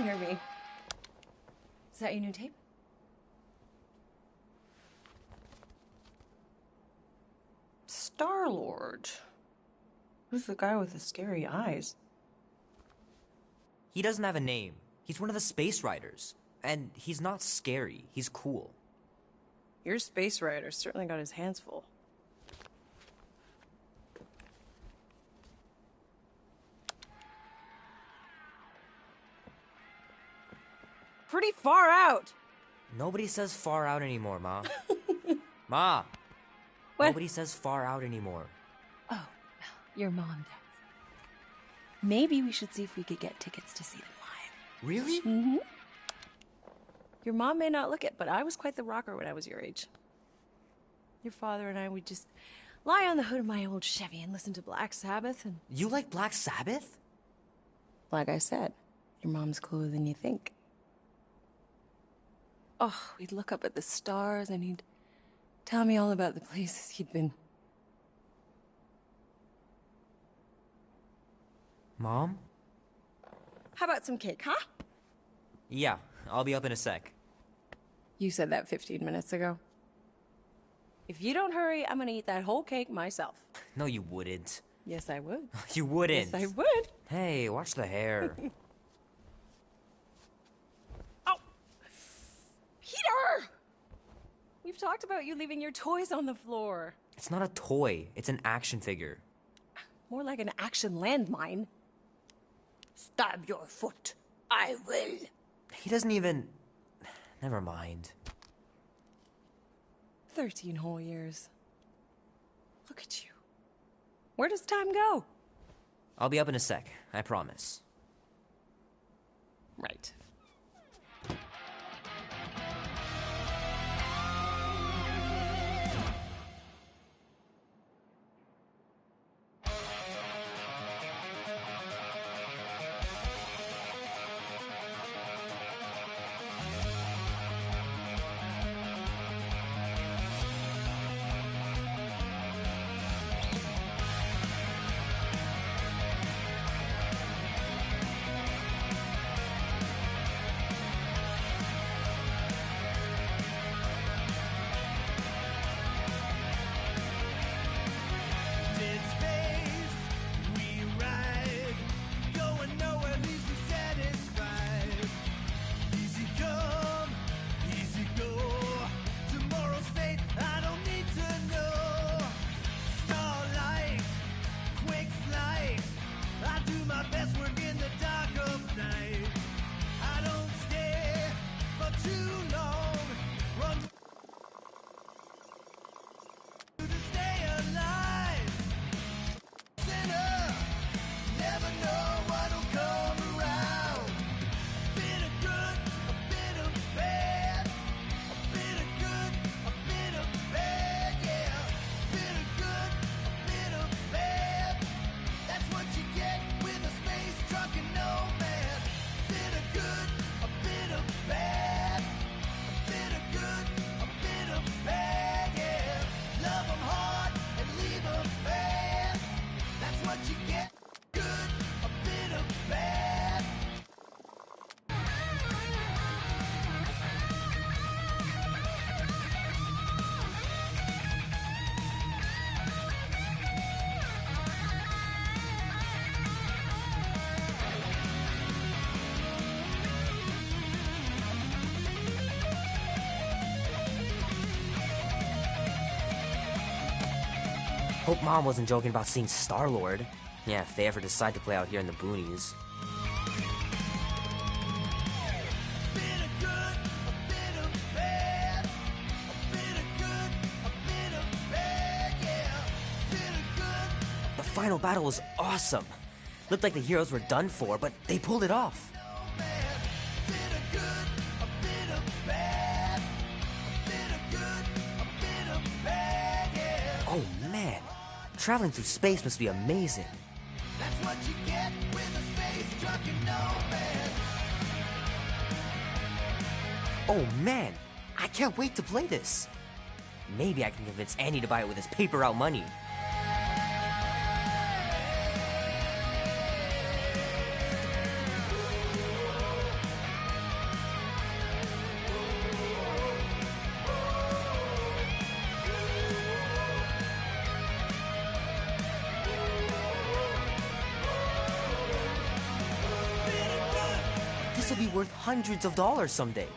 hear me. Is that your new tape? Star-Lord. Who's the guy with the scary eyes? He doesn't have a name. He's one of the Space Riders. And he's not scary. He's cool. Your Space Rider certainly got his hands full. Pretty far out! Nobody says far out anymore, Ma. Ma! What? Nobody says far out anymore. Oh, your mom does. Maybe we should see if we could get tickets to see them live. Really? Mm-hmm. Your mom may not look it, but I was quite the rocker when I was your age. Your father and I would just lie on the hood of my old Chevy and listen to Black Sabbath and... You like Black Sabbath? Like I said, your mom's cooler than you think. Oh, we'd look up at the stars and he'd tell me all about the places he'd been. Mom? How about some cake, huh? Yeah, I'll be up in a sec. You said that 15 minutes ago. If you don't hurry, I'm gonna eat that whole cake myself. No, you wouldn't. Yes, I would. You wouldn't. Yes, I would. Hey, watch the hair. Oh! Peter! We've talked about you leaving your toys on the floor. It's not a toy. It's an action figure. More like an action landmine. Stab your foot. I will. He doesn't even... Never mind. 13 whole years. Look at you. Where does time go? I'll be up in a sec, I promise. Right. Hope Mom wasn't joking about seeing Star-Lord. Yeah, if they ever decide to play out here in the boonies. The final battle was awesome. Looked like the heroes were done for, but they pulled it off. Oh man, traveling through space must be amazing. That's what you get with a space truck and Nomad. Oh man, I can't wait to play this. Maybe I can convince Annie to buy it with his paper route money. worth hundreds of dollars someday.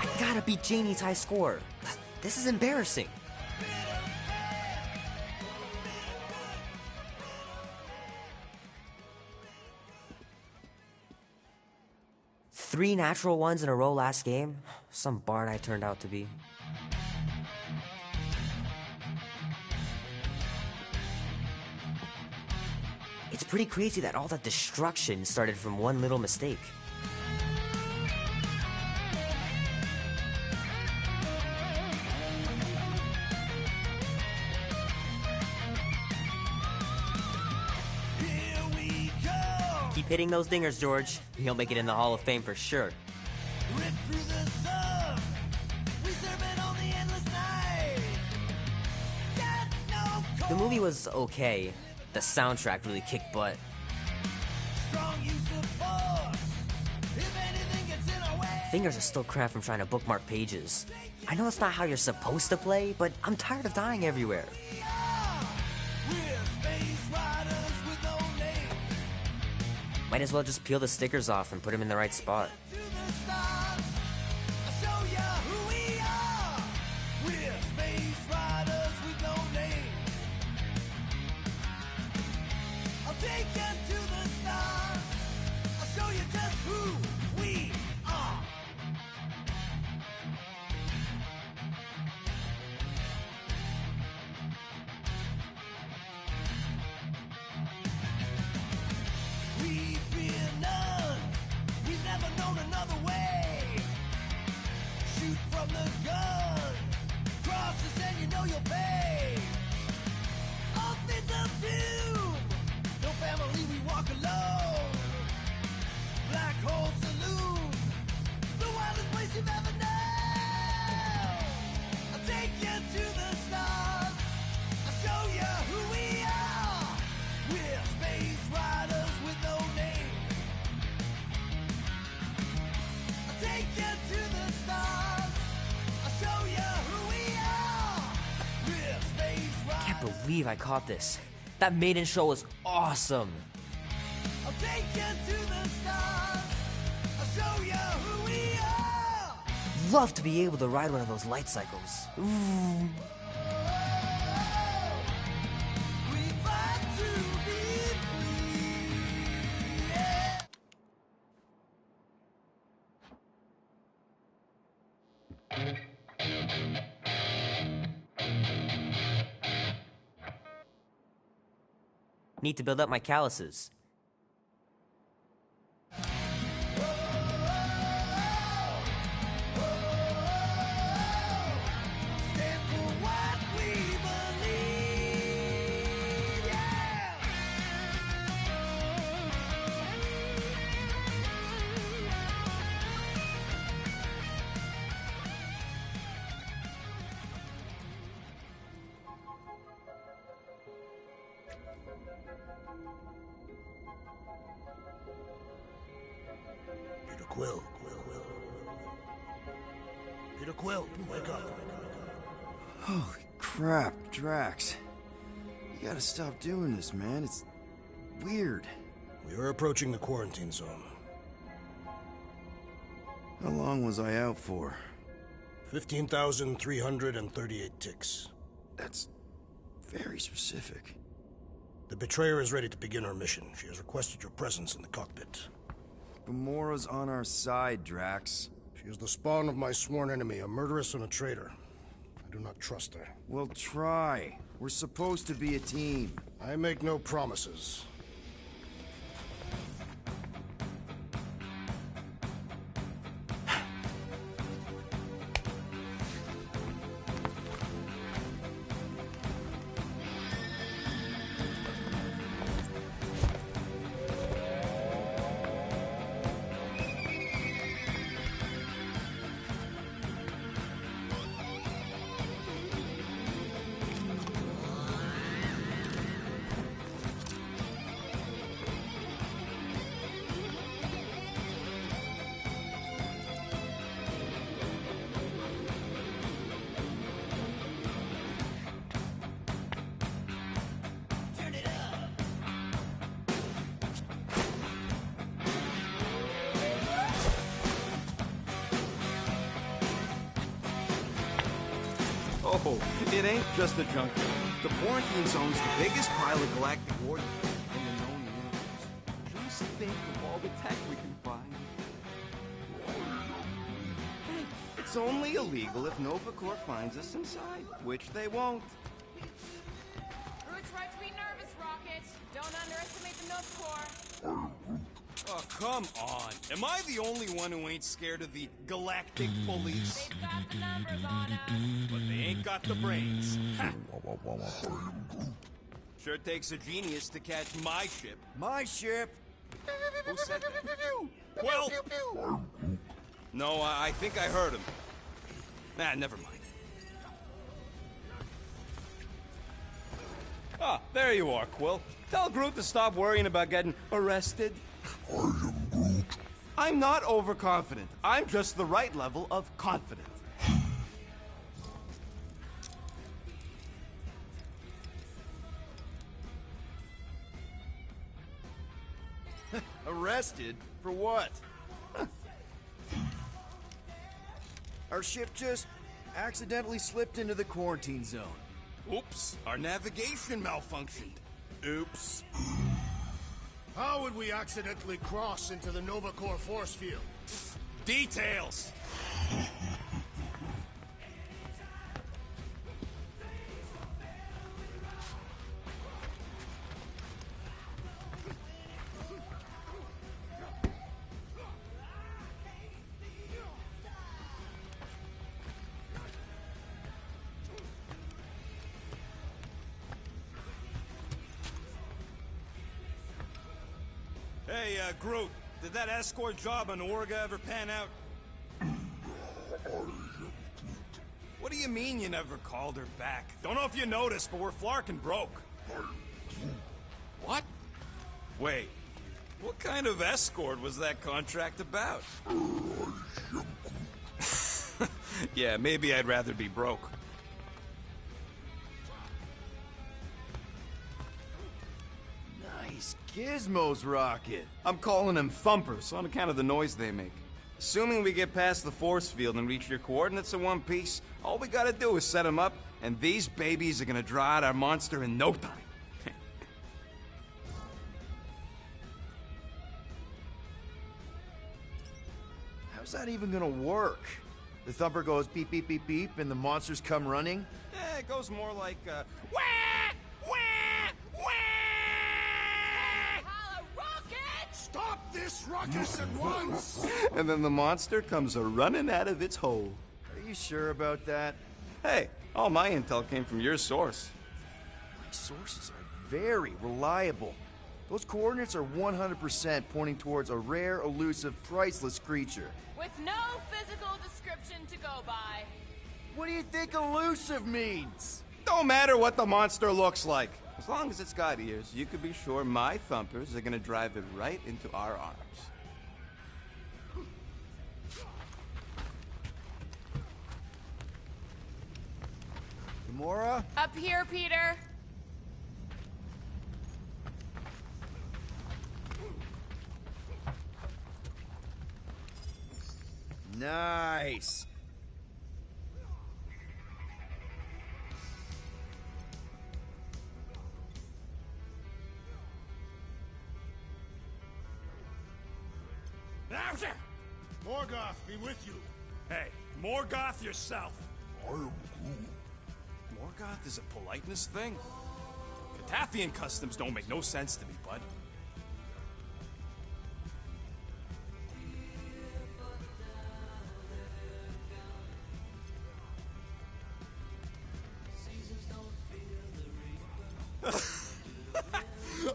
I gotta beat Janie's high score. This is embarrassing. Three natural ones in a row last game? Some bard I turned out to be. It's pretty crazy that all that destruction started from one little mistake. Keep hitting those dingers, George. You'll make it in the Hall of Fame for sure. Rip through the sun. We serve it on the endless night. Got no The movie was okay. The soundtrack really kicked butt. strong use of force. If anything gets in our way. Fingers are still cramped from trying to bookmark pages. I know it's not how you're supposed to play, but I'm tired of dying everywhere. We're space riders with no name. Might as well just peel the stickers off and put them in the right spot. To the stars. I'll show ya who we are. We're space riders with no name. I'll take you to the stars. I'll show you just who we are. We fear none. We've never known another way. Shoot from the gun. Cross us and you know you'll pay. Offensive doom. No family, we walk alone. Black hole saloon. The wildest place you've ever known. I'll take you to the stars. I'll show you who we are. We're space riders with no name. I'll take you to the stars. I'll show you who we are. We're space riders. Can't believe I caught this. That maiden show was awesome. I'll take you to the stars. I'll show you who we are. Love to be able to ride one of those light cycles. We fight to be free. Yeah. Need to build up my calluses. Stand for what we believe. Yeah. Peter Quill. Peter Quill, wake up. Holy crap, Drax. You gotta stop doing this, man. It's weird. We are approaching the quarantine zone. How long was I out for? 15,338 ticks. That's very specific. The Betrayer is ready to begin her mission. She has requested your presence in the cockpit. Gamora's on our side, Drax. She is the spawn of my sworn enemy, a murderess and a traitor. I do not trust her. Well, try. We're supposed to be a team. I make no promises. No, it ain't just a junkyard. The quarantine zone's the biggest pile of galactic ordnance in the known universe. Just think of all the tech we can find. Hey, it's only illegal if Nova Corps finds us inside, which they won't. Groot's right to be nervous, Rocket. Don't underestimate the North Corps. Oh, come on. Am I the only one who ain't scared of the Galactic Police? They've got the numbers on us. But they ain't got the brains. Ha. Sure takes a genius to catch my ship. My ship! Who said that? Well, no, I think I heard him. Nah, never mind. Ah, there you are, Quill. Tell Groot to stop worrying about getting arrested. I am Groot. I'm not overconfident. I'm just the right level of confident. Arrested? For what? Our ship just accidentally slipped into the quarantine zone. Oops, our navigation malfunctioned. Oops. How would we accidentally cross into the Nova Corps force field? Details! Hey, Groot, did that escort job on Orga ever pan out? What do you mean you never called her back? Don't know if you noticed, but we're flarkin' broke. What? Wait, what kind of escort was that contract about? Yeah, maybe I'd rather be broke. Nice gizmos, Rocket. I'm calling them thumpers on account of the noise they make. Assuming we get past the force field and reach your coordinates in one piece, all we gotta do is set them up, and these babies are gonna draw out our monster in no time. How's that even gonna work? The thumper goes beep, beep, beep, beep, and the monsters come running? Yeah, it goes more like, wah! Wah! Wah! Holla, Rocket! Stop this ruckus at once! And then the monster comes a-running out of its hole. Are you sure about that? Hey, all my intel came from your source. My sources are very reliable. Those coordinates are 100% pointing towards a rare, elusive, priceless creature. With no physical description to go by. What do you think elusive means? Don't matter what the monster looks like. As long as it's got ears, you can be sure my thumpers are gonna drive it right into our arms. Gamora? Up here, Peter. Nice. Morgoth be with you. Hey, Morgoth yourself. I am Groot. Morgoth is a politeness thing. Catathian customs don't make no sense to me, bud.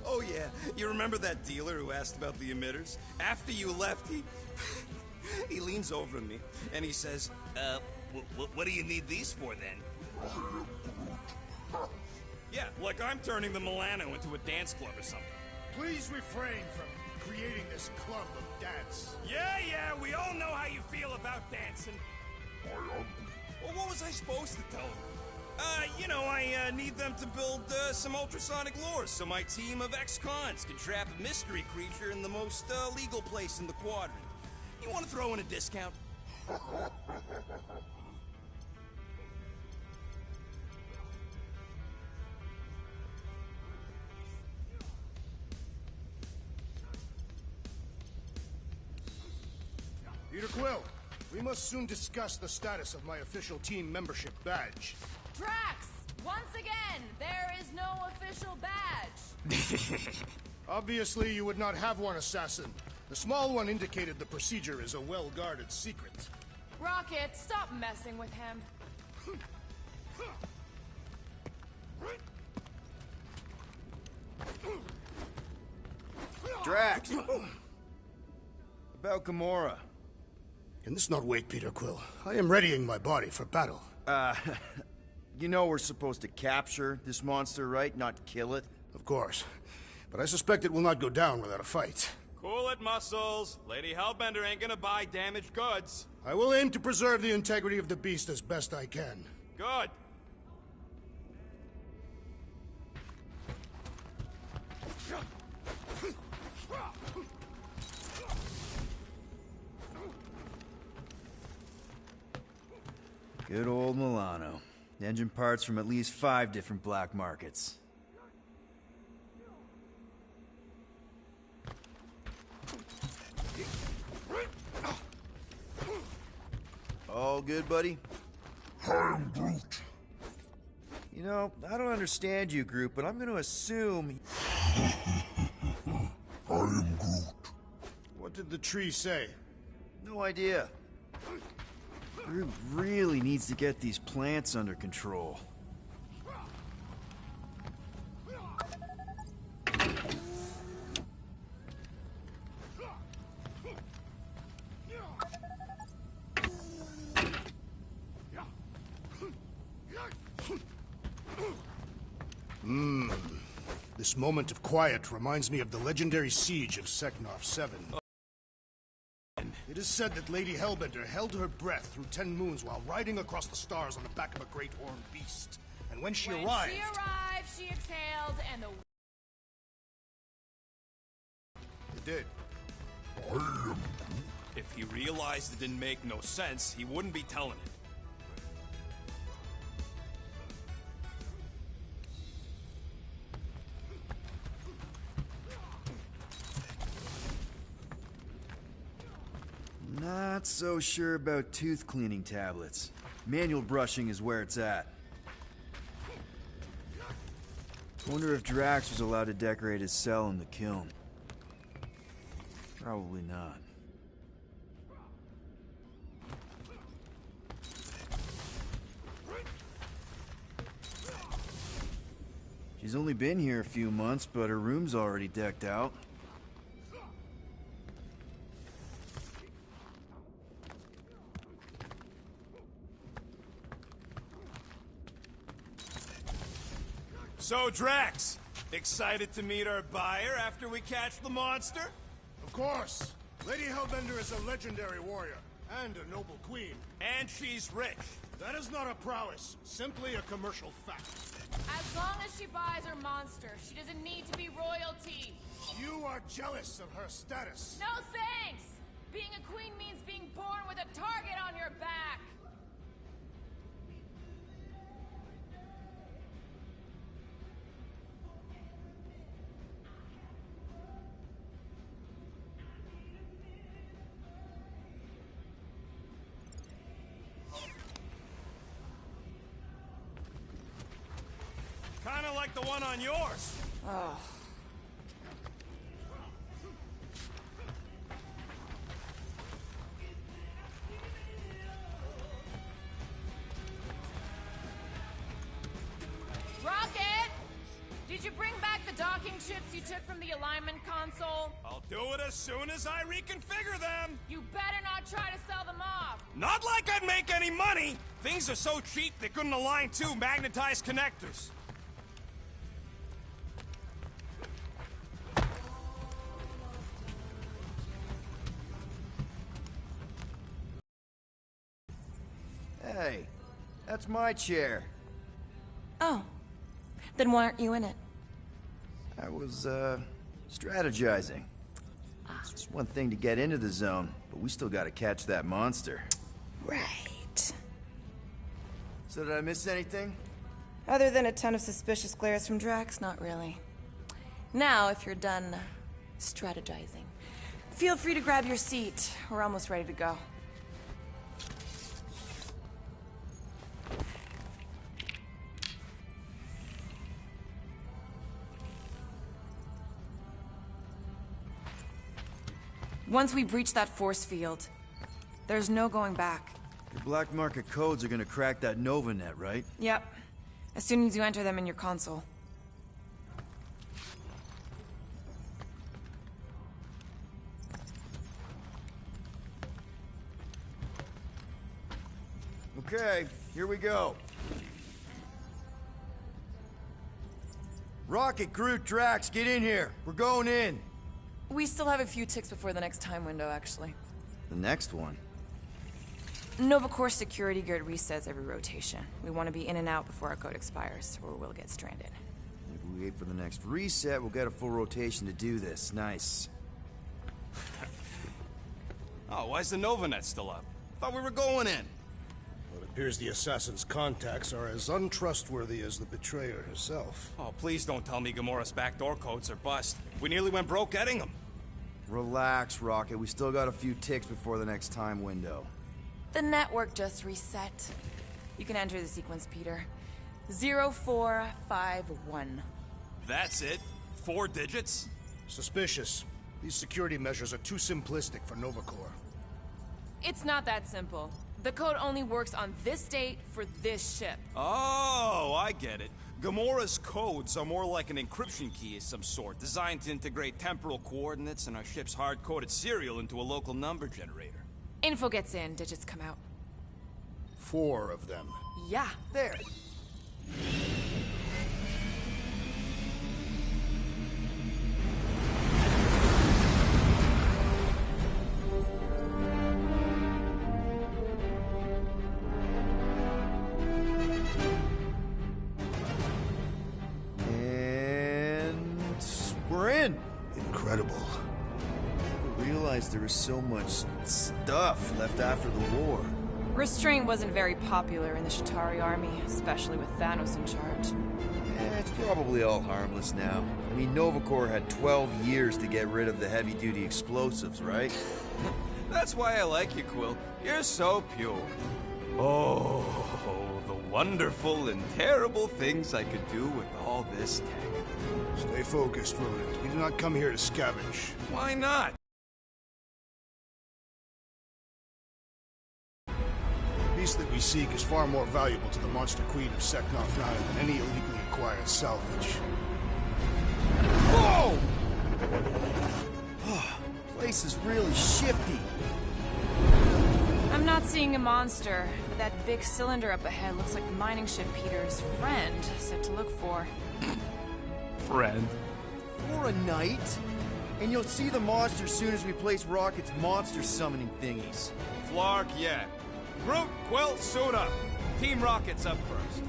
Oh yeah, you remember that dealer who asked about the emitters? After you left, he leans over to me and he says, what do you need these for then? Yeah, like I'm turning the Milano into a dance club or something. Please refrain from creating this club of dance. Yeah, we all know how you feel about dancing. Well, what was I supposed to tell him? I need them to build some ultrasonic lures so my team of ex-cons can trap a mystery creature in the most legal place in the quadrant. You want to throw in a discount? Peter Quill, we must soon discuss the status of my official team membership badge. Drax! Once again, there is no official badge. Obviously, you would not have one, Assassin. The small one indicated the procedure is a well-guarded secret. Rocket, stop messing with him. Drax! About Gamora. Can this not wait, Peter Quill? I am readying my body for battle. You know we're supposed to capture this monster, right? Not kill it? Of course. But I suspect it will not go down without a fight. Cool it, Muscles. Lady Hellbender ain't gonna buy damaged goods. I will aim to preserve the integrity of the beast as best I can. Good. Good old Milano. Engine parts from at least 5 different black markets. All good, buddy? I am Groot. You know, I don't understand you, Groot, but I'm gonna assume... I am Groot. What did the tree say? No idea. Groot really needs to get these plants under control. This moment of quiet reminds me of the legendary siege of Seknarf 7. It is said that Lady Hellbender held her breath through 10 moons while riding across the stars on the back of a great horned beast. And when she arrived... she exhaled, and the... It did. If he realized it didn't make no sense, he wouldn't be telling it. Not so sure about tooth cleaning tablets. Manual brushing is where it's at. Wonder if Drax was allowed to decorate his cell in the kiln. Probably not. She's only been here a few months, but her room's already decked out. So, Drax, excited to meet our buyer after we catch the monster? Of course. Lady Hellbender is a legendary warrior and a noble queen. And she's rich. That is not a prowess, simply a commercial fact. As long as she buys her monster, she doesn't need to be royalty. You are jealous of her status. No thanks! Being a queen means being born with a target on your back. Kinda like the one on yours. Oh. Rocket! Did you bring back the docking chips you took from the alignment console? I'll do it as soon as I reconfigure them. You better not try to sell them off. Not like I'd make any money. Things are so cheap they couldn't align 2 magnetized connectors. Hey, that's my chair. Oh. Then why aren't you in it? I was, strategizing. It's one thing to get into the zone, but we still gotta catch that monster. Right. So did I miss anything? Other than a ton of suspicious glares from Drax, not really. Now, if you're done strategizing, Feel free to grab your seat. We're almost ready to go. Once we breach that force field, there's no going back. Your black market codes are gonna crack that Nova net, right? Yep. As soon as you enter them in your console. Okay, here we go. Rocket, Groot, Drax, get in here. We're going in. We still have a few ticks before the next time window, actually. The next one? Nova Corps security grid resets every rotation. We want to be in and out before our code expires, or we'll get stranded. If we wait for the next reset, we'll get a full rotation to do this. Nice. Oh, why's the Novanet still up? Thought we were going in. Well, it appears the assassin's contacts are as untrustworthy as the betrayer herself. Oh, please don't tell me Gamora's backdoor codes are bust. We nearly went broke getting them. Relax, Rocket. We still got a few ticks before the next time window. The network just reset. You can enter the sequence, Peter. 0451. That's it? 4 digits? Suspicious. These security measures are too simplistic for Nova Corps. It's not that simple. The code only works on this date for this ship. Oh, I get it. Gamora's codes are more like an encryption key of some sort, designed to integrate temporal coordinates and our ship's hard-coded serial into a local number generator. Info gets in, digits come out. 4 of them. Yeah. There. And we're in. Incredible. I realized there was so much stuff left after the war. Restraint wasn't very popular in the Chitauri army, especially with Thanos in charge. It's probably all harmless now. I mean, Nova Corps had 12 years to get rid of the heavy-duty explosives, right? That's why I like you, Quill. You're so pure. Oh, the wonderful and terrible things I could do with all this tech. Stay focused, Rodent. We do not come here to scavenge. Why not? The beast that we seek is far more valuable to the Monster Queen of Seknarf 9 than any illegally acquired salvage. Whoa! Place is really shifty. I'm not seeing a monster, but that big cylinder up ahead looks like the mining ship Peter's friend said to look for. Friend. For a night? And you'll see the monster soon as we place Rocket's monster summoning thingies. Flark, yeah. Groot, Quill, suit up. Team Rocket's up first.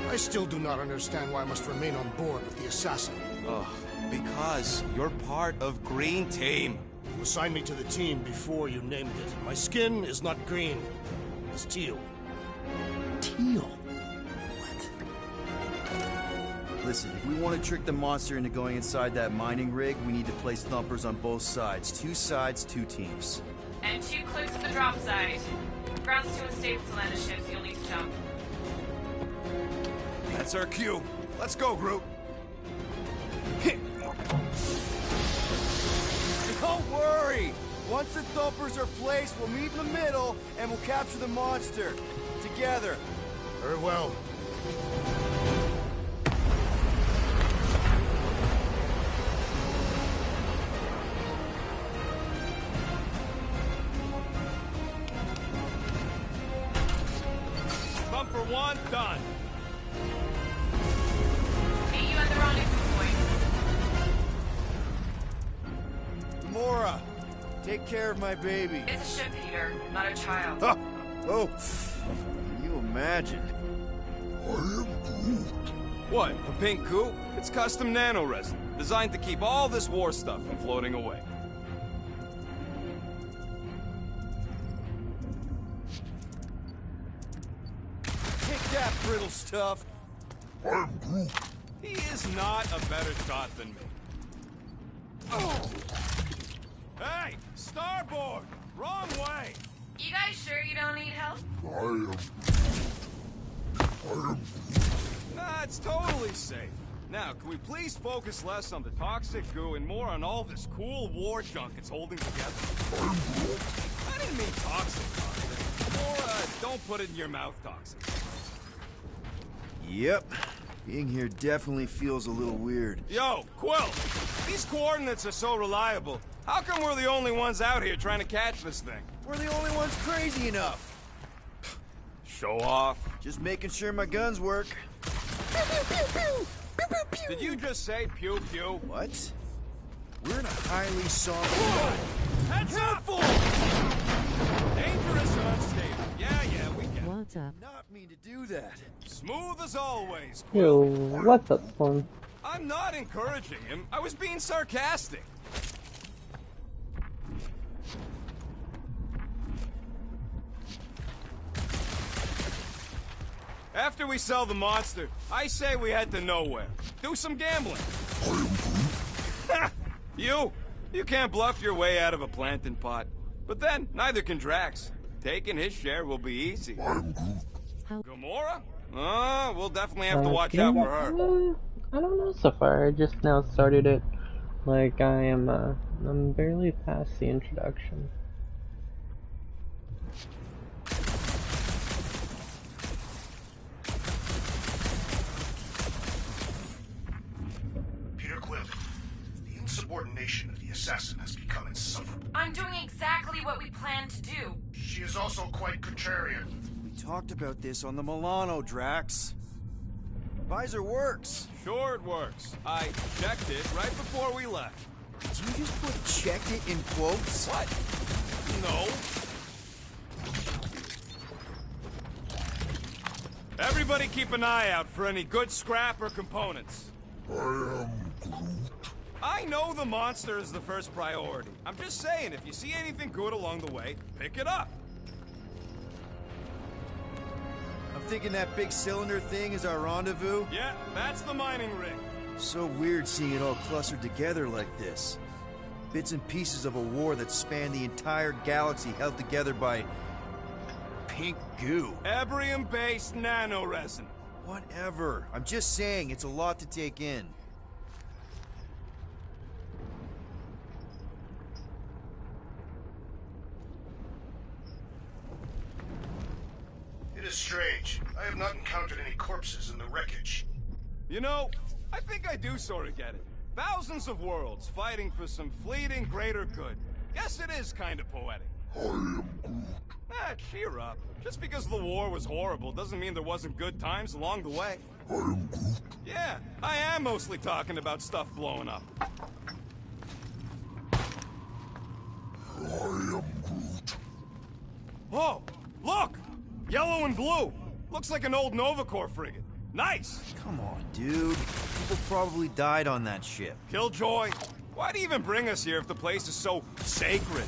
I still do not understand why I must remain on board with the assassin. Ugh, because you're part of Green Team. You assigned me to the team before you named it. My skin is not green. It's teal. Teal? What? Listen, if we want to trick the monster into going inside that mining rig, we need to place thumpers on both sides. 2 sides, 2 teams. And 2 clips at the drop site. Ground's too unstable to land the ship, so you'll need to jump. That's our cue. Let's go, Groot. Don't worry! Once the thumpers are placed, we'll meet in the middle, and we'll capture the monster. Together. Very well. Bumper 1, done. Meet you at the rendezvous point. Gamora, take care of my baby. It's a ship, Peter, not a child. Oh, can you imagine? What, a pink coupe? It's custom nano-resin, designed to keep all this war stuff from floating away. Take that, brittle stuff. He is not a better shot than me. Hey, starboard! Wrong way! You guys sure you don't need help? Nah, it's totally safe. Now, can we please focus less on the toxic goo and more on all this cool war junk it's holding together? I didn't mean toxic. More, don't put it in your mouth toxic. Yep. Being here definitely feels a little weird. Yo, Quill! These coordinates are so reliable. How come we're the only ones out here trying to catch this thing? We're the only ones crazy enough. Show off. Just making sure my guns work. Did you just say pew pew? What? We're in a highly somber... Heads up! Dangerous and unstable. Yeah, we get it. What's up? Not mean to do that. Smooth as always, Yo, Quill. what's up, Spawn? I'm not encouraging him. I was being sarcastic. After we sell the monster, I say we head to nowhere. Do some gambling. You can't bluff your way out of a plantain pot. But then, neither can Drax. Taking his share will be easy. Gamora? We'll definitely have to watch out for her. I don't know so far. I just now started it. Like, I'm barely past the introduction. Peter Quill, the insubordination of the assassin has become insufferable. I'm doing exactly what we planned to do. She is also quite contrarian. We talked about this on the Milano, Drax. Visor works. Sure it works. I checked it right before we left. Did you just put checked it in quotes? What? No. Everybody keep an eye out for any good scrap or components. I know the monster is the first priority. I'm just saying, if you see anything good along the way, pick it up. I'm thinking that big cylinder thing is our rendezvous. Yeah, that's the mining rig. So weird seeing it all clustered together like this. Bits and pieces of a war that spanned the entire galaxy held together by... pink goo. Ebrium-based nanoresin. Whatever. I'm just saying, it's a lot to take in. It is strange. I have not encountered any corpses in the wreckage. You know, I think I do sort of get it. Thousands of worlds fighting for some fleeting greater good. Guess it is kind of poetic. Cheer up. Just because the war was horrible doesn't mean there wasn't good times along the way. Yeah, I am mostly talking about stuff blowing up. Oh, look! Yellow and blue. Looks like an old Nova Corps frigate. Nice! Come on, dude. People probably died on that ship. Killjoy, why'd he even bring us here if the place is so sacred?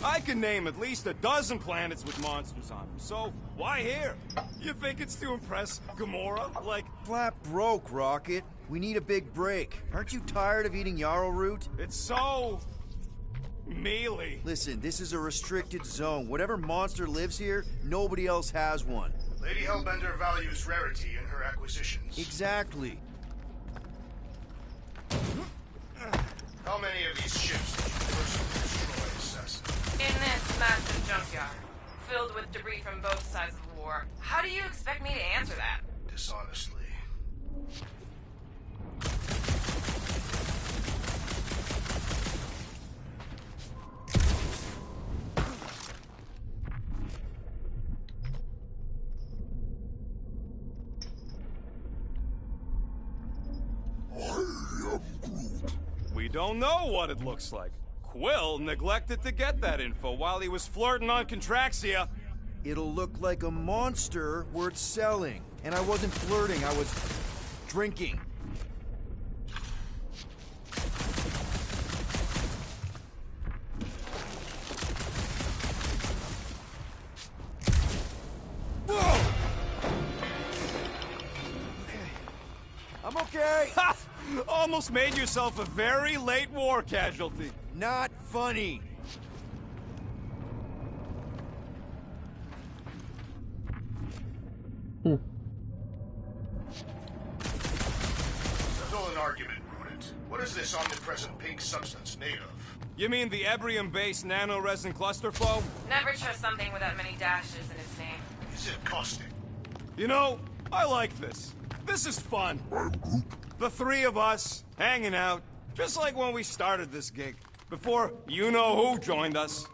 I can name at least a dozen planets with monsters on them, so why here? You think it's to impress Gamora? Like... Flat broke, Rocket. We need a big break. Aren't you tired of eating yarrow root? It's so... mealy. Listen, this is a restricted zone. Whatever monster lives here, nobody else has one. Lady Hellbender values rarity in her acquisitions. Exactly. How many of these ships did you personally destroy, Assassin? In this massive junkyard, filled with debris from both sides of the war. How do you expect me to answer that? Dishonestly. We don't know what it looks like. Quill neglected to get that info while he was flirting on Contraxia. It'll look like a monster worth selling. And I wasn't flirting, I was drinking. I'm okay. Ha! Almost made yourself a very late war casualty. Not funny. Settle an argument, Rodent. What is this omnipresent pink substance made of? You mean the Ebrium-based nanoresin cluster foam? Never trust something with that many dashes in its name. Is it caustic? You know, I like this. This is fun. The three of us, hanging out, just like when we started this gig. Before you-know-who joined us.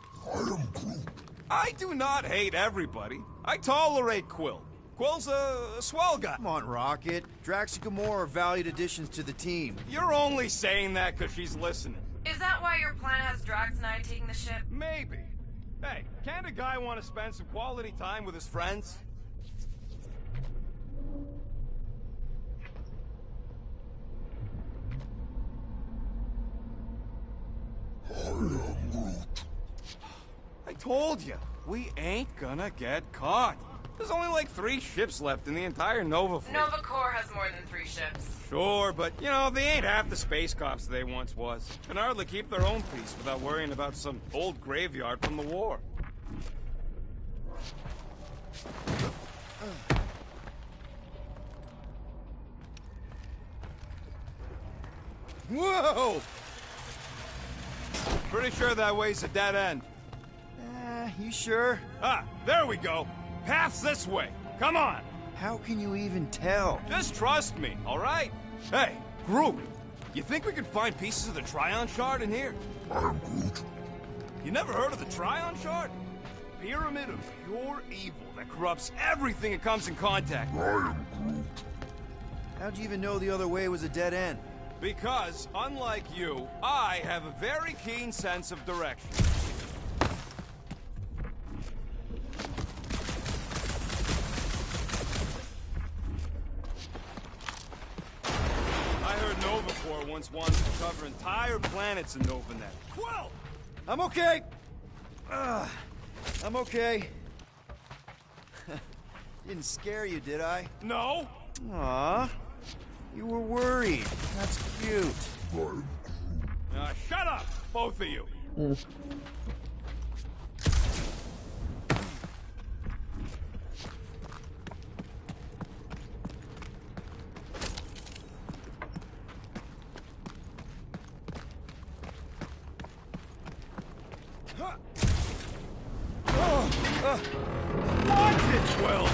I do not hate everybody. I tolerate Quill. Quill's a swell guy. Come on, Rocket. Drax and Gamora are valued additions to the team. You're only saying that because she's listening. Is that why your plan has Drax and I taking the ship? Maybe. Hey, can't a guy want to spend some quality time with his friends? I told you, we ain't gonna get caught. There's only like 3 ships left in the entire Nova fleet. Nova Corps has more than 3 ships. Sure, but, you know, they ain't half the space cops they once was. Can hardly keep their own peace without worrying about some old graveyard from the war. Whoa! Pretty sure that way's a dead end. You sure? Ah, there we go. Path's this way. Come on. How can you even tell? Just trust me, all right? Hey, Groot, you think we can find pieces of the Trion Shard in here? I am Groot. You never heard of the Trion Shard? Pyramid of pure evil that corrupts everything it comes in contact with. I am Groot. How'd you even know the other way was a dead end? Because, unlike you, I have a very keen sense of direction. I heard Nova Corps once wanted to cover entire planets in Novanet. Quill! I'm okay. I'm okay. Didn't scare you, did I? No. Aw. You were worried. That's cute. Shut up, both of you. Watch it, Quill!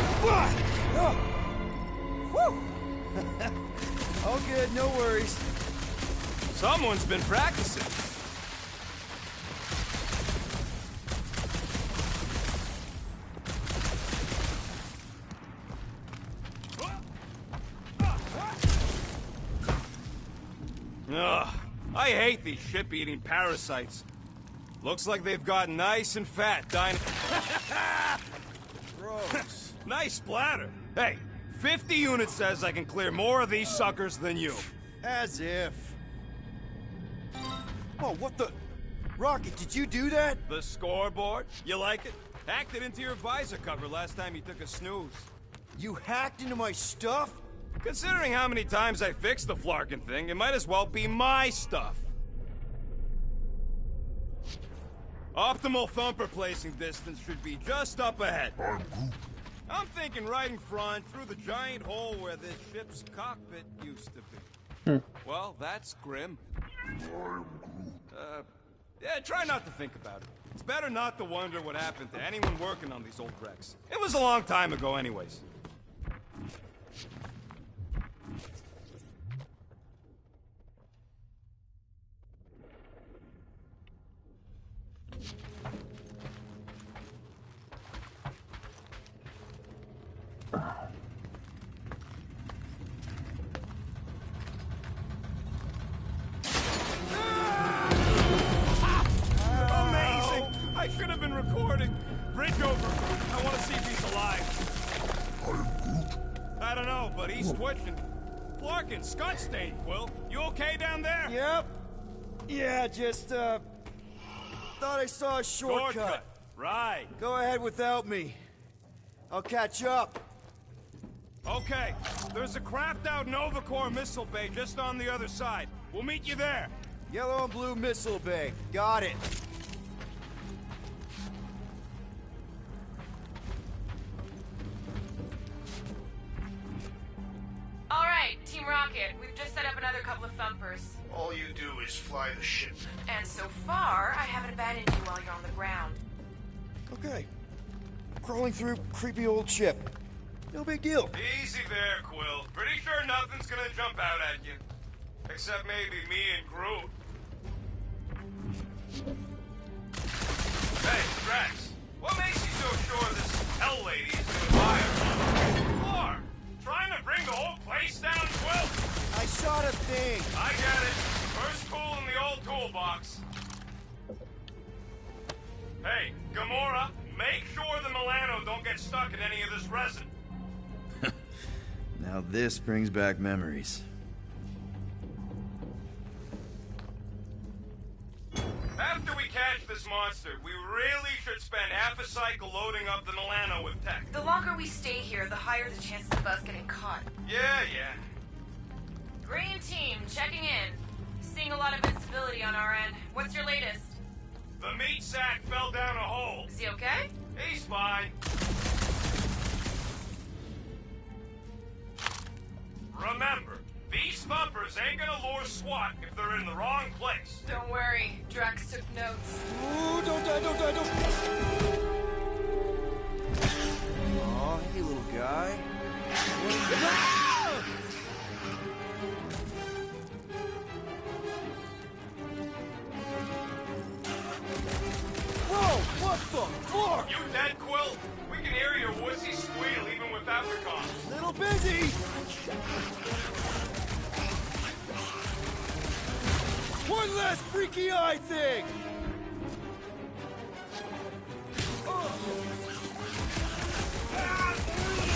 All good, no worries. Someone's been practicing. Ugh, I hate these ship-eating parasites. Looks like they've gotten nice and fat dining. Gross. Nice splatter. Hey, 50 units says I can clear more of these suckers than you. As if. Oh, what the? Rocket, did you do that? The scoreboard? You like it? Hacked it into your visor cover last time you took a snooze. You hacked into my stuff? Considering how many times I fixed the Flarkin thing, it might as well be my stuff. Optimal thumper placing distance should be just up ahead. I'm thinking right in front, through the giant hole where this ship's cockpit used to be. Well, that's grim. Yeah, try not to think about it. It's better not to wonder what happened to anyone working on these old wrecks. It was a long time ago anyways. I should have been recording. Bridge over. I want to see if he's alive. I don't know, but he's twitching. Flarkin, Scott stain, Quill. You okay down there? Yep. Yeah, just, thought I saw a shortcut. Right. Go ahead without me. I'll catch up. Okay, there's a crapped-out Nova Corps missile bay just on the other side. We'll meet you there. Yellow and blue missile bay. Got it. All right, Team Rocket, we've just set up another couple of thumpers. All you do is fly the ship. And so far, I haven't abandoned you while you're on the ground. Okay. Crawling through creepy old ship. No big deal. Easy there, Quill. Pretty sure nothing's gonna jump out at you. Except maybe me and Groot. Hey, Drax. What makes you so sure this Hell Lady is gonna buy her? Floor. Trying to bring the whole place down, Quill? I shot a thing. I get it. First tool in the old toolbox. Hey, Gamora, make sure the Milano don't get stuck in any of this resin. Now this brings back memories. After we catch this monster, we really should spend half a cycle loading up the Milano with tech. The longer we stay here, the higher the chances of us getting caught. Yeah. Green team, checking in. Seeing a lot of instability on our end. What's your latest? The meat sack fell down a hole. Is he okay? He's fine. Remember, these thumpers ain't gonna lure SWAT if they're in the wrong place. Don't worry, Drax took notes. Ooh, don't die. Aw, hey, little guy. Whoa, what the fuck? You dead, Quill? We can hear your wussy squeal even without the comms. Little busy. One last freaky eye thing!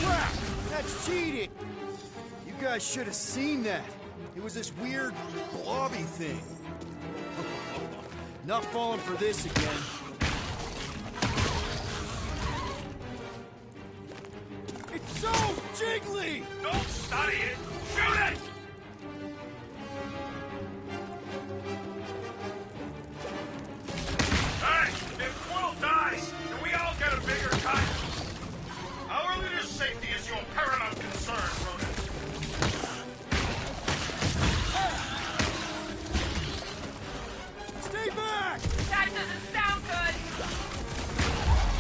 Crap! That's cheating! You guys should have seen that. It was this weird, blobby thing. Not falling for this again. It's so jiggly! Don't study it! Shoot it! Hey, if Quill dies, do we all get a bigger cut? Our leader's safety is your paramount concern, Ronan. Stay back! That doesn't sound good!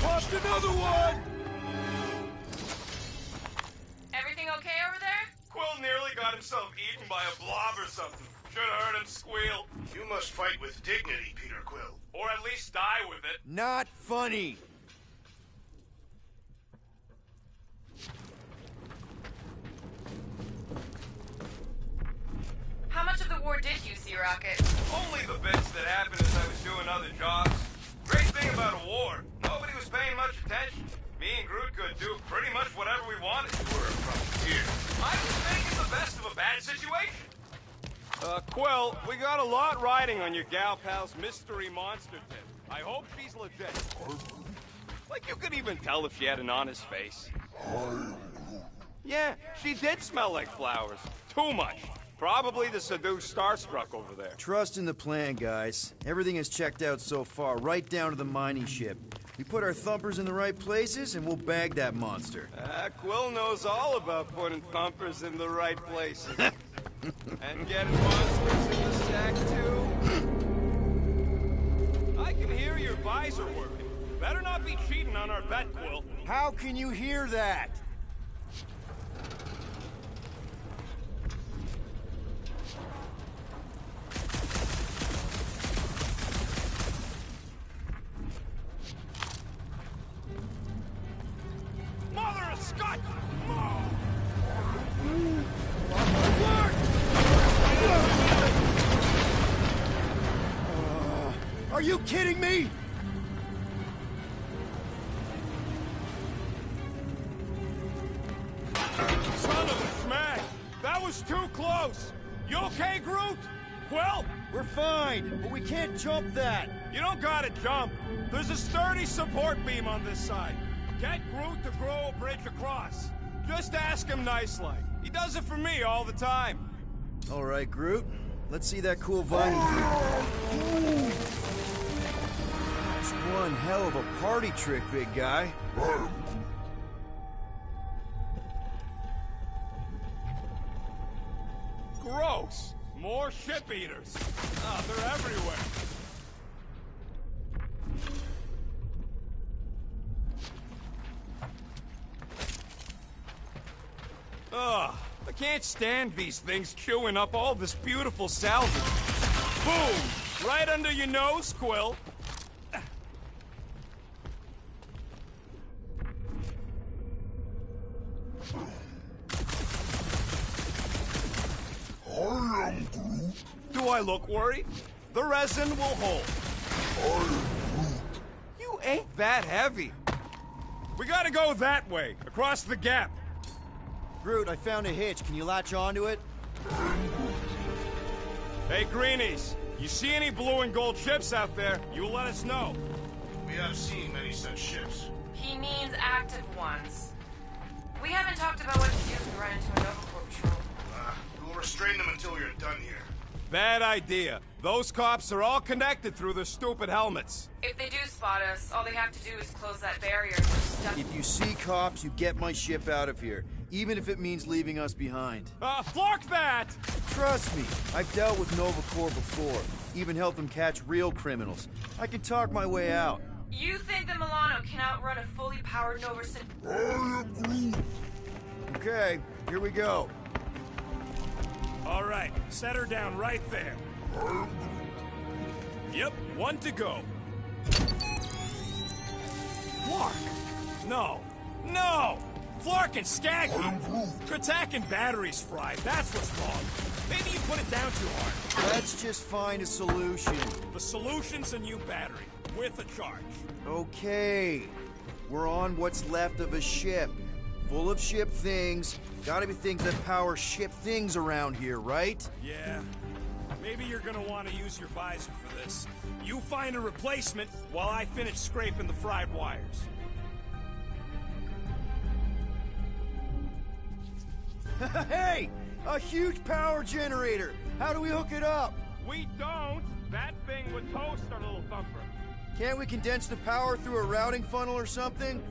Popped another one! Everything okay over there? Quill nearly got himself eaten by a blob or something. Should have heard him squeal. You must fight with dignity, Peter Quill. Or at least die with it. Not funny! How much of the war did you see, Rocket? Only the bits that happened as I was doing other jobs. Great thing about a war, nobody was paying much attention. Me and Groot could do pretty much whatever we wanted. We're a profiteer. I was making the best of a bad situation. Quill, we got a lot riding on your gal pal's mystery monster tip. I hope she's legit. Like you could even tell if she had an honest face. Yeah, she did smell like flowers. Too much. Probably to seduce Starstruck over there. Trust in the plan, guys. Everything is checked out so far, right down to the mining ship. We put our thumpers in the right places, and we'll bag that monster. Quill knows all about putting thumpers in the right places. And getting monsters in the sack, too. I can hear your visor working. Better not be cheating on our bet, Quill. How can you hear that? Mother of Scott! Are you kidding me? Son of a smash! That was too close! You okay, Groot? Quill? We're fine, but we can't jump that. You don't gotta jump. There's a sturdy support beam on this side. Get Groot to grow a bridge across. Just ask him nice-like. He does it for me all the time. All right, Groot. Let's see that cool vining thing. That's one hell of a party trick, big guy. Gross! More ship eaters. Oh, they're everywhere. Ugh, I can't stand these things chewing up all this beautiful salvage. Boom! Right under your nose, Quill. Do I look worried? The resin will hold. You ain't that heavy. We gotta go that way, across the gap. Groot, I found a hitch. Can you latch onto it? Hey, Greenies, you see any blue and gold ships out there, you let us know. We have seen many such ships. He means active ones. We haven't talked about what to do if we run into a Nova Corps patrol. We'll restrain them until you're done here. Bad idea. Those cops are all connected through their stupid helmets. If they do spot us, all they have to do is close that barrier. We're stuck. If you see cops, you get my ship out of here, even if it means leaving us behind. Flark that! Trust me, I've dealt with Nova Corps before, even helped them catch real criminals. I can talk my way out. You think the Milano can outrun a fully powered Nova Okay, here we go. All right, set her down right there. Yep, one to go. Flark! No! No! Flark and Skaggy! Kratak and batteries fried, that's what's wrong. Maybe you put it down too hard. Let's just find a solution. The solution's a new battery, with a charge. Okay, we're on what's left of a ship. Full of ship things. Gotta be things that power ship things around here, right? Yeah. Maybe you're gonna want to use your visor for this. You find a replacement while I finish scraping the fried wires. Hey! A huge power generator! How do we hook it up? We don't! That thing would toast our little thumper. Can't we condense the power through a routing funnel or something?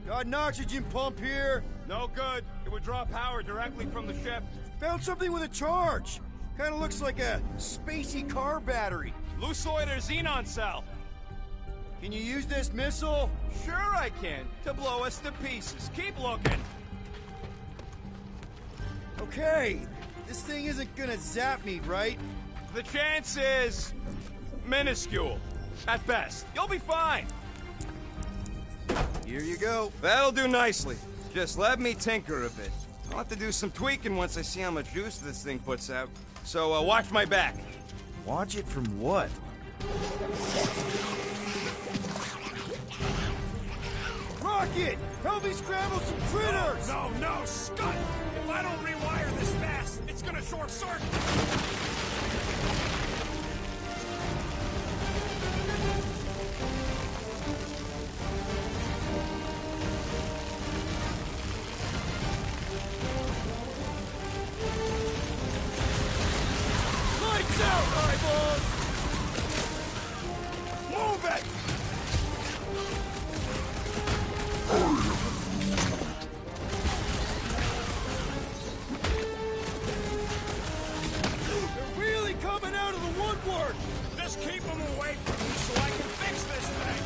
Got an oxygen pump here. No good. It would draw power directly from the ship. Found something with a charge. Kinda looks like a spacey car battery. Lusoid or xenon cell. Can you use this missile? Sure I can. To blow us to pieces. Keep looking. Okay. This thing isn't gonna zap me, right? The chance is minuscule. At best. You'll be fine. Here you go. That'll do nicely. Just let me tinker a bit. I'll have to do some tweaking once I see how much juice this thing puts out. So, watch my back. Watch it from what? Rocket! Help me scramble some critters! No, Scud! If I don't rewire this fast, it's gonna short circuit! Lights out, eyeballs! Move it! They're really coming out of the woodwork! Just keep them away from me so I can fix this thing!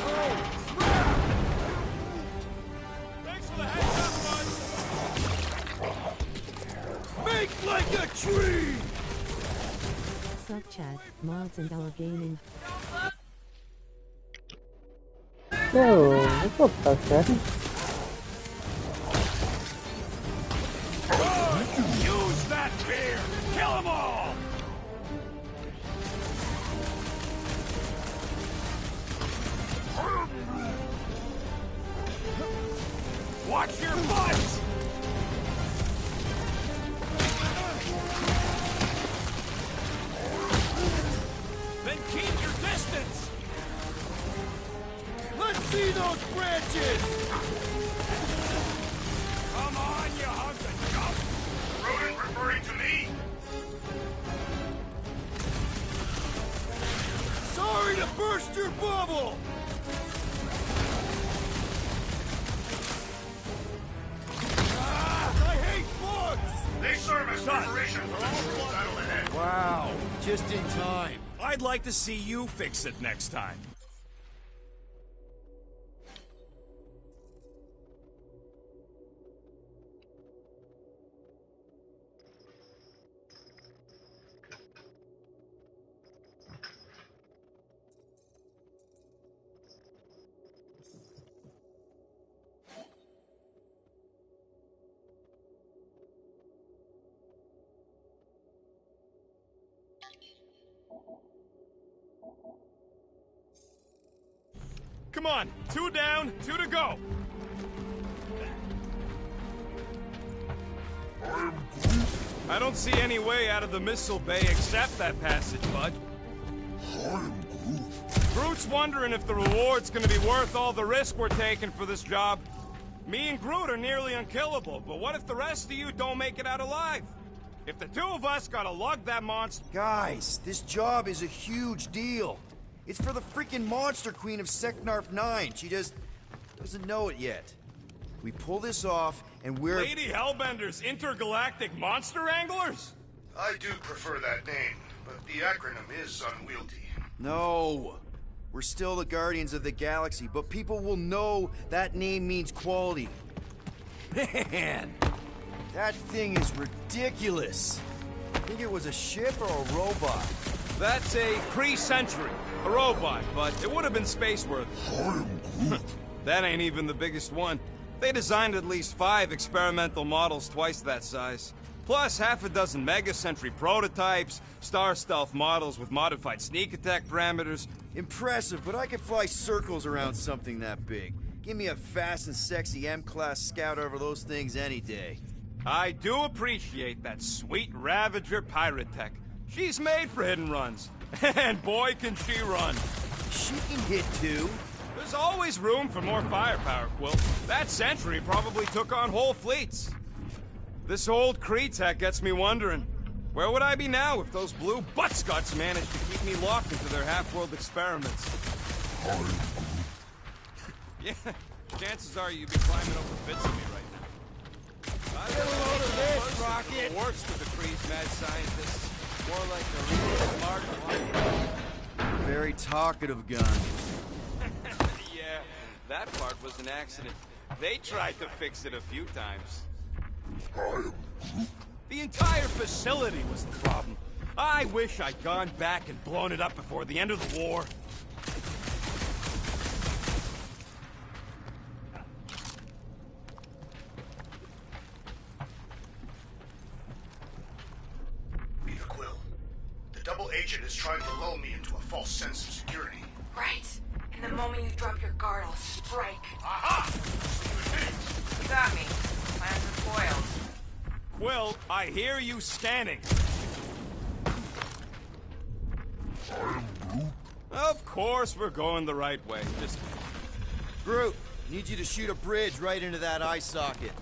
Oh, crap! Thanks for the heads up, bud! Make like a tree! Sup chat, mods and our gaming. Yo, what's up, Tusker? Use that beer! Kill them all! Watch your butts! Then keep your distance! Let's See those branches! Come on, you hunk of junk! Rodent referring to me? Sorry to burst your bubble! I hate bugs! They serve as preparation for the true battle ahead. Wow, just in time. I'd like to see you fix it next time. Come on, 2 down, 2 to go. I don't see any way out of the missile bay except that passage, bud. Groot's wondering if the reward's gonna be worth all the risk we're taking for this job. Me and Groot are nearly unkillable, but what if the rest of you don't make it out alive? If the 2 of us gotta lug that monster... Guys, this job is a huge deal. It's for the freaking Monster Queen of Seknarf 9. She just doesn't know it yet. We pull this off, and we're... Lady Hellbender's Intergalactic Monster Anglers? I do prefer that name, but the acronym is unwieldy. No. We're still the Guardians of the Galaxy, but people will know that name means quality. Man, that thing is ridiculous. Think it was a ship or a robot? That's a Kree Sentry. A robot, but it would have been space-worthy. That ain't even the biggest one. They designed at least 5 experimental models twice that size. Plus half a dozen Mega Sentry prototypes, Star Stealth models with modified sneak attack parameters. Impressive, but I could fly circles around something that big. Give me a fast and sexy M-Class Scout over those things any day. I do appreciate that sweet Ravager pirate tech. She's made for hit and runs. And boy, can she run. She can hit too. There's always room for more firepower, Quill. That Sentry probably took on whole fleets. This old Kree tech gets me wondering, where would I be now if those blue butt-scuts managed to keep me locked into their half-world experiments? Yeah, chances are you'd be climbing over bits of me right now. I get a load of this, Rocket! Worse with the Kree's mad scientists. More like a really smart one. Very talkative gun. Yeah, that part was an accident. They tried to fix it a few times. The entire facility was the problem. I wish I'd gone back and blown it up before the end of the war. Peter Quill, the double agent is trying to lull me into a false sense of security. Right. And the moment you drop your guard, I'll strike. Aha! What Got me. Plans are foiled. Quill, I hear you scanning. Of course we're going the right way. Just... Groot, need you to shoot a bridge right into that eye socket.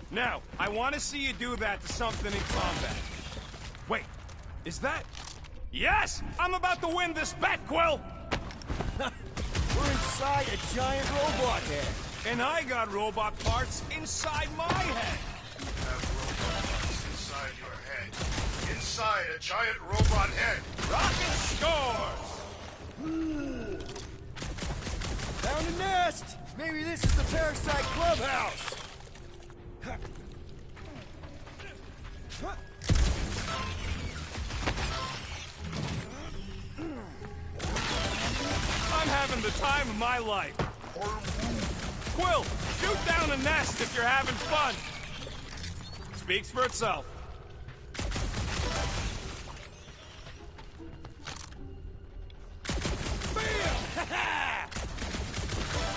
Now, I want to see you do that to something in combat. Wait, is that... Yes! I'm about to win this bet, Quill! We're inside a giant robot head. And I got robot parts inside my head. You have robot parts inside your head. Inside a giant robot head. Rocket scores! Found a nest! Maybe this is the Parasite Clubhouse! I'm having the time of my life. Quill, shoot down a nest if you're having fun. Speaks for itself.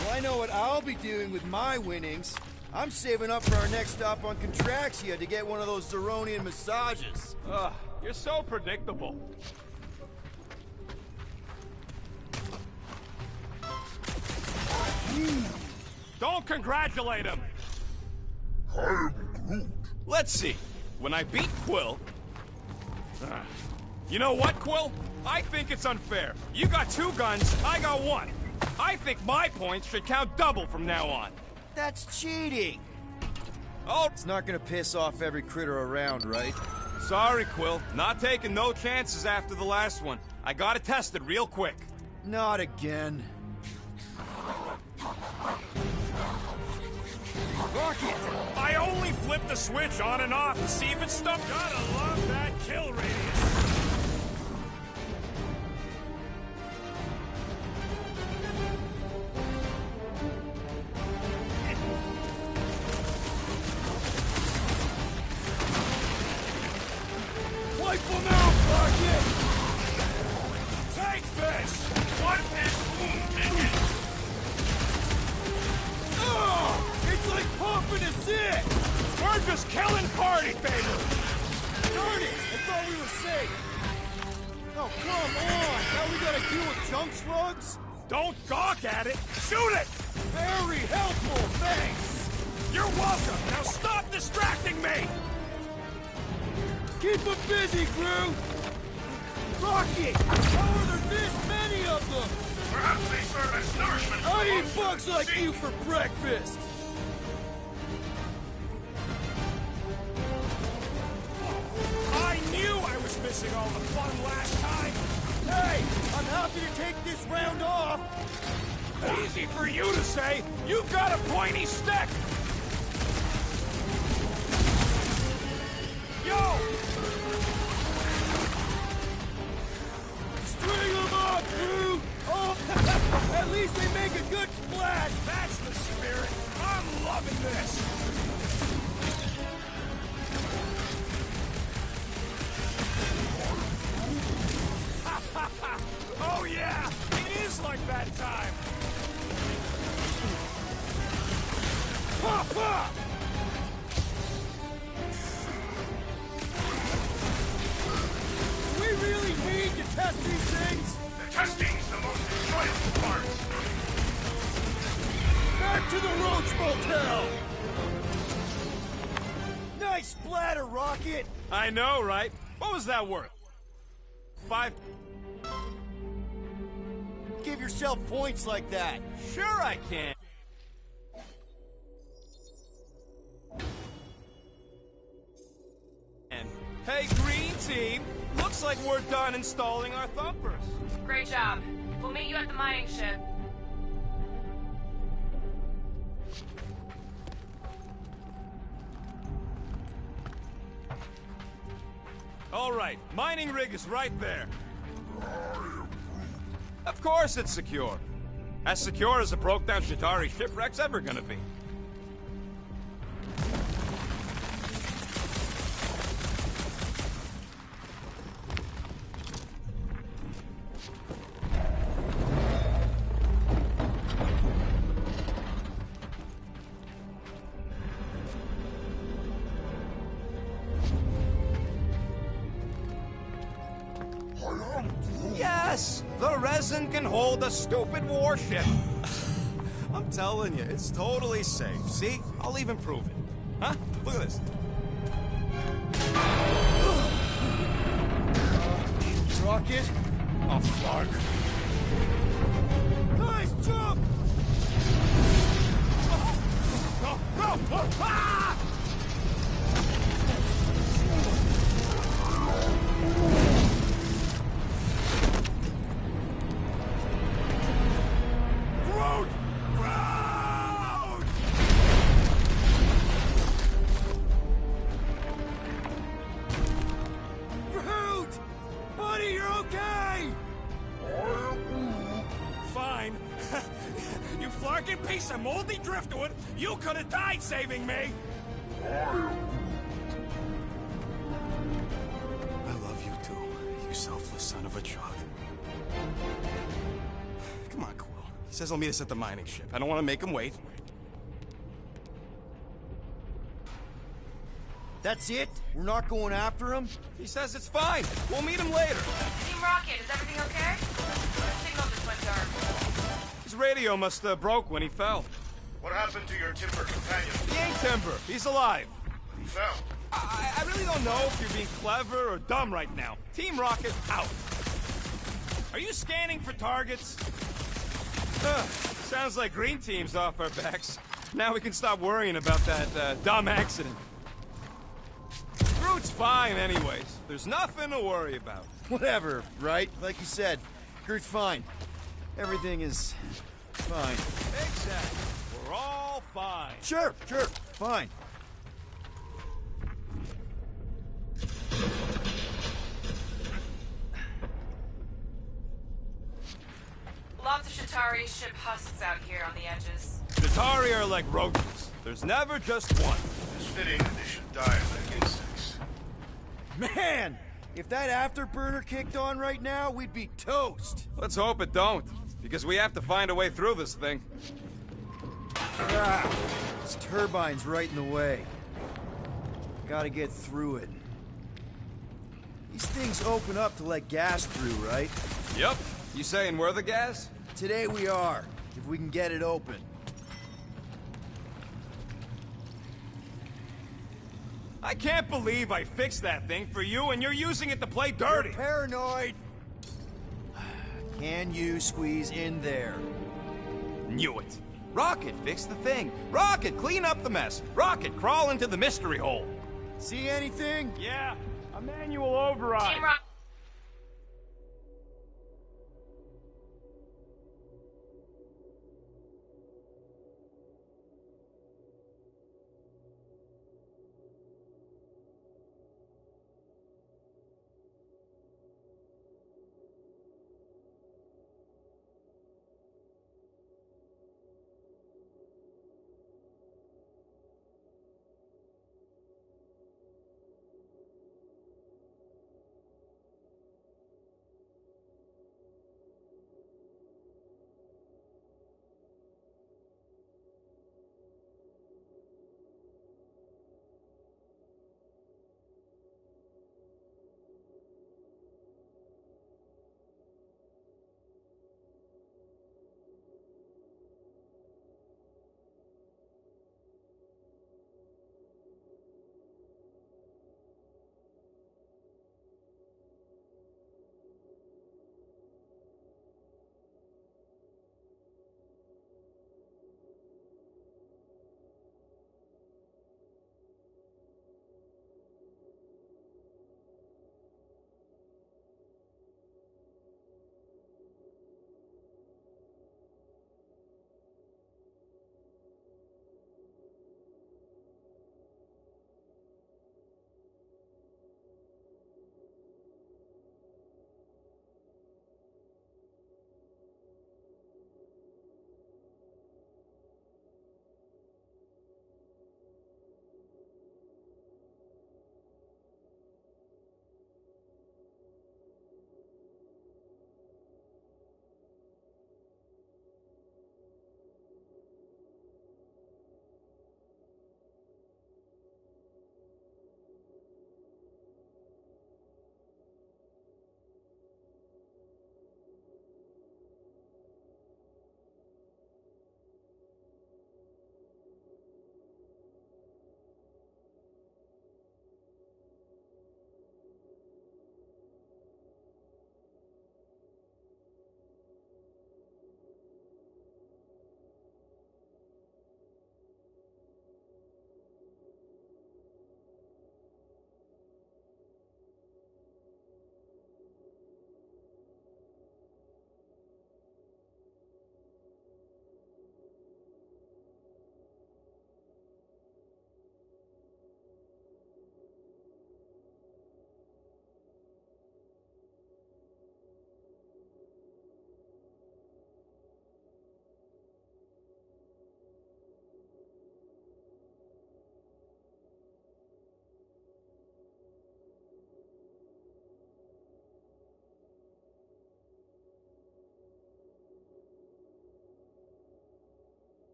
Well, I know what I'll be doing with my winnings. I'm saving up for our next stop on Contraxia to get one of those Zeronian massages. Ugh, you're so predictable. Don't congratulate him! Let's see. When I beat Quill... You know what, Quill? I think it's unfair. You got 2 guns, I got 1. I think my points should count double from now on. That's cheating! Oh, It's not gonna piss off every critter around, right? sorry, Quill. Not taking no chances after the last one. I got it tested real quick. Not again. Rocket! I only flipped the switch on and off to see if it stopped. Gotta love that kill radius. Wipe them out, Rocket! Take this! One hit! It's like pumping a zit! We're just killing party favors! Darn it! I thought we were safe! Oh, come on! Now we gotta deal with junk slugs? Don't gawk at it! Shoot it! Very helpful, thanks! You're welcome! Now stop distracting me! Keep them busy, crew! Rocket! How are there this many of them? Perhaps they serve as nourishment. I eat bugs like you for breakfast! I knew I was missing all the fun last time! Hey! I'm happy to take this round off! Easy for you to say! You've got a pointy stick! Yo! String them up, crew! Oh, at least they make a good splash! That's the spirit! I'm loving this! Oh yeah! It is like that time! Ha ha! Do we really need to test these things? The testing's the most enjoyable part! Back to the Roach Motel! Nice splatter, Rocket! I know, right? What was that worth? 5? Give yourself points like that! Sure I can! And hey, Green Team! Looks like we're done installing our thumpers. Great job. We'll meet you at the mining ship. All right, mining rig is right there. Of course it's secure. As secure as a broke-down Shatari shipwreck's ever gonna be. Yes! The resin can hold a stupid warship. I'm telling you, it's totally safe. See? I'll even prove it. Huh? Look at this. Rocket? Oh, fuck. Guys, jump! No! No! Ah! Groot! Groot! Groot! Buddy, you're okay! Fine. You flarkin' piece of moldy driftwood! You could have died saving me! I love you too, you selfless son of a chug. Come on, Quill. He says he'll meet us at the mining ship. I don't want to make him wait. That's it? We're not going after him? He says it's fine. We'll meet him later. Team Rocket, is everything okay? The signal just went dark. He's radio must have broke when he fell. What happened to your Timber companion? He ain't Timber. He's alive. He fell. I really don't know if you're being clever or dumb right now. Team Rocket, out. Are you scanning for targets? Sounds like Green Team's off our backs. Now we can stop worrying about that dumb accident. Groot's fine anyways. There's nothing to worry about. Whatever, right? Like you said, Groot's fine. Everything is fine. Exactly. We're all fine. Sure, fine. Lots of Chitauri ship husks out here on the edges. Chitauri are like roaches. There's never just one. It's fitting that they should die like insects. Man! If that afterburner kicked on right now, we'd be toast. Let's hope it don't, because we have to find a way through this thing. Ah, this turbine's right in the way. Gotta get through it. These things open up to let gas through, right? Yep. You saying we're the gas? Today we are, if we can get it open. I can't believe I fixed that thing for you and you're using it to play dirty. You're paranoid. Can you squeeze in there? Knew it. Rocket, fix the thing. Rocket, clean up the mess. Rocket, crawl into the mystery hole. See anything? Yeah, a manual override. Team Rocket.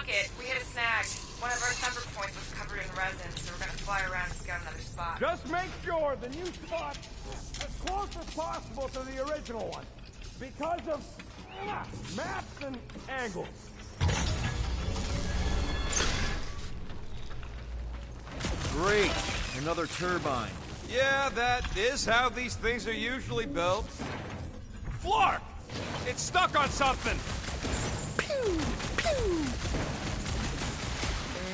Rocket, we hit a snag. One of our summer points was covered in resin, so we're gonna fly around and scout another spot. Just make sure the new spot as close as possible to the original one. Because of maps and angles. Great! Another turbine. Yeah, that is how these things are usually built. Flark! It's stuck on something! Pew! Pew!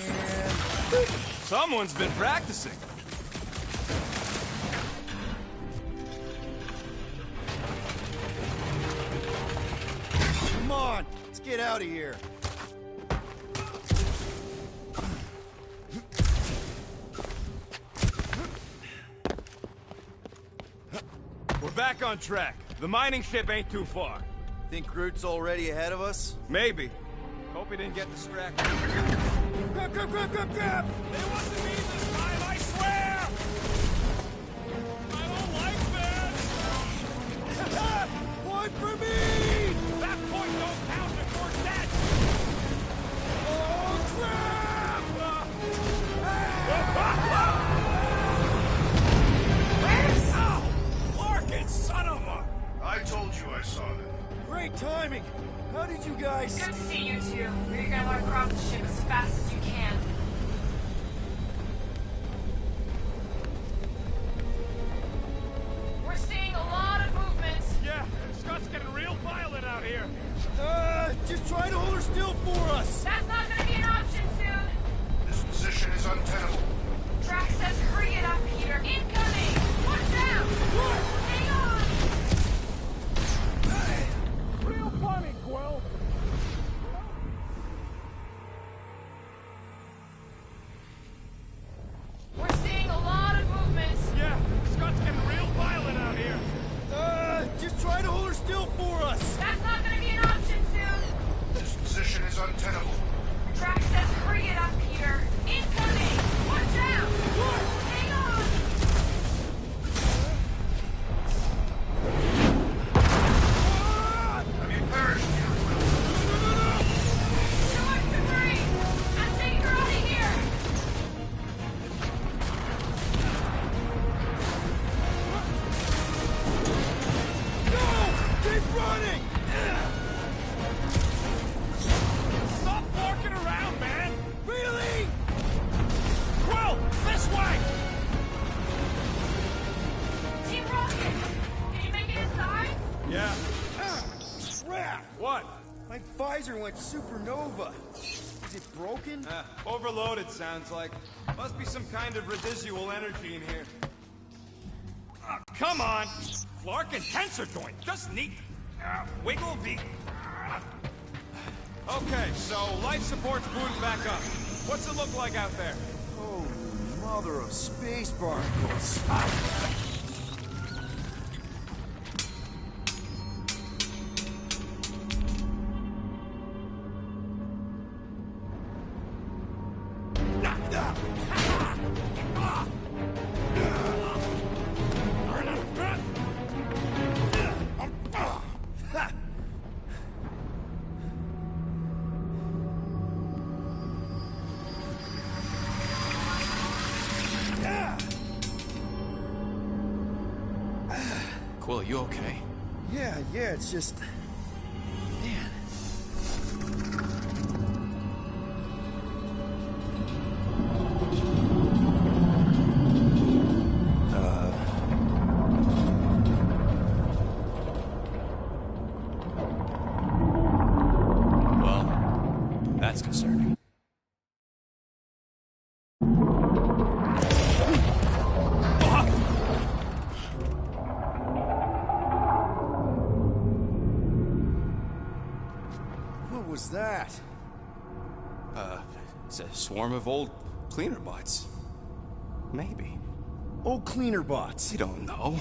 And... someone's been practicing. Come on, let's get out of here. We're back on track. The mining ship ain't too far. Think Groot's already ahead of us? Maybe. Hope he didn't get distracted. Grab! It wasn't me this time, I swear! I don't like this! Point for me! That point don't count if we're dead! Oh, crap! Where's... Oh! Larkin, son of a... I told you I saw them. Great timing! How did you guys... Good to see you two. You're gonna want to cross the ship as fast as you can. We're seeing a lot of movement. Yeah, Scott's getting real violent out here. Just try to hold her still for us! That's not gonna be an option soon. This position is untenable. Drax says hurry it up, Peter. Incoming! Watch out! Hang on! Real funny, Quill! We're seeing a lot of movement. Yeah, Scott's getting real violent out here. Just try to hold her still for us! That's not gonna be an option soon. This position is untenable. Drax says hurry it up, Peter. Incoming! Watch out! Hang on! Have you perished here, Will? Too much debris! I'm taking her out of here! Go! Keep running! Stop forking around, man! Really? Quill, this way! Team Rocket! Can you make it inside? Yeah. Crap! What? My visor went supernova. Is it broken? Overloaded, sounds like. Must be some kind of residual energy in here. Come on! Flark and tensor joint, just neat. Wiggle V. Okay, so life support's booted back up. What's it look like out there? Oh, mother of space barnacles. Quill, you okay? Yeah, it's just... Man. Well, that's concerning. What was that? It's a swarm of old cleaner bots. Maybe. Old cleaner bots. You don't know.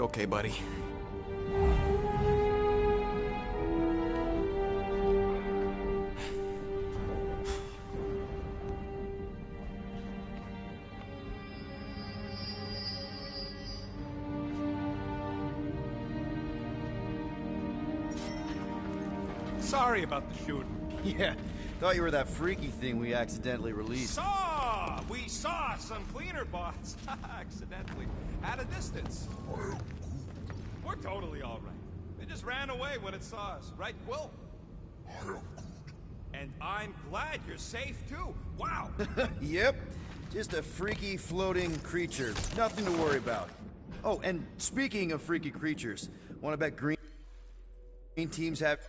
You okay, buddy? Sorry about the shooting. Yeah, thought you were that freaky thing we accidentally released. We saw some cleaner bots accidentally at a distance. We're totally all right. They just ran away when it saw us, right, Quill? And I'm glad you're safe too. Wow. Yep, just a freaky floating creature. Nothing to worry about. Oh, and speaking of freaky creatures, want to bet green teams have...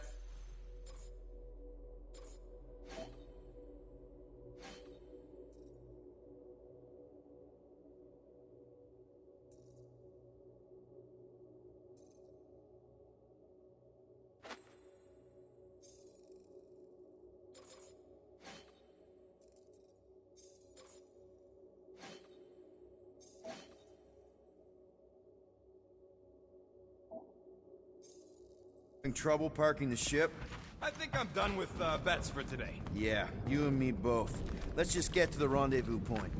trouble parking the ship? I think I'm done with bets for today. Yeah, you and me both. Let's just get to the rendezvous point.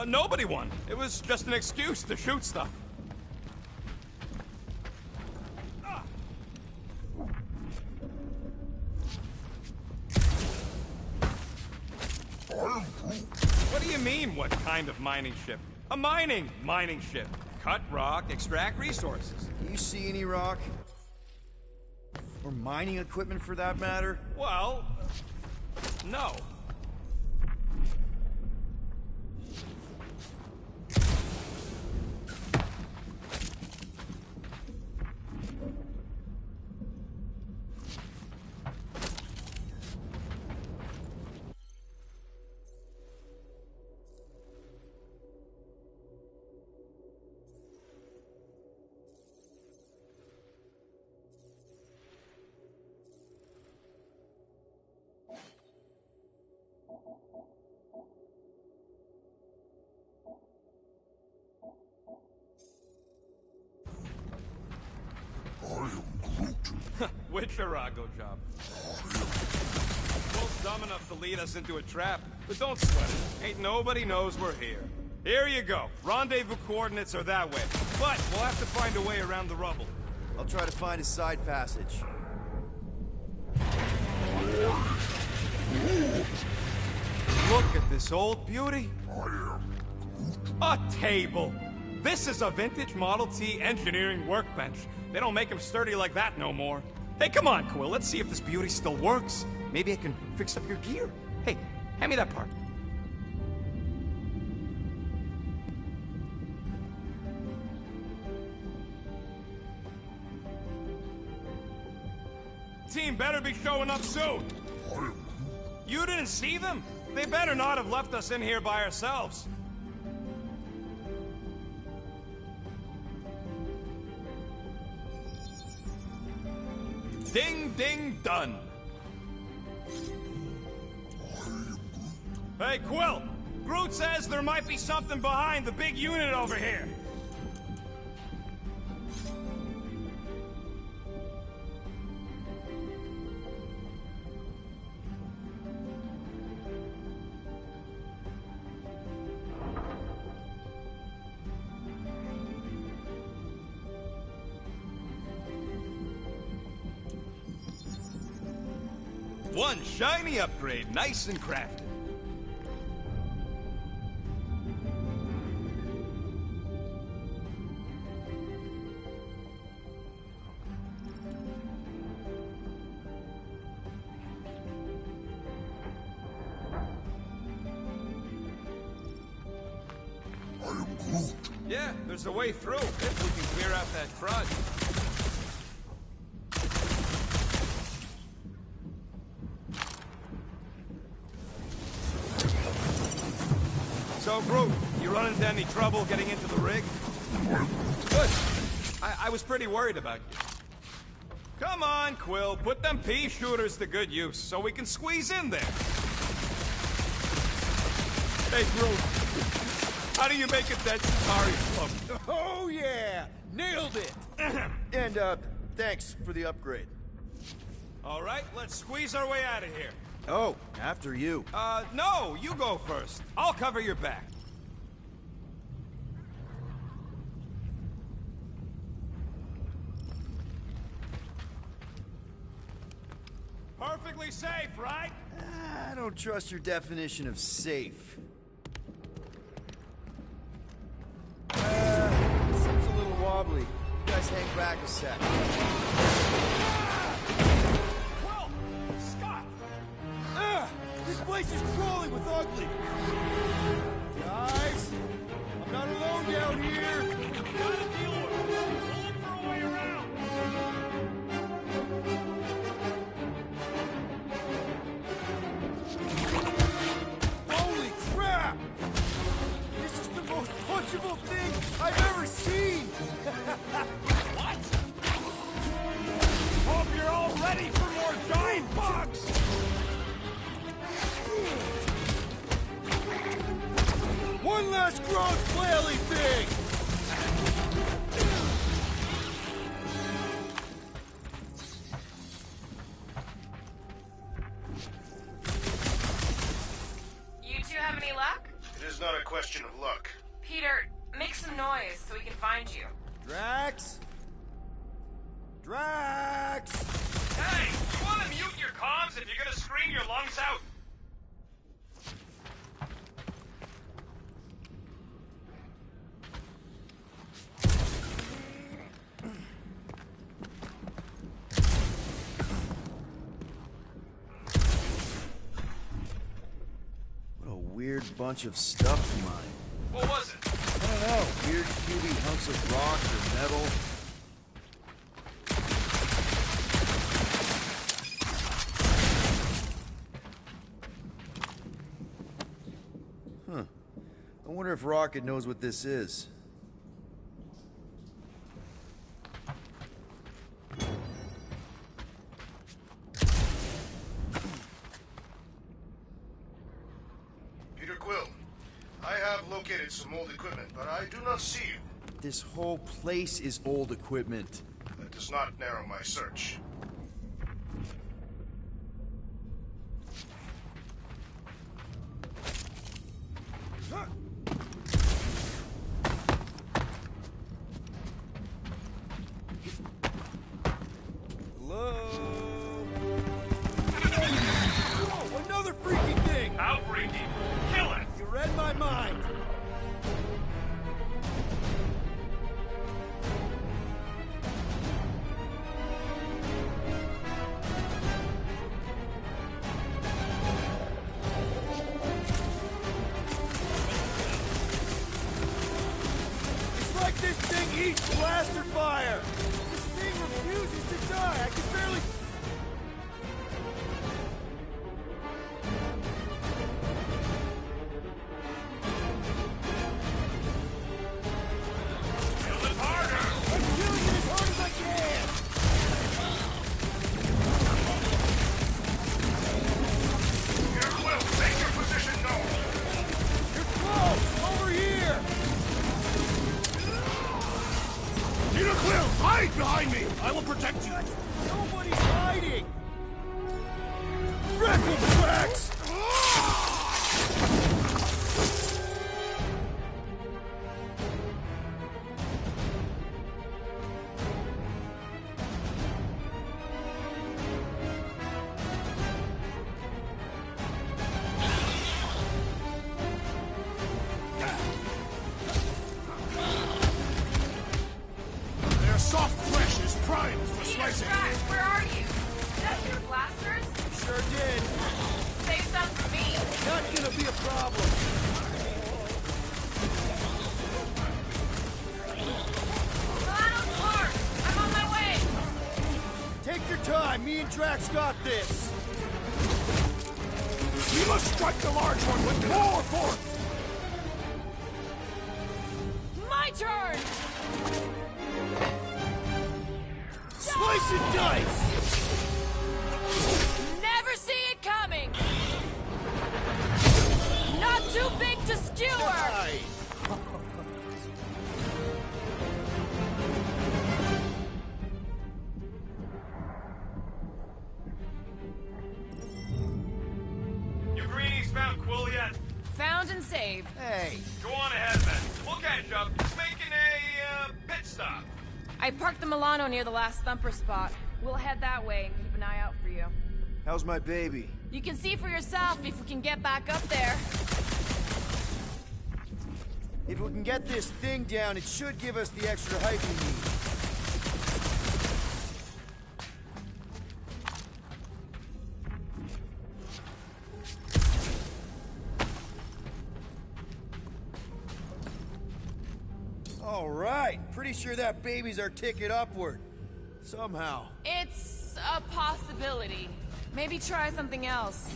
Nobody won. It was just an excuse to shoot stuff. What do you mean, what kind of mining ship? A mining ship. Cut rock, extract resources. Do you see any rock? Or mining equipment for that matter? Well, no. Witcherago job. Both dumb enough to lead us into a trap, but don't sweat it. Ain't nobody knows we're here. Here you go. Rendezvous coordinates are that way, but we'll have to find a way around the rubble. I'll try to find a side passage. Look at this old beauty. A table. This is a vintage Model T engineering workbench. They don't make them sturdy like that no more. Hey, come on, Quill. Let's see if this beauty still works. Maybe I can fix up your gear. Hey, hand me that part. Team better be showing up soon. You didn't see them? They better not have left us in here by ourselves. Ding, ding, done. Hey, Quill! Groot says there might be something behind the big unit over here. One shiny upgrade, nice and crafted. Yeah, there's a way through if we can clear out that crud. So, Groot, you run into any trouble getting into the rig? Good. I was pretty worried about you. Come on, Quill, put them pea shooters to good use so we can squeeze in there. Hey, Groot, How do you make a dead Sicarian float? Oh, yeah! Nailed it! And, thanks for the upgrade. All right, let's squeeze our way out of here. Oh, after you. No, you go first. I'll cover your back. Perfectly safe, right? I don't trust your definition of safe. Seems a little wobbly. You guys hang back a sec. Well, Scott! This place is crawling with ugly! Guys! I'm not alone down here! Gotta deal with it. We'll look for a way around. Holy crap! This is the most punchable thing I've ever seen! What? Hope you're all ready for more giant bugs! One last gross flaily thing! You two have any luck? It is not a question of luck. Peter, make some noise so we can find you. Drax? Drax! Hey, you want to mute your comms if you're gonna scream your lungs out? What a weird bunch of stuff to mine. What was it? I don't know. Weird, cubey hunks of rock or metal. Huh. I wonder if Rocket knows what this is. Peter Quill, I have located some old equipment, but I do not see you. This whole place is old equipment. That does not narrow my search. Hello? Whoa, another freaky thing! How freaky? Kill it! You read my mind! It's like this thing eats blaster fire! This thing refuses to die! I can barely... Kill it harder! I'm killing it as hard as I can! Peter Quill, make your position known! You're close! Over here! Peter Quill, hide behind me! I will protect you! Nobody's hiding! Wreck 'em, Drax! Their soft flesh is primed for Peter, slicing. Drax, where are you? That's your blasters? Sure did. Save some for me. Not gonna be a problem. Milano's Clark! I'm on my way! Take your time. Me and Drax got this. We must strike the large one with more force! My turn! Slice and dice! Never see it coming! Not too big to skewer! Aye. cave. Hey! Go on ahead, then. We'll catch up. Making a, pit stop. I parked the Milano near the last thumper spot. We'll head that way and keep an eye out for you. How's my baby? You can see for yourself if we can get back up there. If we can get this thing down, it should give us the extra height we need. All right, pretty sure that baby's our ticket upward. Somehow. It's a possibility. Maybe try something else.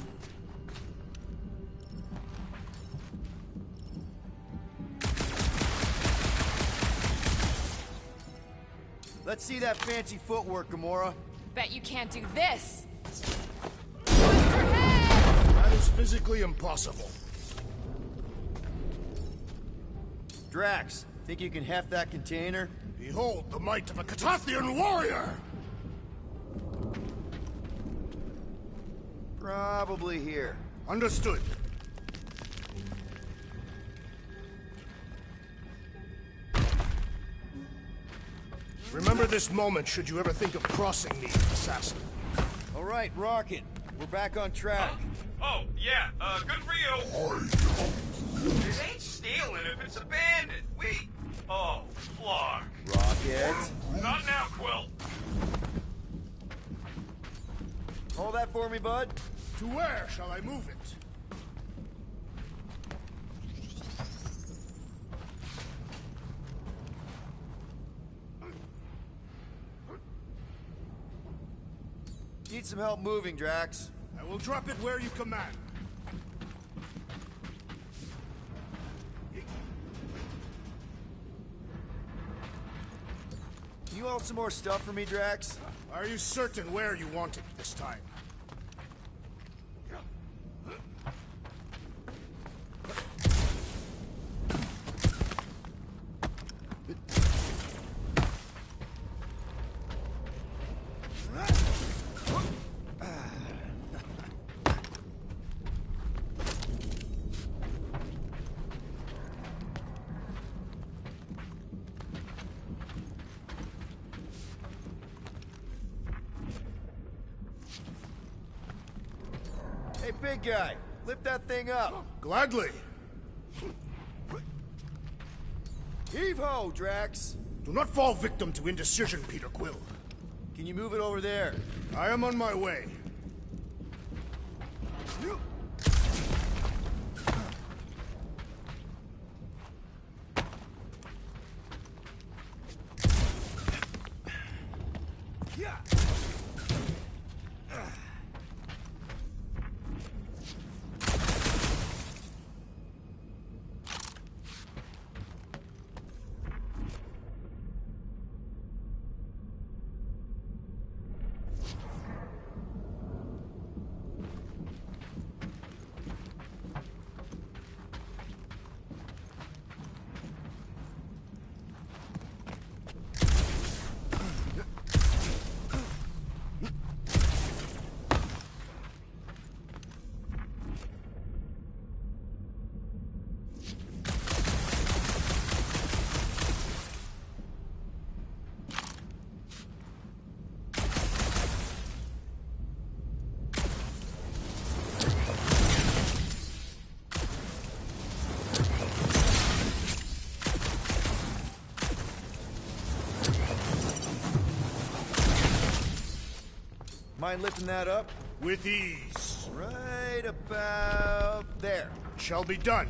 Let's see that fancy footwork, Gamora. Bet you can't do this. That is physically impossible. Drax, think you can heft that container? Behold the might of a Catathian warrior! Probably here. Understood. Remember this moment should you ever think of crossing me, assassin. All right, Rocket. We're back on track. Oh, yeah, good for you. It ain't stealing if it's abandoned. Oh, Flark. Rocket. Not now, Quill. Hold that for me, bud. To where shall I move it? Need some help moving, Drax. I will drop it where you command. Can you haul some more stuff for me, Drax? Are you certain where you want it this time? Hey, big guy, lift that thing up. Gladly. Heave-ho, Drax. Do not fall victim to indecision, Peter Quill. Can you move it over there? I am on my way. Mind lifting that up? With ease. Right about there. Shall be done.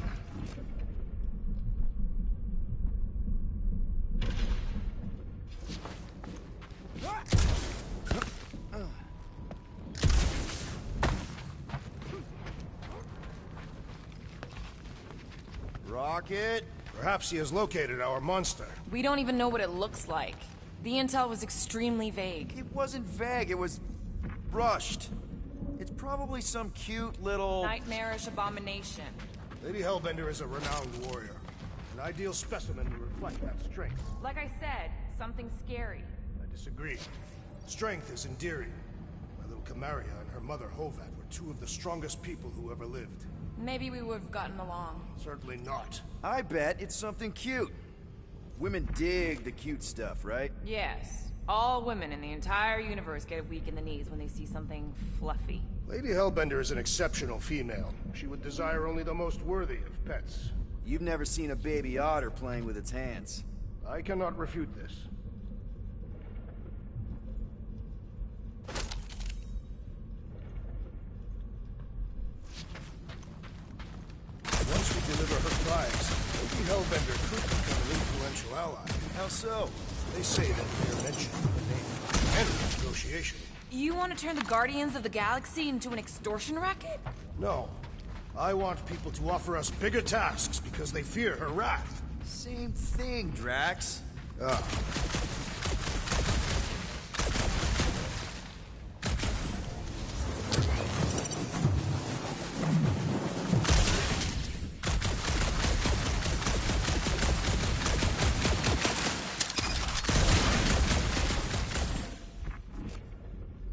Rocket. Perhaps he has located our monster. We don't even know what it looks like. The intel was extremely vague. It wasn't vague, it was rushed. It's probably some cute little... Nightmarish abomination. Lady Hellbender is a renowned warrior. An ideal specimen to reflect that strength. Like I said, something scary. I disagree. Strength is endearing. My little Camaria and her mother Hovat were two of the strongest people who ever lived. maybe we would have gotten along. Certainly not. I bet it's something cute. Women dig the cute stuff, right? Yes. All women in the entire universe get weak in the knees when they see something fluffy. Lady Hellbender is an exceptional female. She would desire only the most worthy of pets. You've never seen a baby otter playing with its hands. I cannot refute this. Once we deliver her prize, Lady Hellbender could become an influential ally. How so? They say that they're mentioned in the name. End of negotiation. You want to turn the Guardians of the Galaxy into an extortion racket? No. I want people to offer us bigger tasks because they fear her wrath. Same thing, Drax. Ah.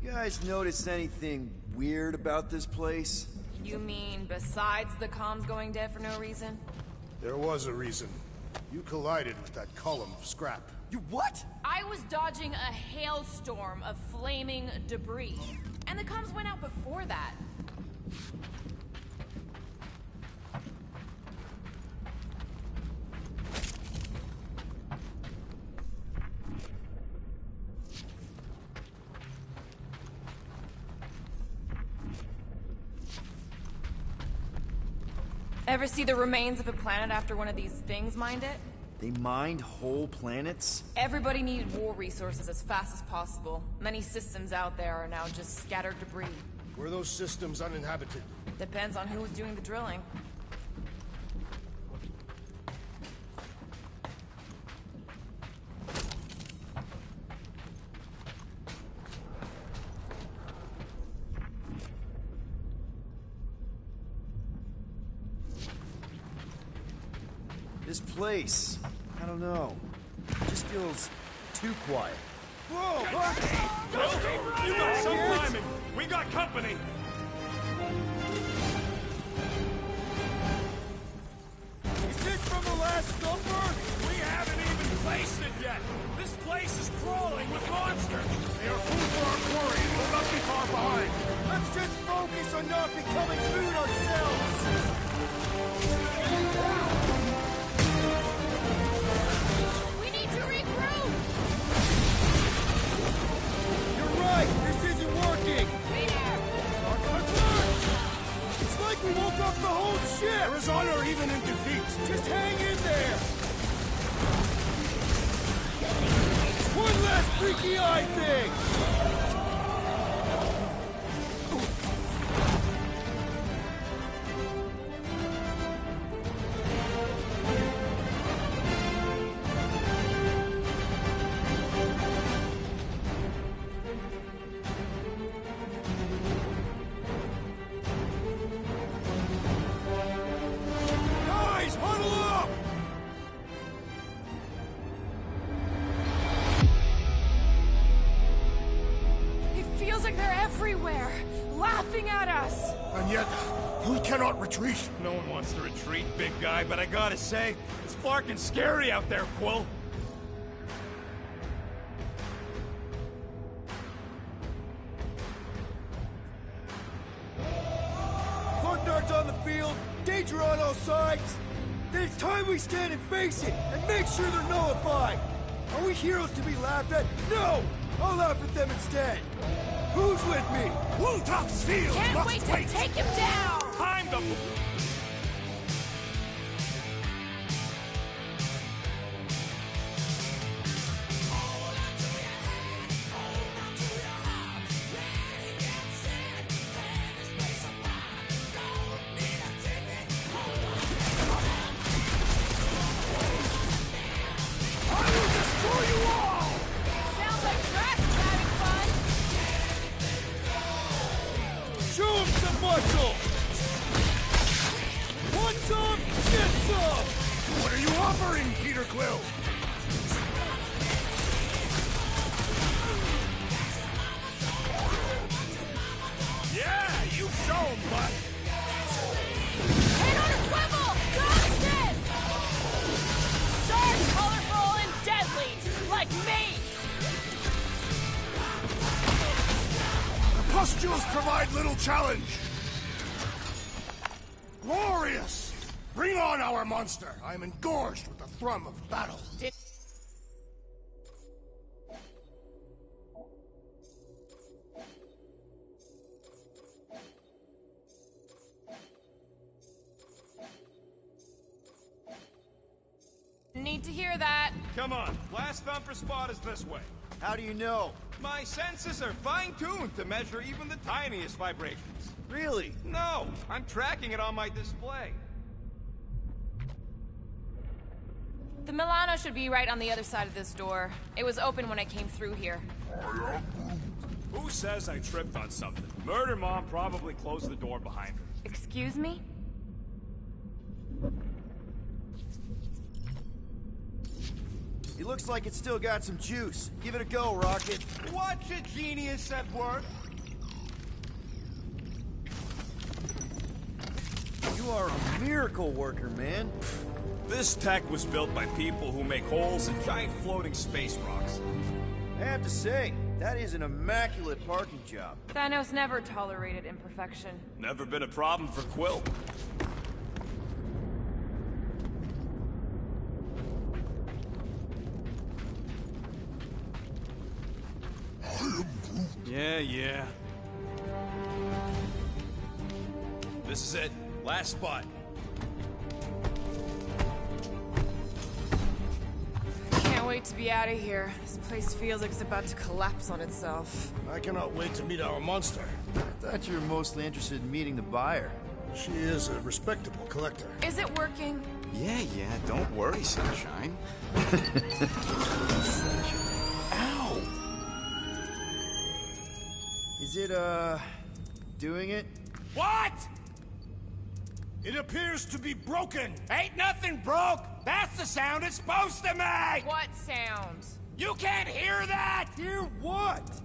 You guys notice anything weird about this place? You mean besides the comms going dead for no reason? There was a reason. You collided with that column of scrap. You what? I was dodging a hailstorm of flaming debris. And the comms went out before that. Ever see the remains of a planet after one of these things mined it? They mined whole planets? Everybody needed war resources as fast as possible. Many systems out there are now just scattered debris. Were those systems uninhabited? Depends on who was doing the drilling. This place, I don't know. It just feels too quiet. Whoa! You got some timing! We got company! Is this from the last number? We haven't even placed it yet! This place is crawling with monsters! They are food for our quarry and will not be far behind! Let's just focus on not becoming food ourselves! This isn't working! Peter! It's like we woke up the whole ship! There is honor even in defeat! Just hang in there! One last freaky eye thing! Retreat. No one wants to retreat, big guy, but I gotta say, it's fucking scary out there, Quill. Courtyard's on the field, danger on all sides. Then it's time we stand and face it, and make sure they're nullified. Are we heroes to be laughed at? No! I'll laugh at them instead. Who's with me? Wooltop's field! Can't wait to take him down! I'm the... Yeah, you show 'em, bud! Muscles provide little challenge. Glorious! Bring on our monster. I am engorged with the thrum of battle. Need to hear that. Come on, last thumper spot is this way. How do you know? My senses are fine-tuned to measure even the tiniest vibrations. Really? No, I'm tracking it on my display. The Milano should be right on the other side of this door. It was open when I came through here. Who says I tripped on something? Murder Mom probably closed the door behind her. Excuse me? It looks like it's still got some juice. Give it a go, Rocket. Watch a genius at work. You are a miracle worker, man. This tech was built by people who make holes in giant floating space rocks. I have to say, that is an immaculate parking job. Thanos never tolerated imperfection. Never been a problem for Quill. Yeah. This is it. Last spot. Can't wait to be out of here. This place feels like it's about to collapse on itself. I cannot wait to meet our monster. I thought you were mostly interested in meeting the buyer. She is a respectable collector. Is it working? Yeah, don't worry, Sunshine. Ow! Is it, doing it? What? It appears to be broken. Ain't nothing broke. That's the sound it's supposed to make. What sound? You can't hear that. Hear what?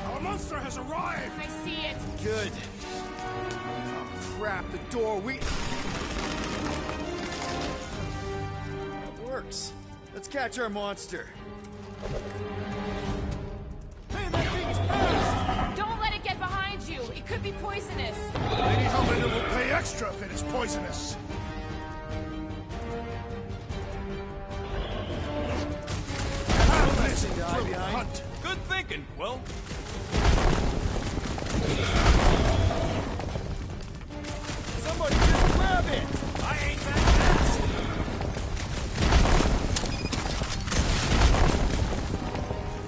Our monster has arrived. I see it. Good. Oh, crap, the door, That works. Let's catch our monster. Hey, that thing's fast! Don't let it get behind you. It could be poisonous. Lady Hellbender will pay extra if it is poisonous. Hunt. Good thinking, Quill. Somebody just grab it! I ain't that fast.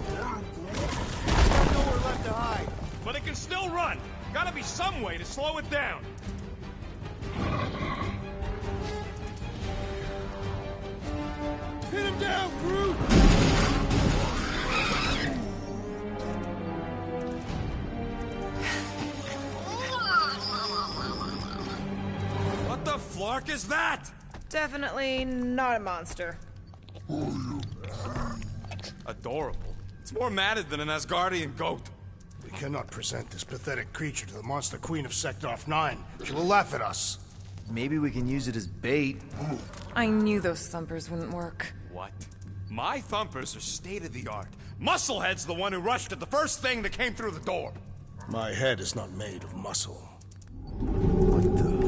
There's nowhere left to hide. But it can still run. Gotta be some way to slow it down. Hit him down, Groot! What the flark is that? Definitely not a monster. Adorable. It's more matted than an Asgardian goat. We cannot present this pathetic creature to the monster queen of Seknarf 9. She will laugh at us. Maybe we can use it as bait. I knew those thumpers wouldn't work. What? My thumpers are state-of-the-art. Musclehead's the one who rushed at the first thing that came through the door. My head is not made of muscle. What the?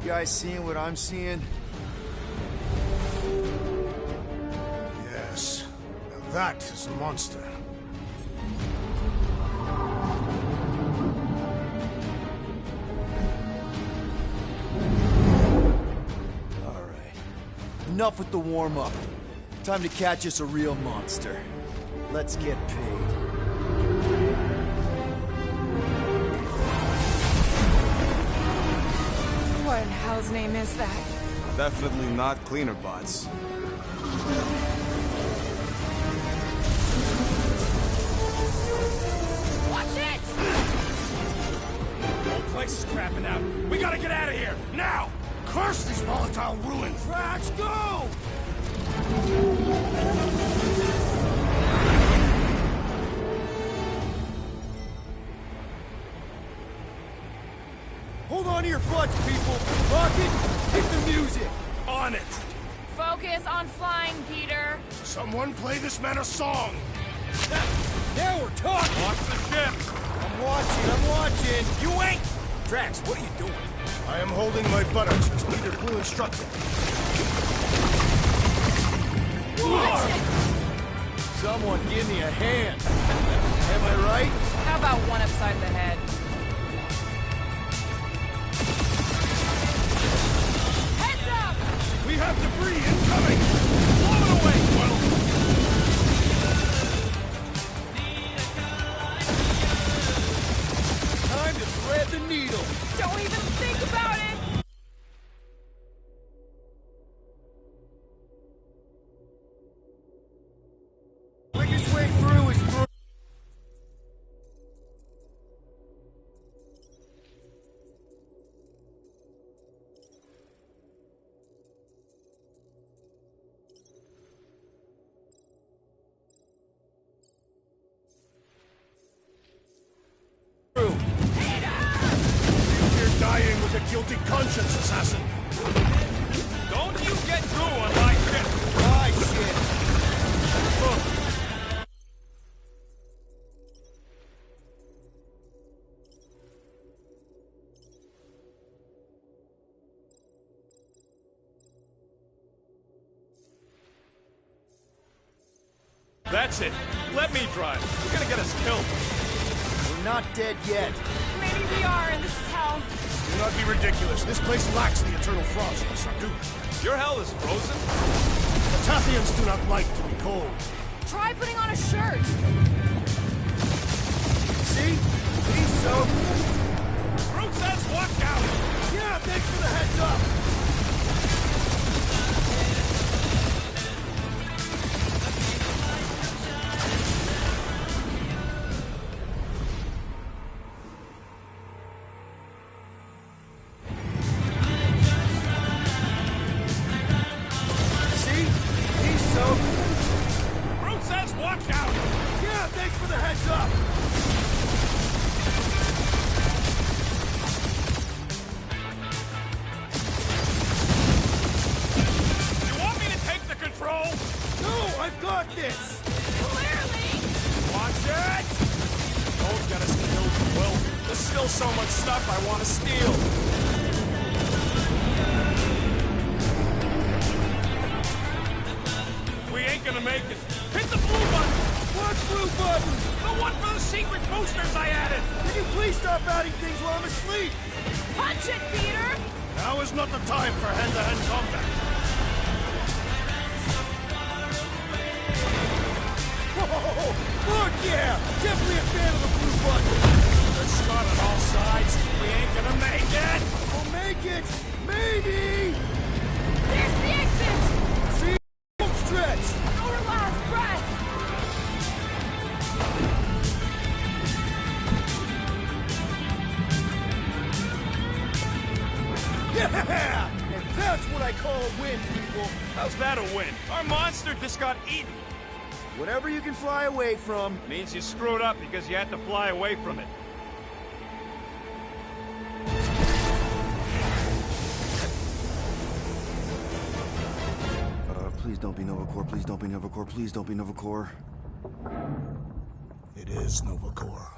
You guys seeing what I'm seeing? Yes. Now that is a monster. Enough with the warm-up. Time to catch us a real monster. Let's get paid. What in hell's name is that? Definitely not cleaner bots. Watch it! place is crapping out. We gotta get out of here, now! Curse these volatile ruins! Drax, go! Hold on to your butts, people! Rocket, hit the music! On it! Focus on flying, Peter. Someone play this man a song! Now we're talking! Watch the ship! I'm watching! You ain't! Drax, what are you doing? I am holding my buttocks as Peter Quill instructed. Someone give me a hand! Am I right? How about one upside the head? Heads up! We have debris incoming! Blow it away, Quill! Time to thread the needle! Don't even think about it! Quickest way through is through. You're dying with a guilty conscience, assassin! Don't you get through on my ship! My shit! That's it. Let me drive. You're gonna get us killed. We're not dead yet. Maybe we are, and this is hell. Do not be ridiculous. This place lacks the eternal frost of Sardunia. Your hell is frozen? The Tathians do not like to be cold. Try putting on a shirt. See? He's so... Groot says watch out! Yeah, thanks for the heads up! Groot says watch out! Yeah, thanks for the heads up! You want me to take the control? No, I've got this! Clearly! Watch it! Don't get us killed, Will. There's still so much stuff I want to steal. We ain't gonna make it. Hit the blue button! What blue button? The one for the secret boosters I added! Can you please stop adding things while I'm asleep? Punch it, Peter! Now is not the time for hand-to-hand combat. Whoa! Fuck yeah! Definitely a fan of the blue button! Let's start on all sides. We ain't gonna make it! We'll make it! Maybe! There's the exit! See? Don't stretch! Our last breath! Yeah! And that's what I call a win, people! How's that a win? Our monster just got eaten. Whatever you can fly away from. Means you screwed up because you had to fly away from it. Please don't be Nova Corps, please don't be Nova Corps, please don't be Nova Corps. It is Nova Corps.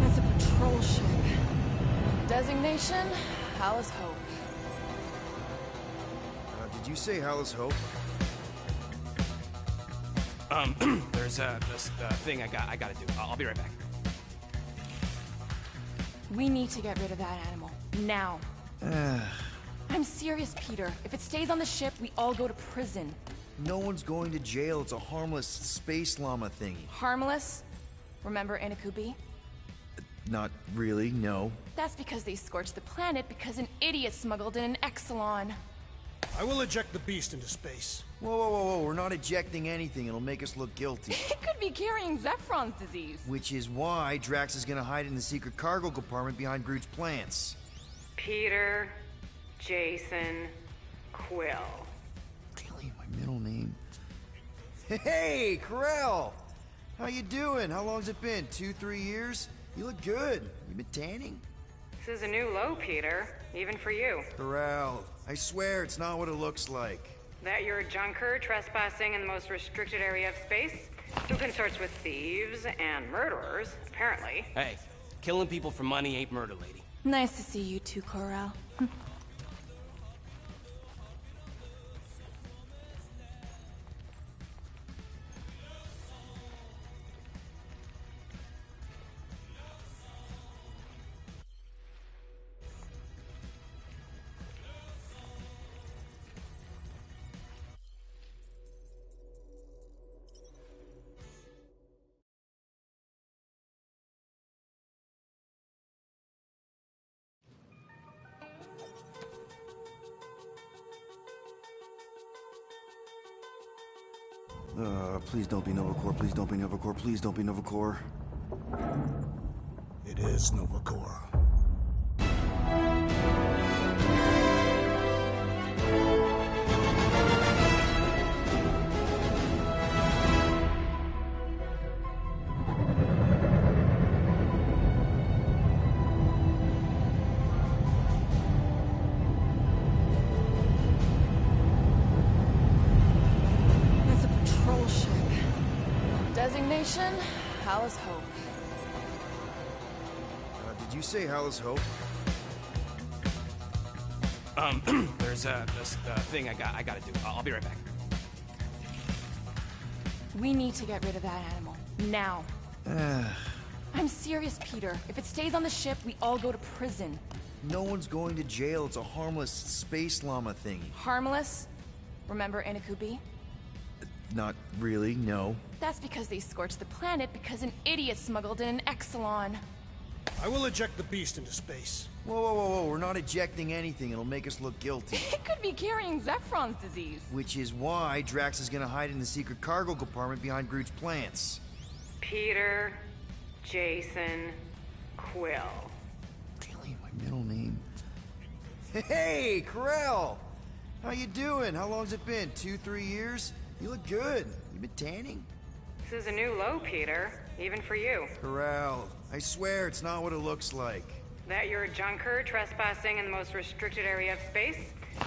That's a patrol ship. Designation, Hallis Hope. Did you say Hallis Hope? There's this thing I gotta do. I'll be right back. We need to get rid of that animal. Now. I'm serious, Peter. If it stays on the ship, we all go to prison. No one's going to jail. It's a harmless space llama thingy. Harmless? Remember Inakubi? Not really, no. That's because they scorched the planet because an idiot smuggled in an Exelon. I will eject the beast into space. Whoa, whoa, whoa, whoa. We're not ejecting anything. It'll make us look guilty. It could be carrying Zephron's disease. Which is why Drax is gonna hide in the secret cargo compartment behind Groot's plants. Peter, Jason, Quill. Really, my middle name? Hey, Corell! How you doing? How long's it been? 2-3 years? You look good. You been tanning? This is a new low, Peter. Even for you. Corell, I swear it's not what it looks like. That you're a junker trespassing in the most restricted area of space? Who consorts with thieves and murderers, apparently. Hey, killing people for money ain't murder, lady. Nice to see you too, Corral. Please don't be Nova Corps. Please don't be Nova Corps. Please don't be Nova Corps. It is Nova Corps. Designation, Hal's Hope. Did you say Hal's Hope? There's this thing I gotta do. I'll be right back. We need to get rid of that animal. Now. I'm serious, Peter. If it stays on the ship, we all go to prison. No one's going to jail. It's a harmless space llama thingy. Harmless? Remember Inakubi? Not really, no. That's because they scorched the planet because an idiot smuggled in an Exelon. I will eject the beast into space. Whoa, whoa, whoa, whoa. We're not ejecting anything. It'll make us look guilty. It could be carrying Zephron's disease. Which is why Drax is gonna hide in the secret cargo compartment behind Groot's plants. Peter, Jason, Quill. Really, my middle name? Hey, Corell! How you doing? How long's it been? 2-3 years? You look good. You been tanning? This is a new low, Peter. Even for you. Corell, I swear it's not what it looks like. That you're a junker trespassing in the most restricted area of space?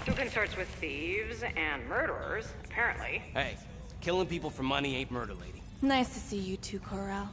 Who consorts with thieves and murderers, apparently. Hey, killing people for money ain't murder, lady. Nice to see you too, Corral.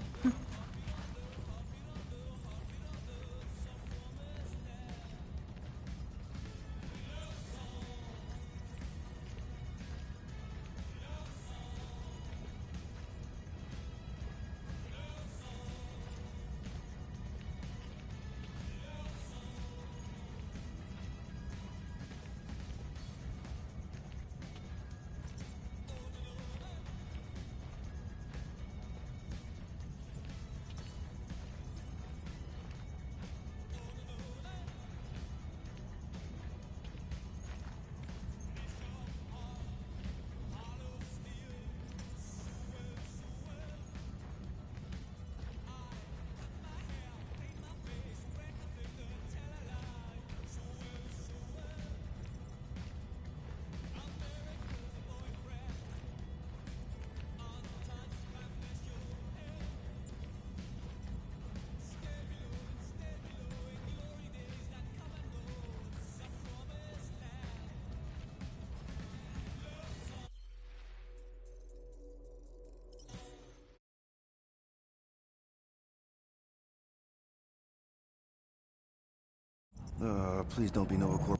Please don't be Nova Corps.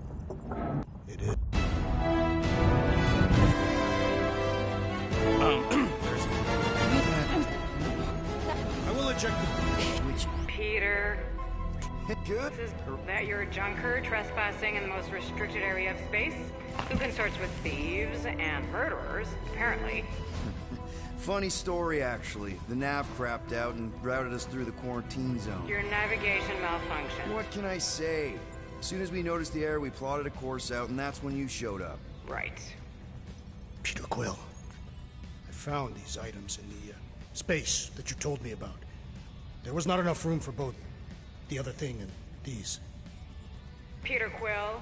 It is. Peter, Good. This is that you're a junker trespassing in the most restricted area of space, who consorts with thieves and murderers, apparently. Funny story, actually. The nav crapped out and routed us through the quarantine zone. Your navigation malfunctioned. What can I say? As soon as we noticed the error, we plotted a course out, and that's when you showed up. Right. Peter Quill, I found these items in the space that you told me about. There was not enough room for both the other thing and these. Peter Quill,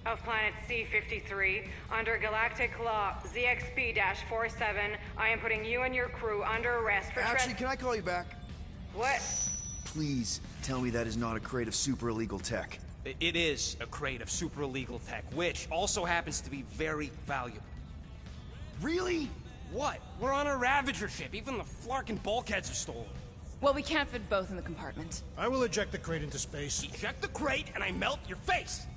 of planet C-53, under Galactic Law ZXP-47, I am putting you and your crew under arrest for Actually, can I call you back? What? Please tell me that is not a crate of super illegal tech. It is a crate of super illegal tech, which also happens to be very valuable. Really? What? We're on a Ravager ship. Even the Flarkin bulkheads are stolen. Well, we can't fit both in the compartment. I will eject the crate into space. Eject the crate and I melt your face!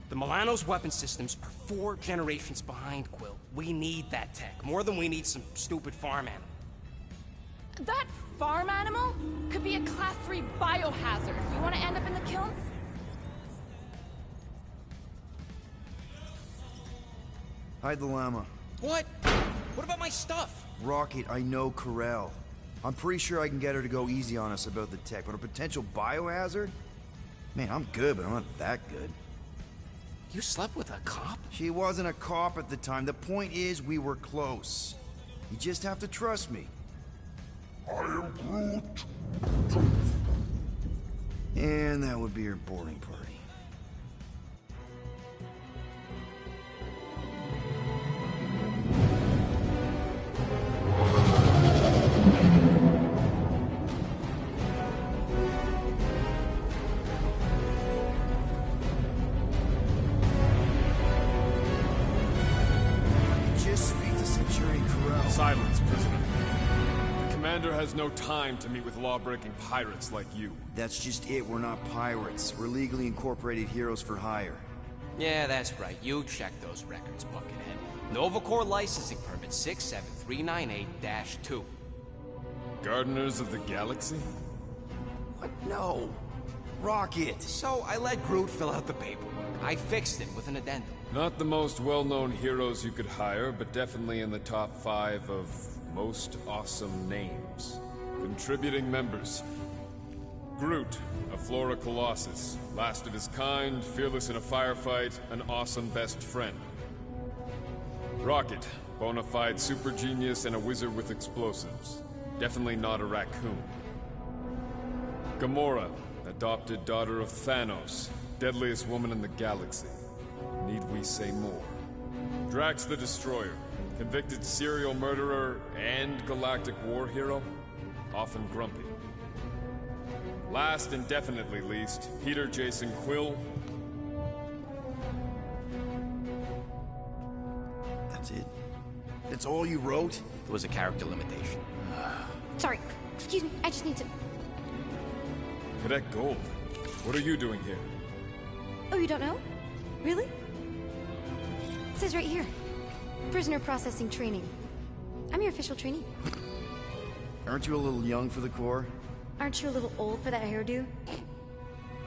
The Milano's weapon systems are 4 generations behind, Quill. We need that tech, more than we need some stupid farm animal. That farm animal could be a Class 3 biohazard. You want to end up in the kiln? Hide the llama. What? What about my stuff? Rocket, I know Corel. I'm pretty sure I can get her to go easy on us about the tech, but a potential biohazard? Man, I'm good, but I'm not that good. You slept with a cop? She wasn't a cop at the time. The point is, we were close. You just have to trust me. I am Groot. And that would be your boarding party. Silence, prisoner. The commander has no time to meet with law-breaking pirates like you. That's just it. We're not pirates. We're legally incorporated heroes for hire. Yeah, that's right. You check those records, Buckethead. Novacore licensing permit 67398-2. Gardeners of the Galaxy? What? No. Rocket! So I let Groot fill out the paperwork. I fixed it with an addendum. Not the most well-known heroes you could hire, but definitely in the top 5 of most awesome names. Contributing members. Groot, a Flora Colossus, last of his kind, fearless in a firefight, an awesome best friend. Rocket, bona fide super genius and a wizard with explosives. Definitely not a raccoon. Gamora, adopted daughter of Thanos, deadliest woman in the galaxy. Need we say more? Drax the Destroyer, convicted serial murderer and galactic war hero, often grumpy. Last and definitely least, Peter Jason Quill. That's it? That's all you wrote? It was a character limitation. Sorry, excuse me, I just need to... Cadet Gold, what are you doing here? Oh, you don't know? Really? It says right here. Prisoner processing training. I'm your official trainee. Aren't you a little young for the Corps? Aren't you a little old for that hairdo?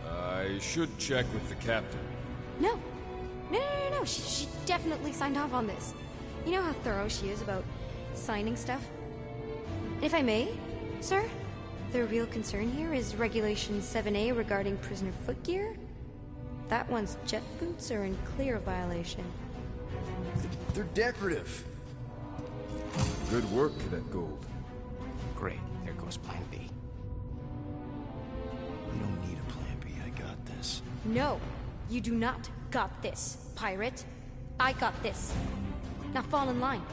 I should check with the captain. No. No. She definitely signed off on this. You know how thorough she is about signing stuff? And if I may, sir, the real concern here is Regulation 7A regarding prisoner footgear. That one's jet boots are in clear violation. They're decorative. Good work, Cadet Gold. Great. There goes Plan B. We don't need a Plan B. I got this. No, you do not got this, pirate. I got this. Now fall in line.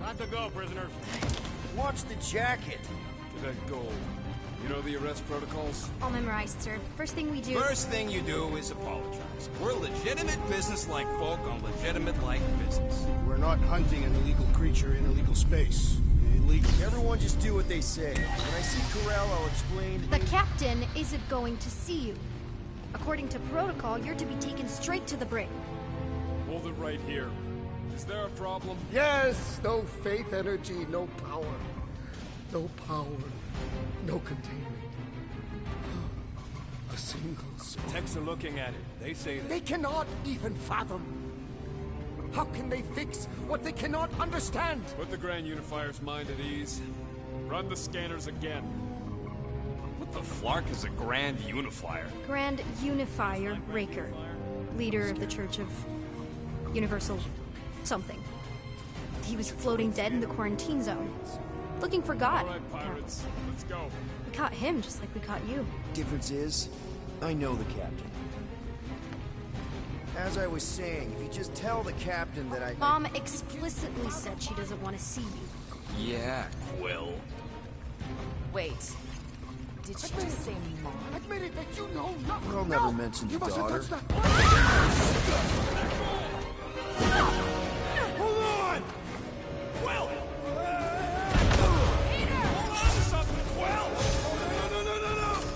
Time to go, prisoners. Watch the jacket. Cadet Gold. You know the arrest protocols? All memorized, sir. First thing we do... First thing you do is apologize. We're legitimate business-like folk on legitimate-like business. We're not hunting an illegal creature in illegal space. Illegal. Everyone just do what they say. When I see Corel, I'll explain... The captain isn't going to see you. According to protocol, you're to be taken straight to the brig. Hold it right here. Is there a problem? Yes! No faith energy, no power. No power. No containment. A single spark. Techs are looking at it. They say that. They cannot even fathom. How can they fix what they cannot understand? Put the Grand Unifier's mind at ease. Run the scanners again. What the flark is a Grand Unifier? Grand Unifier Raker, leader of the Church of Universal something. He was floating dead in the quarantine zone, looking for God. All right, pirates. Let's go. We caught him just like we caught you. Difference is, I know the captain. As I was saying, if you just tell the captain that I... Mom explicitly said she doesn't want to see you. Yeah, Quill. Wait. Did she just say Mom? Admit it that you know nothing. I'll never mention the daughter. Hold on! Quill! Peter! Hold on to something, Quill!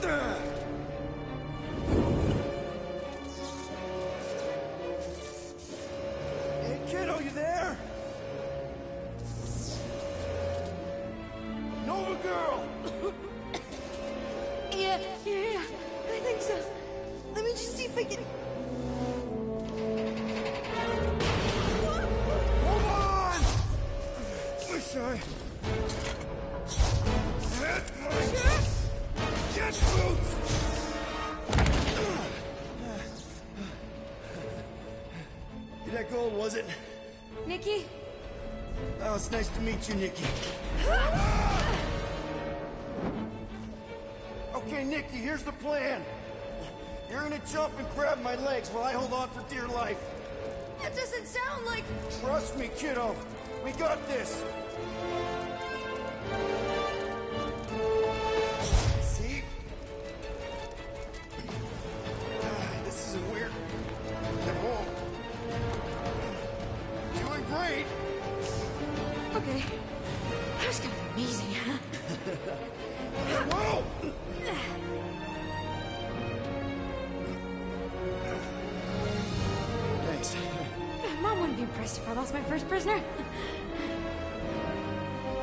No! Hey, kiddo, you there? Nova girl! Yeah, I think so. Let me just see if I can... Hold on! Wish I had my jet boots! Hey, that gold, was it? Nikki? Oh, it's nice to meet you, Nikki. Okay, Nikki, here's the plan. You're gonna jump and grab my legs while I hold on for dear life. That doesn't sound like... Trust me, kiddo. We got this. See? This isn't weird. At all. Doing great. Okay. That was kind of amazing, huh? Whoa! Thanks. Mom wouldn't be impressed if I lost my first prisoner.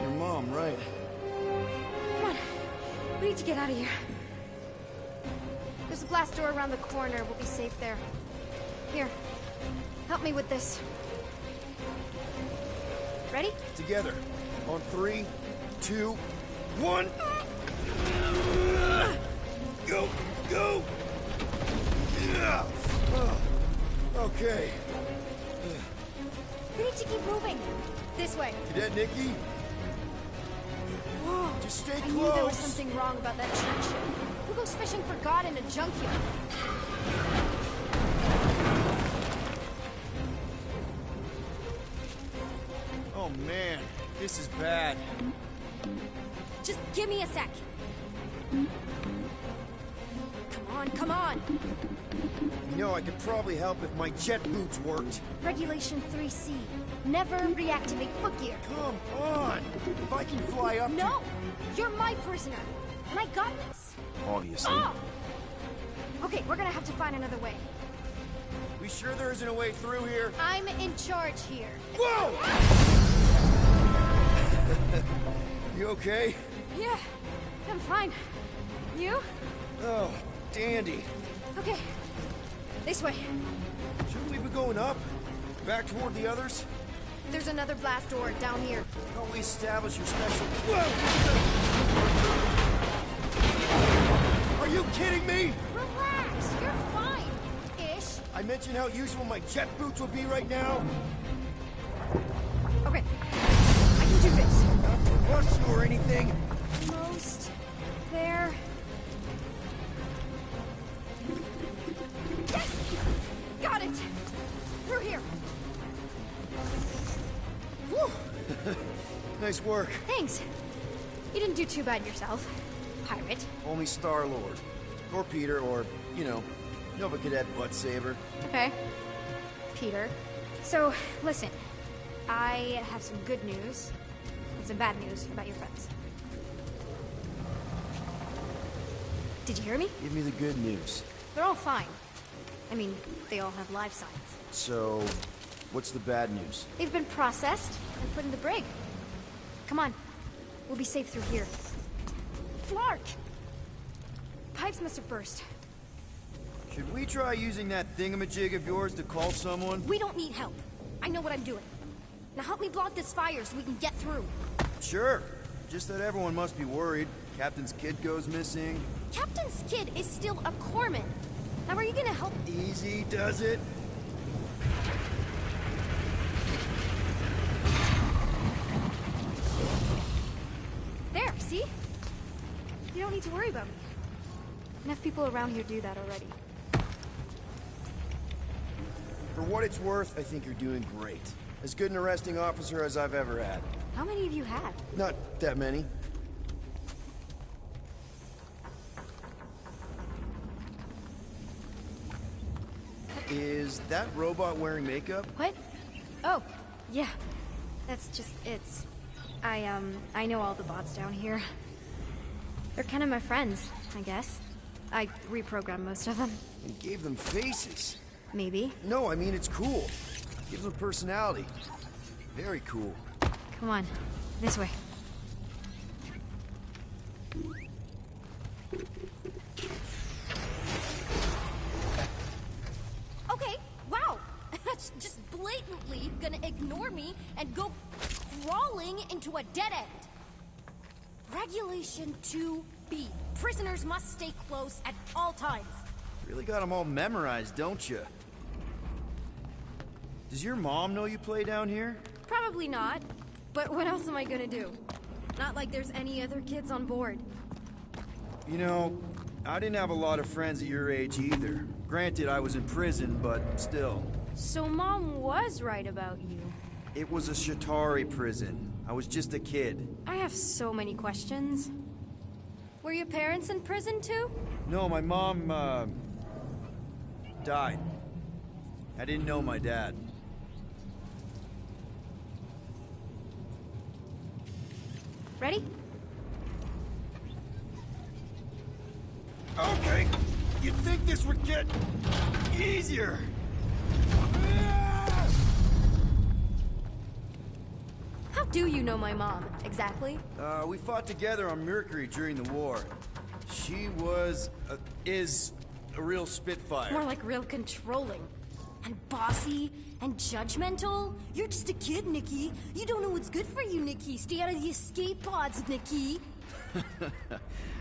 Your mom, right? Come on. We need to get out of here. There's a glass door around the corner. We'll be safe there. Here. Help me with this. Ready? Together. On 3, 2, 1. Go! Go! Yeah. Okay. We need to keep moving. This way. Cadet Nikki? Whoa. Just stay I close. knew there was something wrong about that church. Who goes fishing for God in a junkyard? Oh man, this is bad. Just give me a sec. Come on, come on. You know, I could probably help if my jet boots worked. Regulation 3C. Never reactivate footgear. Come on! If I can fly up No! You're my prisoner. And I got this. Obviously. Oh! Okay, we're gonna have to find another way. We sure there isn't a way through here? I'm in charge here. Whoa! You okay? Yeah, I'm fine. You? Oh, dandy. Okay. This way. Shouldn't we be going up? Back toward the others? There's another blast door down here. Don't we establish your special... Whoa! Are you kidding me? Relax, you're fine. Ish. I mentioned how useful my jet boots would be right now. Okay. I can do this. Not to rush you or anything. Almost there. Yes! Got it! Through here. Whew. Nice work. Thanks. You didn't do too bad yourself, pirate. Only Star-Lord. Or Peter, or, you know, Nova Cadet Butt Saver. Okay. Peter. So, listen. I have some good news and some bad news about your friends. Did you hear me? Give me the good news. They're all fine. I mean, they all have life signs. So, what's the bad news? They've been processed and put in the brig. Come on. We'll be safe through here. Flark! Pipes must have burst. Should we try using that thingamajig of yours to call someone? We don't need help. I know what I'm doing. Now help me block this fire so we can get through. Sure. Just that everyone must be worried. Captain's kid goes missing. Captain's kid is still a corpsman. Now are you gonna help? Easy does it. There, see? You don't need to worry about me. Enough people around here do that already. For what it's worth, I think you're doing great. As good an arresting officer as I've ever had. How many have you had? Not that many. Is that robot wearing makeup? What? Oh, yeah. That's just, I know all the bots down here. They're kind of my friends, I guess. I reprogrammed most of them. And gave them faces. Maybe. No, I mean it's cool. Gives them personality. Very cool. Come on, this way. Okay, wow! That's just blatantly gonna ignore me and go crawling into a dead end. Regulation 2B. Prisoners must stay close at all times. Really got them all memorized, don't you? Does your mom know you play down here? Probably not. But what else am I gonna do? Not like there's any other kids on board. You know, I didn't have a lot of friends at your age either. Granted, I was in prison, but still. So Mom was right about you. It was a Shatari prison. I was just a kid. I have so many questions. Were your parents in prison too? No, my mom, died. I didn't know my dad. Ready? Okay, you'd think this would get easier. How do you know my mom, exactly? We fought together on Mercury during the war. She was, is a real spitfire. More like real controlling. And bossy, and judgmental. You're just a kid, Nikki. You don't know what's good for you, Nikki. Stay out of the escape pods, Nikki.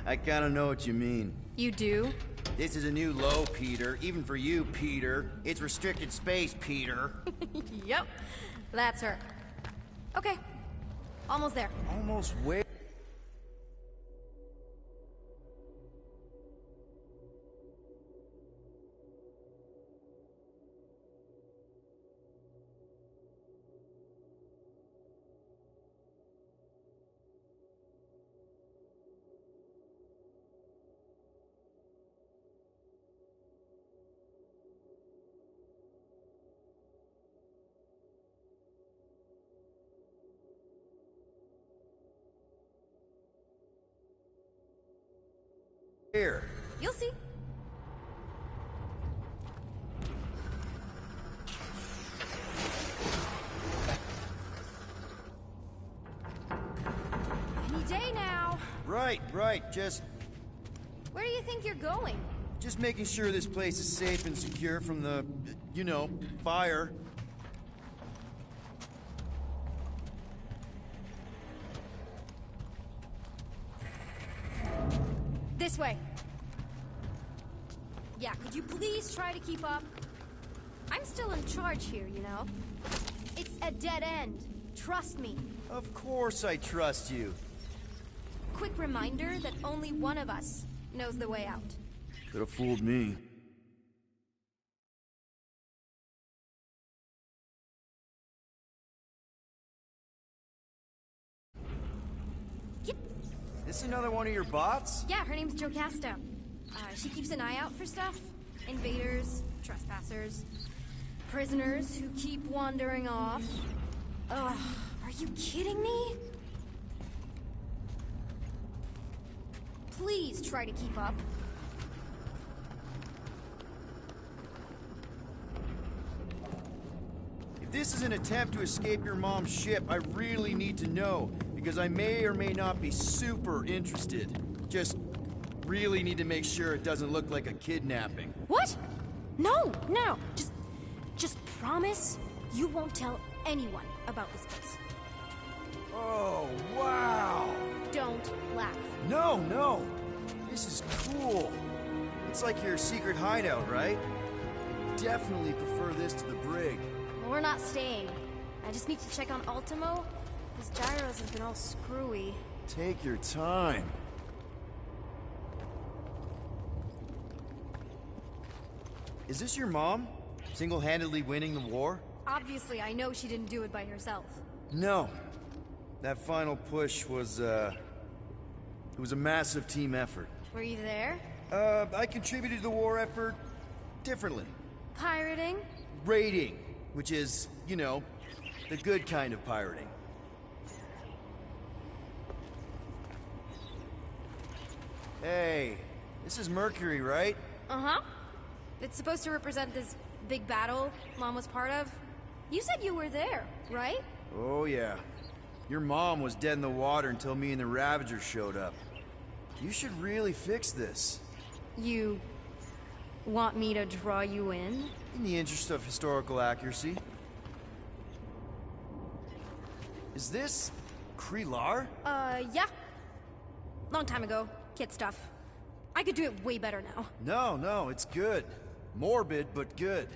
I kinda know what you mean. You do? This is a new low, Peter. Even for you, Peter. It's restricted space, Peter. Yep, that's her. Okay, almost there. Almost where? Here. You'll see. Any day now. Right, just... Where do you think you're going? Just making sure this place is safe and secure from the, you know, fire. This way. Yeah, could you please try to keep up? I'm still in charge here, you know? It's a dead end. Trust me. Of course I trust you. Quick reminder that only one of us knows the way out. Could have fooled me. This another one of your bots? Yeah, her name's Jocasta. She keeps an eye out for stuff. Invaders, trespassers, prisoners who keep wandering off. Ugh, are you kidding me? Please try to keep up. If this is an attempt to escape your mom's ship, I really need to know, because I may or may not be super interested. Just really need to make sure it doesn't look like a kidnapping. What? No, no. Just promise you won't tell anyone about this place. Oh, wow! Don't laugh. No, no! This is cool. It's like your secret hideout, right? I definitely prefer this to the brig. Well, we're not staying. I just need to check on Ultimo. His gyros have been all screwy. Take your time. Is this your mom? Single-handedly winning the war? Obviously, I know she didn't do it by herself. No. That final push was, it was a massive team effort. Were you there? I contributed to the war effort differently. Pirating? Raiding, which is, you know, the good kind of pirating. Hey, this is Mercury, right? Uh-huh. It's supposed to represent this big battle Mom was part of. You said you were there, right? Oh, yeah. Your mom was dead in the water until me and the Ravagers showed up. You should really fix this. You want me to draw you in? In the interest of historical accuracy. Is this Krelar? Yeah. Long time ago. Kid stuff. I could do it way better now. No, it's good. Morbid, but good.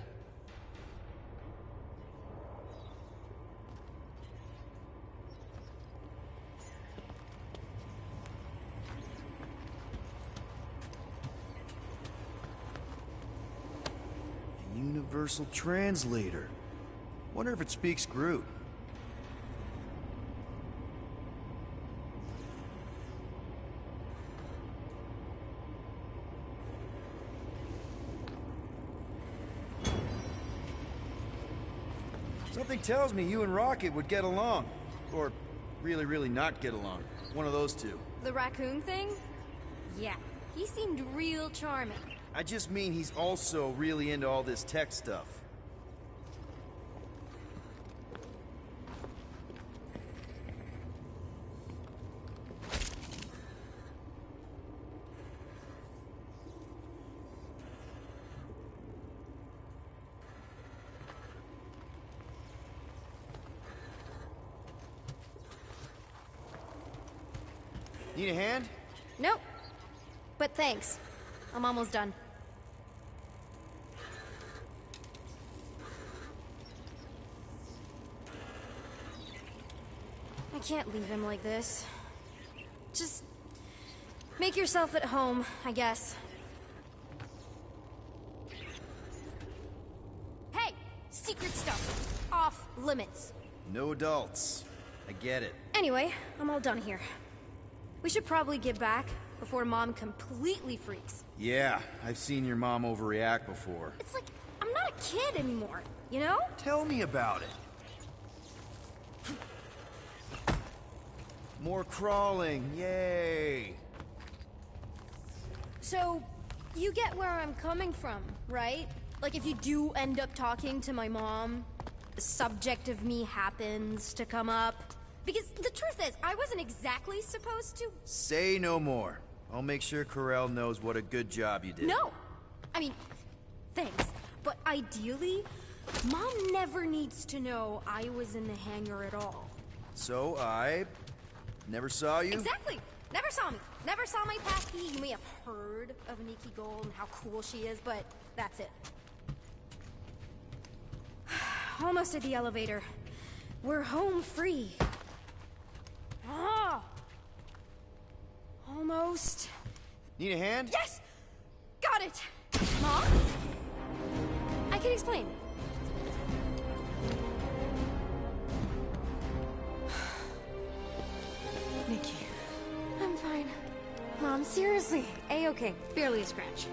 Universal Translator. Wonder if it speaks Groot. Something tells me you and Rocket would get along. Or really, really not get along. One of those two. The raccoon thing? Yeah. He seemed real charming. I just mean he's also really into all this tech stuff. Need a hand? Nope. But thanks. I'm almost done. I can't leave him like this. Just make yourself at home, I guess. Hey! Secret stuff. Off limits. No adults. I get it. Anyway, I'm all done here. We should probably get back before Mom completely freaks. Yeah, I've seen your mom overreact before. It's like, I'm not a kid anymore, you know? Tell me about it. More crawling, yay! So, you get where I'm coming from, right? Like if you do end up talking to my mom, the subject of me happens to come up. Because the truth is, I wasn't exactly supposed to... Say no more. I'll make sure Corell knows what a good job you did. No! I mean, thanks. But ideally, Mom never needs to know I was in the hangar at all. So I... never saw you? Exactly! Never saw me. Never saw my passkey. You may have heard of Nikki Gold and how cool she is, but that's it. Almost at the elevator. We're home free. Ah! Almost. Need a hand? Yes! Got it! Mom? I can explain. Nikki. I'm fine. Mom, seriously. A-okay. Barely a scratch.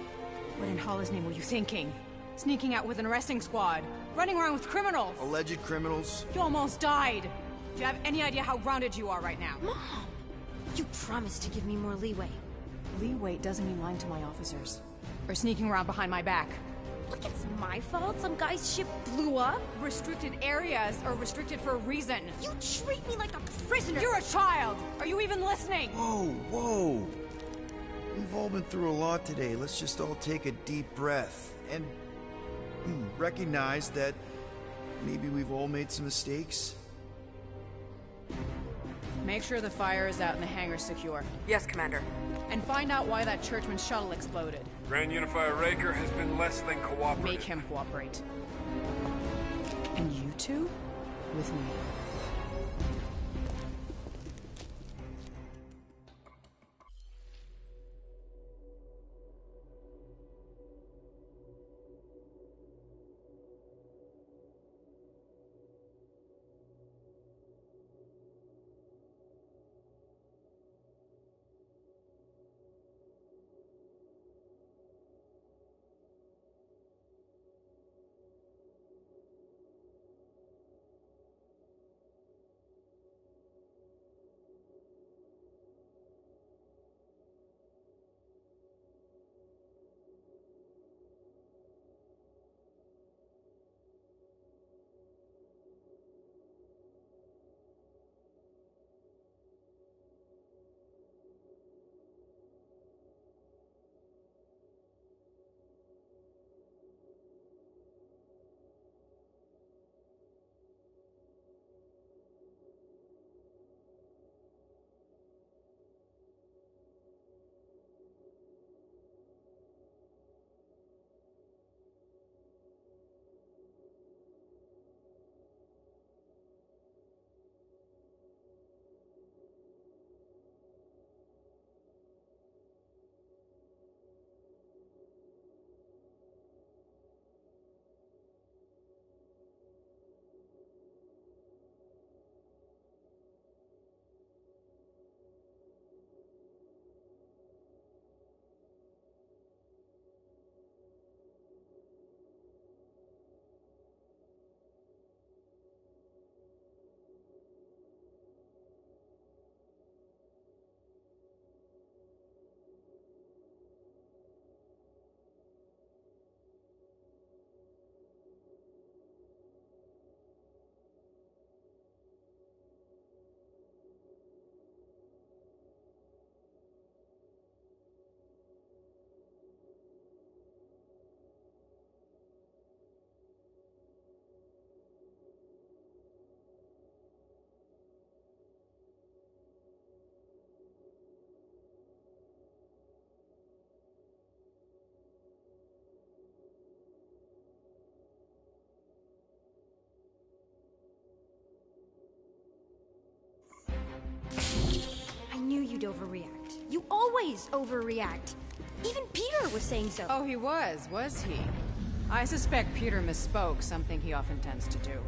What in Hollis' name were you thinking? Sneaking out with an arresting squad? Running around with criminals? Alleged criminals? You almost died. Do you have any idea how grounded you are right now? Mom! You promised to give me more leeway. Leeway doesn't mean lying to my officers. Or sneaking around behind my back. Look, it's my fault some guy's ship blew up. Restricted areas are restricted for a reason. You treat me like a prisoner. You're a child! Are you even listening? Whoa, whoa. We've all been through a lot today. Let's just all take a deep breath and recognize that maybe we've all made some mistakes. Make sure the fire is out and the hangar's secure. Yes, Commander. And find out why that Churchman shuttle exploded. Grand Unifier Raker has been less than cooperative. Make him cooperate. And you two? With me. I knew you'd overreact. You always overreact. Even Peter was saying so. Oh, he was he? I suspect Peter misspoke, something he often tends to do.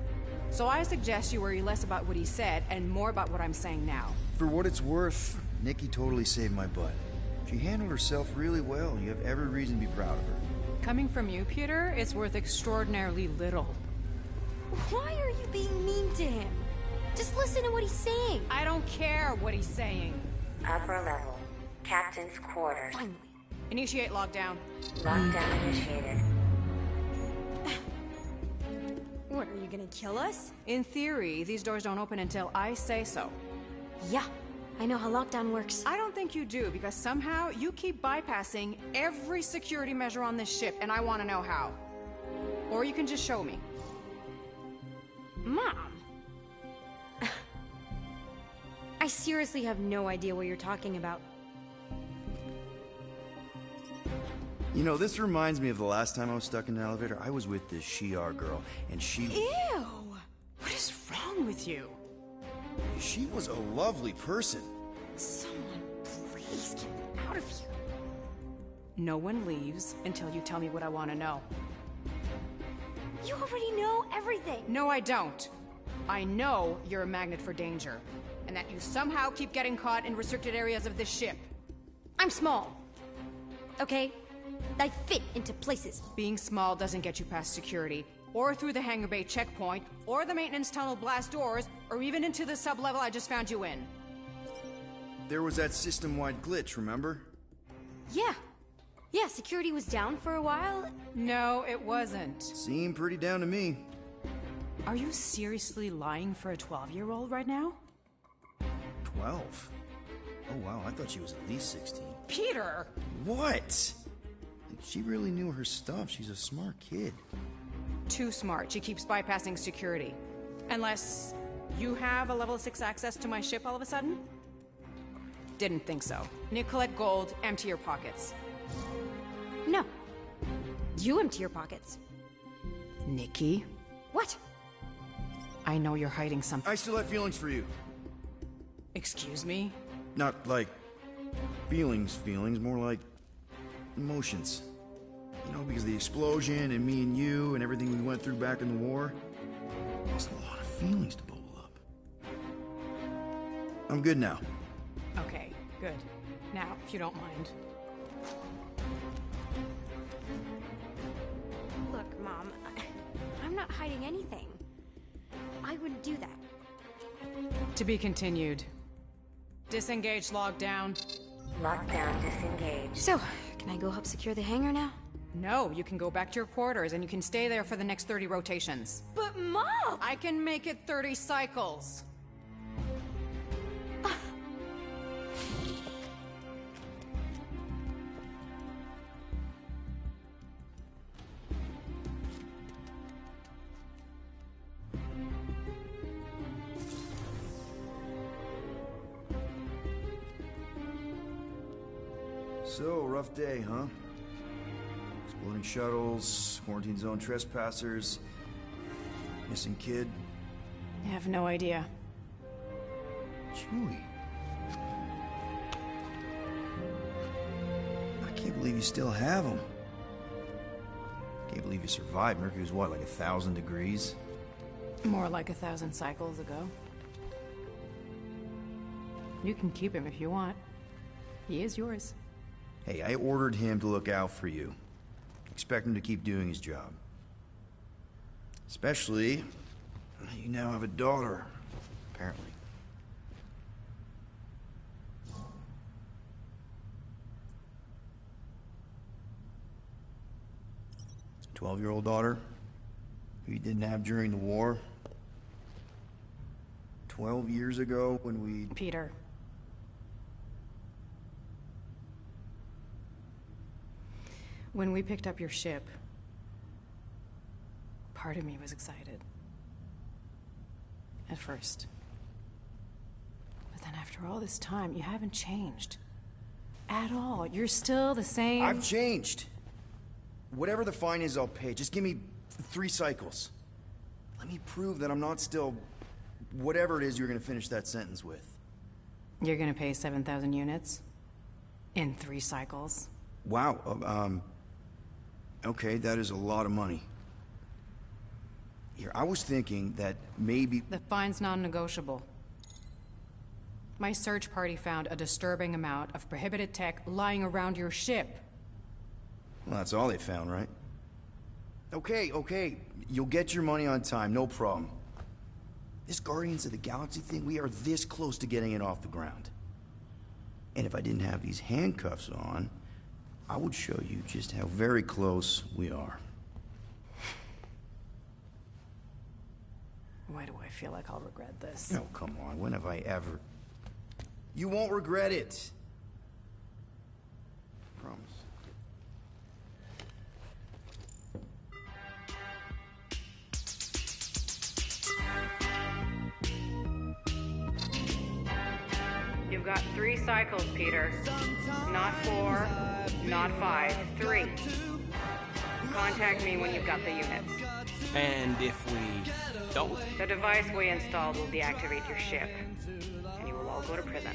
So I suggest you worry less about what he said and more about what I'm saying now. For what it's worth, Nikki totally saved my butt. She handled herself really well. You have every reason to be proud of her. Coming from you, Peter, it's worth extraordinarily little. Why are you being mean to him? Just listen to what he's saying. I don't care what he's saying. Upper level. Captain's quarters. Finally. Initiate lockdown. Lockdown initiated. What, are you gonna kill us? In theory, these doors don't open until I say so. Yeah, I know how lockdown works. I don't think you do, because somehow you keep bypassing every security measure on this ship, and I want to know how. Or you can just show me. Mom! I seriously have no idea what you're talking about. You know, this reminds me of the last time I was stuck in an elevator. I was with this Shi'ar girl, and she... Ew! What is wrong with you? She was a lovely person. Someone, please get me out of here. No one leaves until you tell me what I want to know. You already know everything. No, I don't. I know you're a magnet for danger, and that you somehow keep getting caught in restricted areas of this ship. I'm small. Okay? I fit into places. Being small doesn't get you past security, or through the hangar bay checkpoint, or the maintenance tunnel blast doors, or even into the sub-level I just found you in. There was that system-wide glitch, remember? Yeah. Yeah, security was down for a while. No, it wasn't. Seemed pretty down to me. Are you seriously lying for a 12-year-old right now? 12? Oh wow, I thought she was at least 16. Peter! What? She really knew her stuff. She's a smart kid. Too smart. She keeps bypassing security. Unless you have a level 6 access to my ship all of a sudden? Didn't think so. Nicolette Gold, empty your pockets. No. You empty your pockets. Nikki? What? I know you're hiding something. I still have feelings for you. Excuse me? Not like feelings, more like emotions. You know, because of the explosion and me and you and everything we went through back in the war. There's a lot of feelings to bubble up. I'm good now. Okay, good. Now, if you don't mind. Look, Mom, I'm not hiding anything. I wouldn't do that. To be continued. Disengage lockdown. Lockdown disengaged. So, can I go help secure the hangar now? No, you can go back to your quarters and you can stay there for the next 30 rotations. But Mom! I can make it 30 cycles. So, rough day, huh? Exploding shuttles, quarantine zone trespassers, missing kid. I have no idea. Chewie. I can't believe you still have him. Can't believe you survived. Mercury was what, like 1,000 degrees? More like 1,000 cycles ago. You can keep him if you want. He is yours. Hey, I ordered him to look out for you. Expect him to keep doing his job. Especially, you now have a daughter, apparently. 12-year-old daughter, who you didn't have during the war. 12 years ago when we... Peter. When we picked up your ship, part of me was excited. At first. But then after all this time, you haven't changed. At all. You're still the same... I've changed. Whatever the fine is, I'll pay. Just give me 3 cycles. Let me prove that I'm not still... whatever it is you're gonna finish that sentence with. You're gonna pay 7,000 units? In 3 cycles? Wow, okay, that is a lot of money. Here, I was thinking that maybe... The fine's non-negotiable. My search party found a disturbing amount of prohibited tech lying around your ship. Well, that's all they found, right? Okay, you'll get your money on time, no problem. This Guardians of the Galaxy thing, we are this close to getting it off the ground. And if I didn't have these handcuffs on, I would show you just how very close we are. Why do I feel like I'll regret this? Oh, come on, when have I ever... You won't regret it. Promise. You've got 3 cycles, Peter. Not 4, not 5, 3. Contact me when you've got the units. And if we don't? The device we installed will deactivate your ship, and you will all go to prison.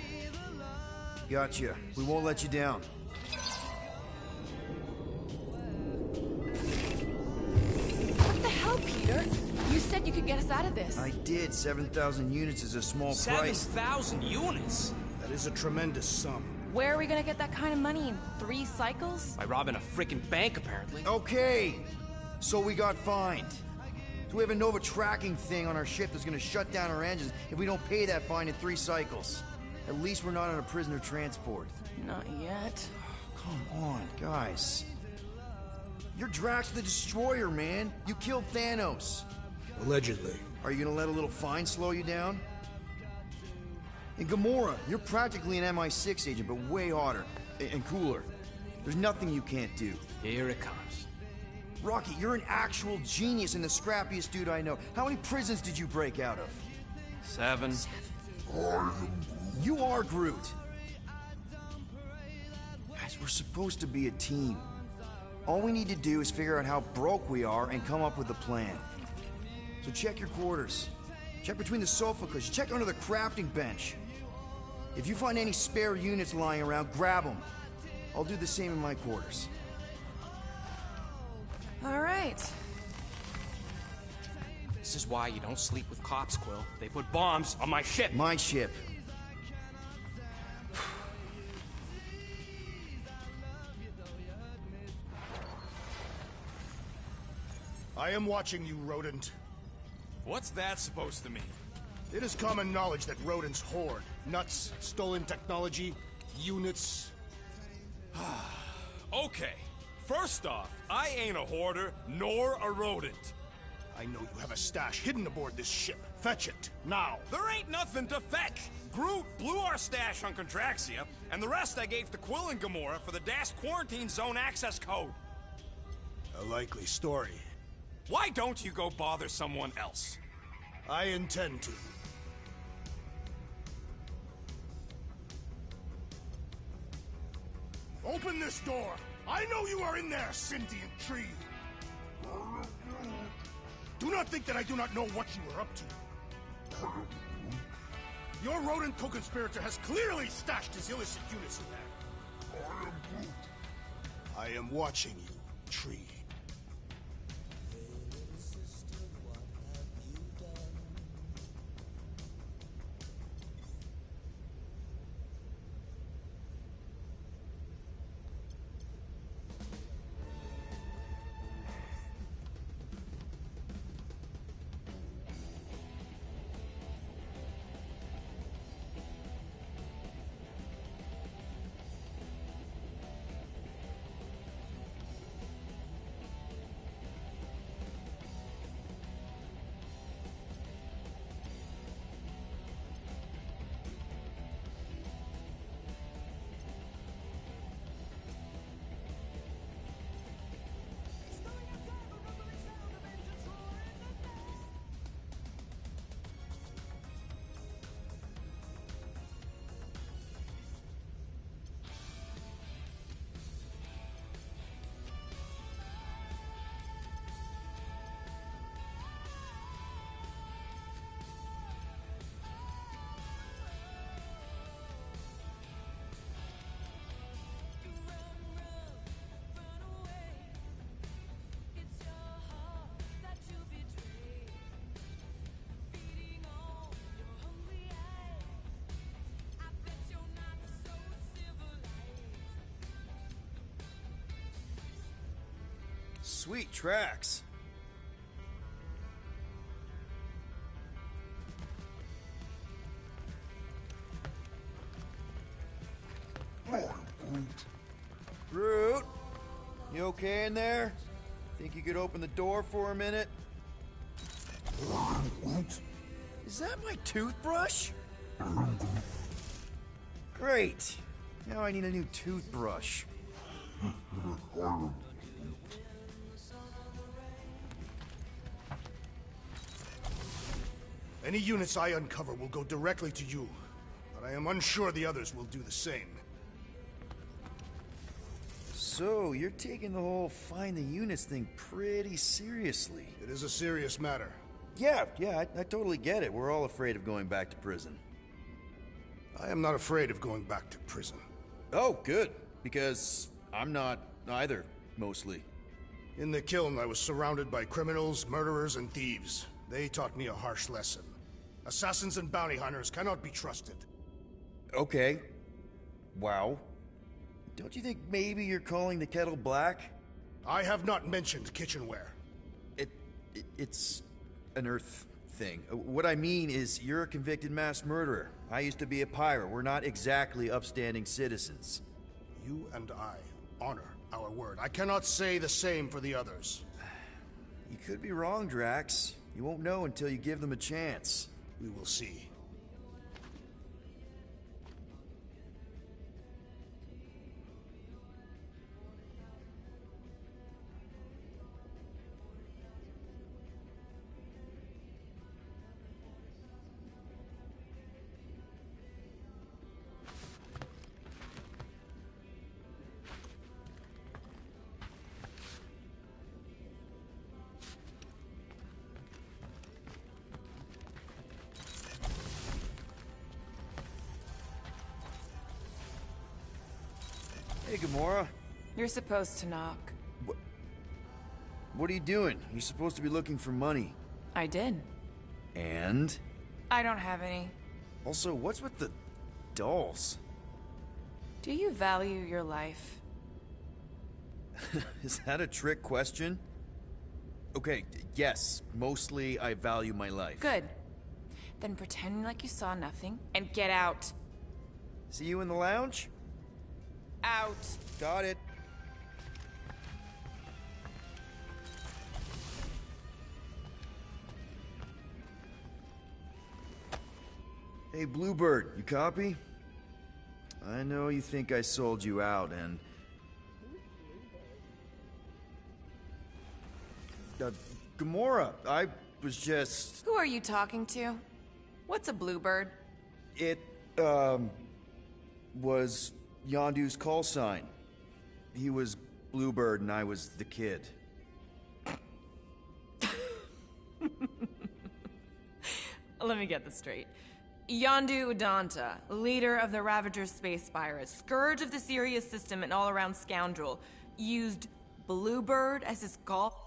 Gotcha. We won't let you down. What the hell, Peter? You said you could get us out of this. I did. 7,000 units is a small price. 7,000 units? That is a tremendous sum. Where are we gonna get that kind of money in 3 cycles? By robbing a freaking bank, apparently. Okay, so we got fined. So we have a Nova tracking thing on our ship that's gonna shut down our engines if we don't pay that fine in 3 cycles. At least we're not on a prisoner transport. Not yet. Come on, guys. You're Drax the Destroyer, man. You killed Thanos. Allegedly. Are you gonna let a little fine slow you down? And Gamora, you're practically an MI6 agent, but way hotter. And cooler. There's nothing you can't do. Here it comes. Rocky, you're an actual genius and the scrappiest dude I know. How many prisons did you break out of? 7. You are Groot. Guys, we're supposed to be a team. All we need to do is figure out how broke we are and come up with a plan. So check your quarters. Check between the sofa cushions. Check under the crafting bench. If you find any spare units lying around, grab them. I'll do the same in my quarters. All right. This is why you don't sleep with cops, Quill. They put bombs on my ship. My ship. I am watching you, rodent. What's that supposed to mean? It is common knowledge that rodents hoard nuts, stolen technology, units. Okay. First off, I ain't a hoarder, nor a rodent. I know you have a stash hidden aboard this ship. Fetch it, now. There ain't nothing to fetch. Groot blew our stash on Contraxia, and the rest I gave to Quill and Gamora for the DAS quarantine zone access code. A likely story. Why don't you go bother someone else? I intend to. Open this door! I know you are in there, sentient tree! Do not think that I do not know what you are up to. Your rodent co-conspirator has clearly stashed his illicit units in there. I am watching you, tree. Sweet tracks. Groot, you okay in there? Think you could open the door for a minute? Is that my toothbrush? Great. Now I need a new toothbrush. Any units I uncover will go directly to you, but I am unsure the others will do the same. So, you're taking the whole find the units thing pretty seriously. It is a serious matter. Yeah, I totally get it. We're all afraid of going back to prison. I am not afraid of going back to prison. Oh, good. Because I'm not either, mostly. In the kiln, I was surrounded by criminals, murderers, and thieves. They taught me a harsh lesson. Assassins and bounty hunters cannot be trusted. Okay. Wow. Don't you think maybe you're calling the kettle black? I have not mentioned kitchenware. It's an Earth thing. What I mean is, you're a convicted mass murderer. I used to be a pirate. We're not exactly upstanding citizens. You and I honor our word. I cannot say the same for the others. You could be wrong, Drax. You won't know until you give them a chance. We will see. Hey, Gamora. You're supposed to knock. What are you doing? You're supposed to be looking for money. I did. And? I don't have any. Also, what's with the dolls? Do you value your life? Is that a trick question? Okay, yes. Mostly I value my life. Good. Then pretend like you saw nothing and get out. See you in the lounge? Out. Got it. Hey, Bluebird, you copy? I know you think I sold you out, and... Gamora, I was just... Who are you talking to? What's a bluebird? It, was Yondu's call sign. He was Bluebird and I was the kid. Let me get this straight. Yondu Udonta, leader of the Ravager space virus, scourge of the Sirius system and all-around scoundrel, used Bluebird as his call...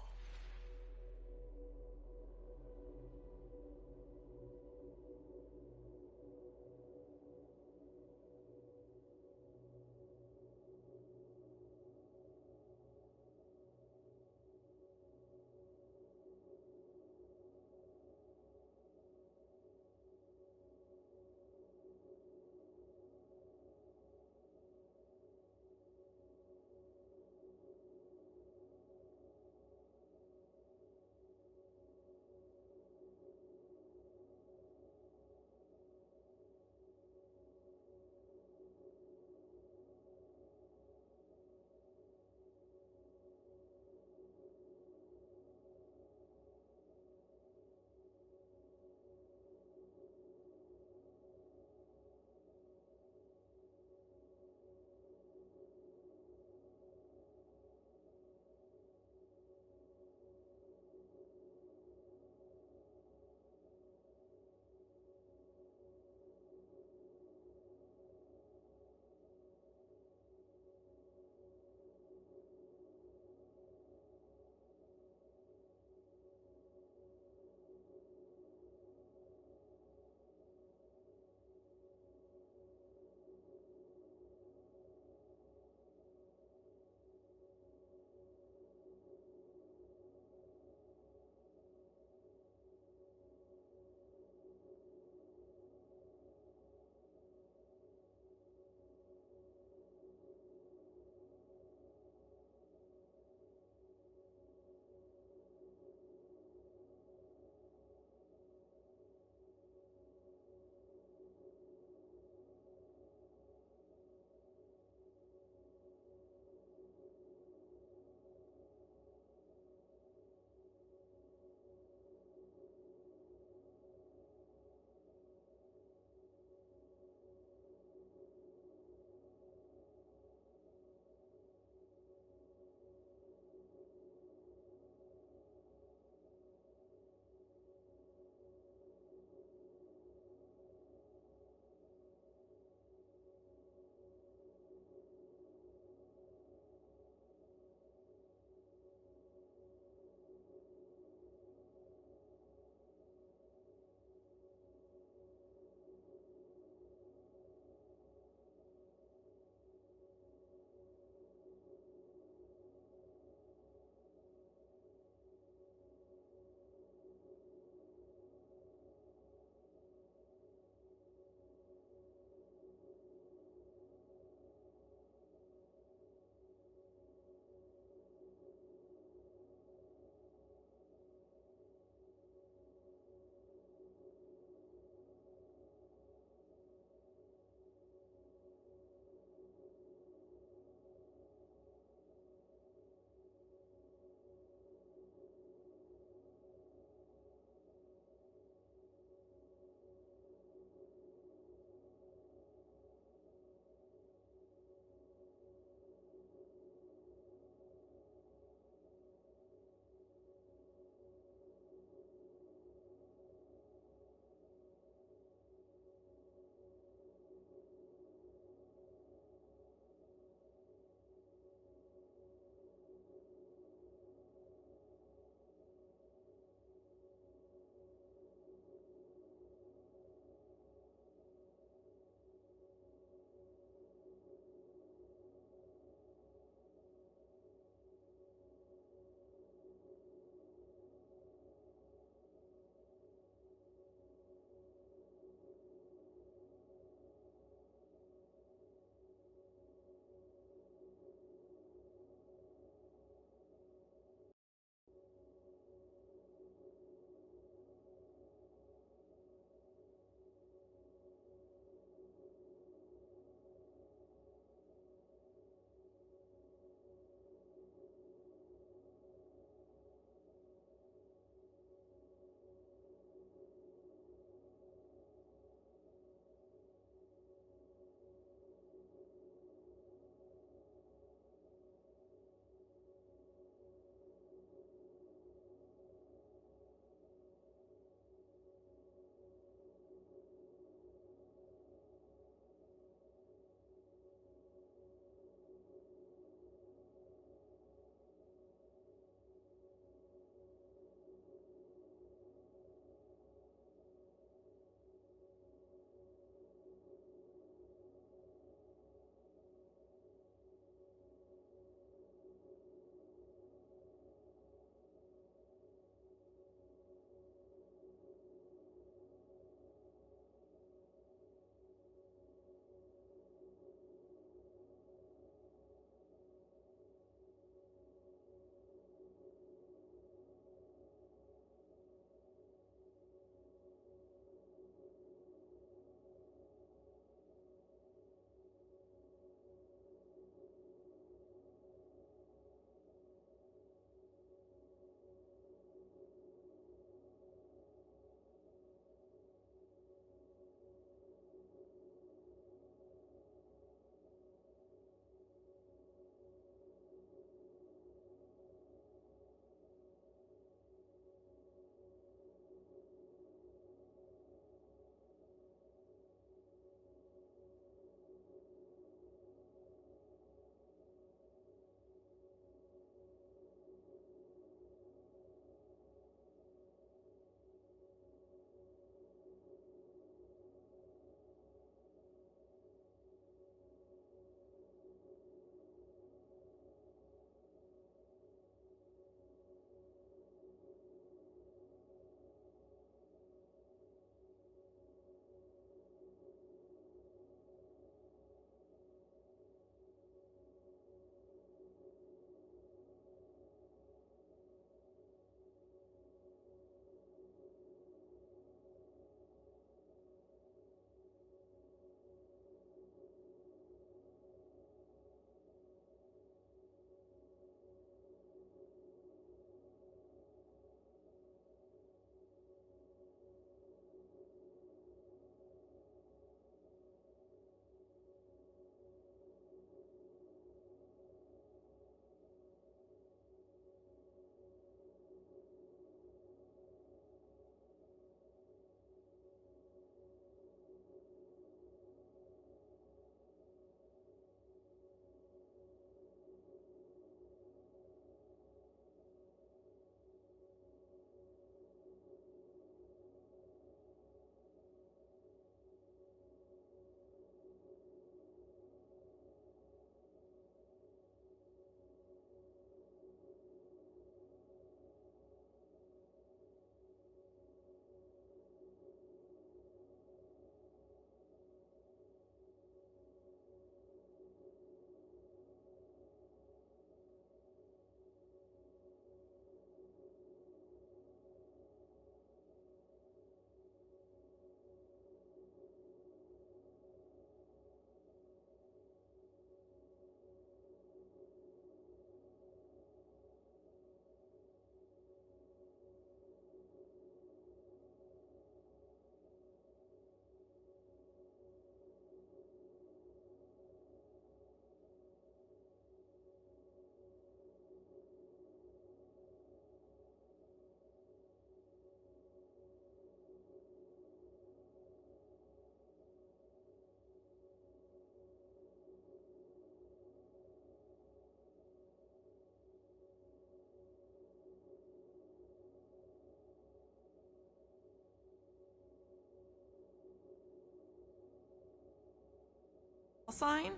sign?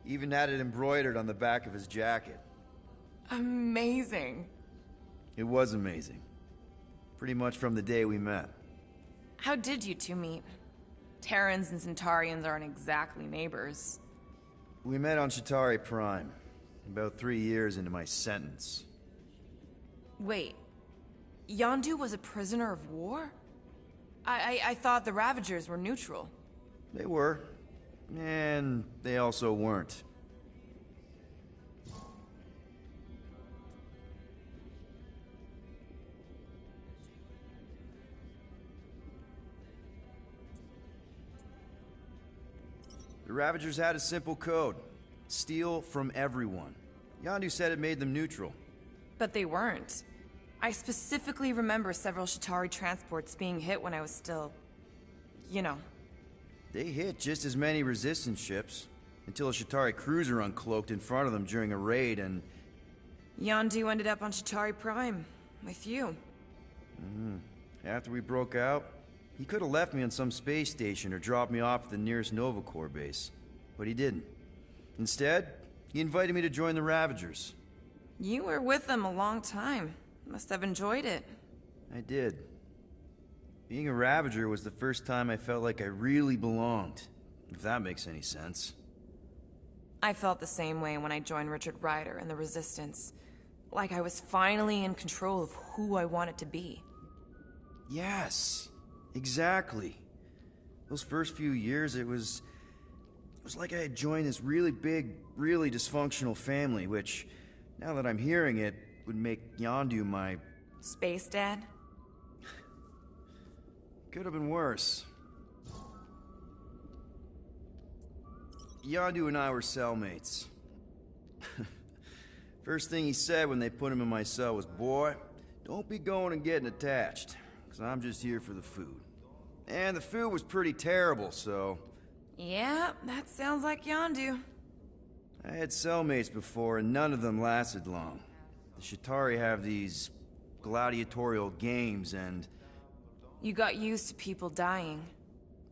Even had it embroidered on the back of his jacket. Amazing. It was amazing. Pretty much from the day we met. How did you two meet? Terrans and Centaurians aren't exactly neighbors. We met on Chitauri Prime, about 3 years into my sentence. Wait, Yondu was a prisoner of war? I thought the Ravagers were neutral. They were. And they also weren't. The Ravagers had a simple code. Steal from everyone. Yondu said it made them neutral. But they weren't. I specifically remember several Chitauri transports being hit when I was still... you know. They hit just as many resistance ships, until a Chitauri cruiser uncloaked in front of them during a raid and... Yondu ended up on Chitauri Prime, with you. After we broke out, he could have left me on some space station or dropped me off at the nearest Nova Corps base. But he didn't. Instead, he invited me to join the Ravagers. You were with them a long time. Must have enjoyed it. I did. Being a Ravager was the first time I felt like I really belonged, if that makes any sense. I felt the same way when I joined Richard Rider and the Resistance. Like I was finally in control of who I wanted to be. Yes, exactly. Those first few years, it was like I had joined this really big, really dysfunctional family, which, now that I'm hearing it, would make Yondu my... Space Dad? Could have been worse. Yondu and I were cellmates. First thing he said when they put him in my cell was, "Boy, don't be going and getting attached, because I'm just here for the food." And the food was pretty terrible, so... Yeah, that sounds like Yondu. I had cellmates before, and none of them lasted long. The Chitauri have these gladiatorial games, and... You got used to people dying.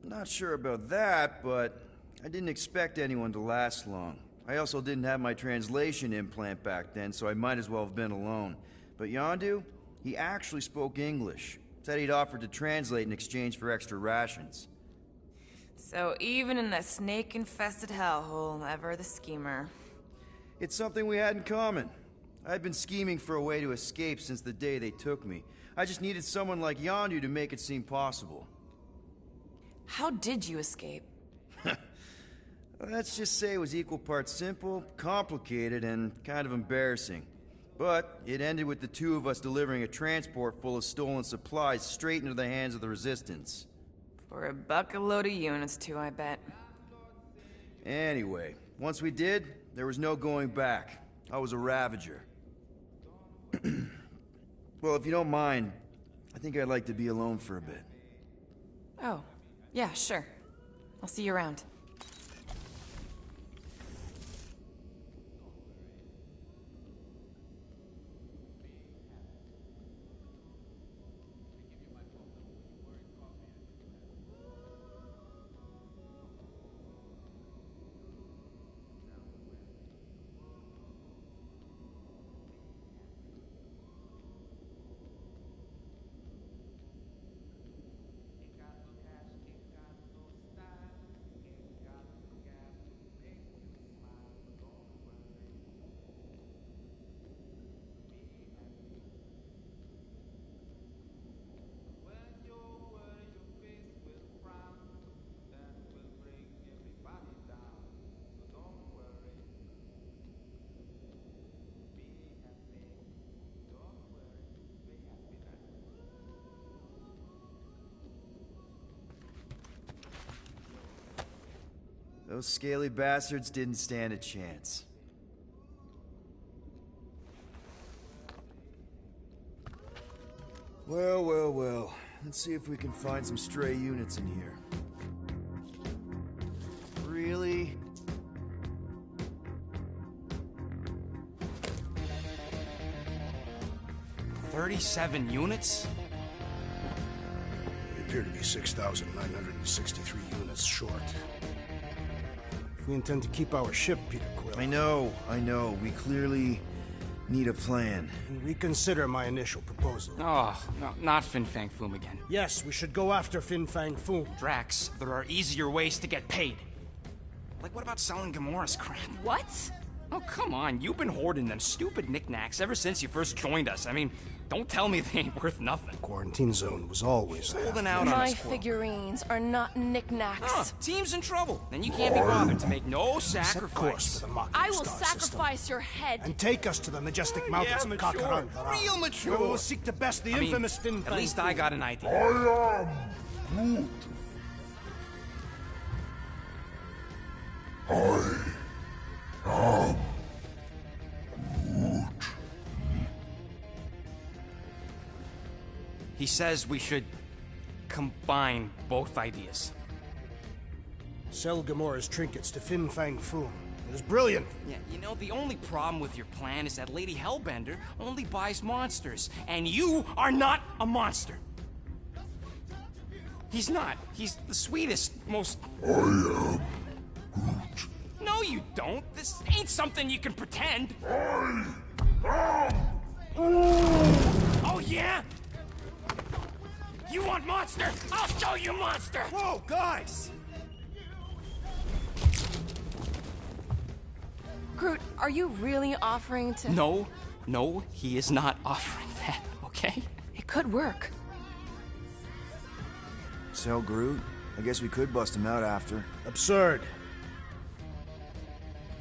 Not sure about that, but I didn't expect anyone to last long. I also didn't have my translation implant back then, so I might as well have been alone. But Yondu, he actually spoke English. Said he'd offered to translate in exchange for extra rations. So even in that snake-infested hellhole, ever the schemer. It's something we had in common. I'd been scheming for a way to escape since the day they took me. I just needed someone like Yondu to make it seem possible. How did you escape? Let's just say it was equal parts simple, complicated, and kind of embarrassing. But it ended with the two of us delivering a transport full of stolen supplies straight into the hands of the Resistance. For $1 a load of units too, I bet. Anyway, once we did, there was no going back. I was a Ravager. Well, if you don't mind, I think I'd like to be alone for a bit. Oh, yeah, sure. I'll see you around. Those scaly bastards didn't stand a chance. Well, well, well. Let's see if we can find some stray units in here. Really? $37 units? appear to be 6,963 units short. If we intend to keep our ship, Peter Quill... I know. We clearly need a plan. Reconsider my initial proposal. Oh, no, not Fin Fang Foom again. Yes, we should go after Fin Fang Foom. Drax, there are easier ways to get paid. Like, what about selling Gamora's crap? What? Oh, come on. You've been hoarding them stupid knickknacks ever since you first joined us. I mean, don't tell me they ain't worth nothing. Quarantine zone was always there. Holding out on My us, Quill. figurines are not knickknacks. Team's in trouble. Then you can't be bothered to make no Set course sacrifice. for the Mach I will Star sacrifice system. your head. And take us to the majestic mountains of mature. Kakarandara. Real mature. Where we will seek to best the infamous Fin Fang At least Foom. I got an idea. He says we should combine both ideas. Sell Gamora's trinkets to Fin Fang Foom. It is brilliant. Yeah, you know, the only problem with your plan is that Lady Hellbender only buys monsters, and you are not a monster. He's not. He's the sweetest, most... I am Groot. No, you don't. This ain't something you can pretend. Oh, yeah? You want monster? I'll show you monster! Whoa, guys! Groot, are you really offering to... No, he is not offering that, okay? It could work. Sell Groot? I guess we could bust him out after. Absurd.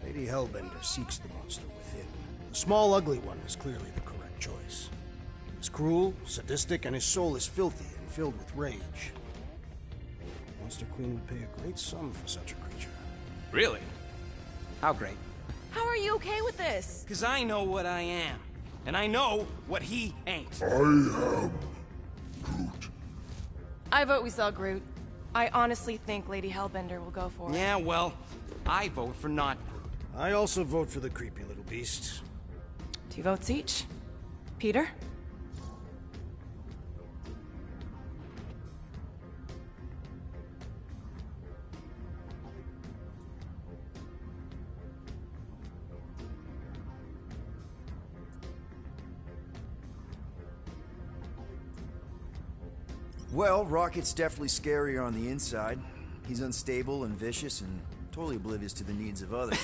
Lady Hellbender seeks the monster within. The small, ugly one is clearly the correct choice. He is cruel, sadistic, and his soul is filthy and filled with rage. Monster Queen would pay a great sum for such a creature. Really? How great? How are you okay with this? Because I know what I am. And I know what he ain't. I vote we sell Groot. I honestly think Lady Hellbender will go for it. Yeah, well, I vote for not Groot. I also vote for the creepy little beast. 2 votes each. Peter? Well, Rocket's definitely scarier on the inside. He's unstable and vicious and totally oblivious to the needs of others.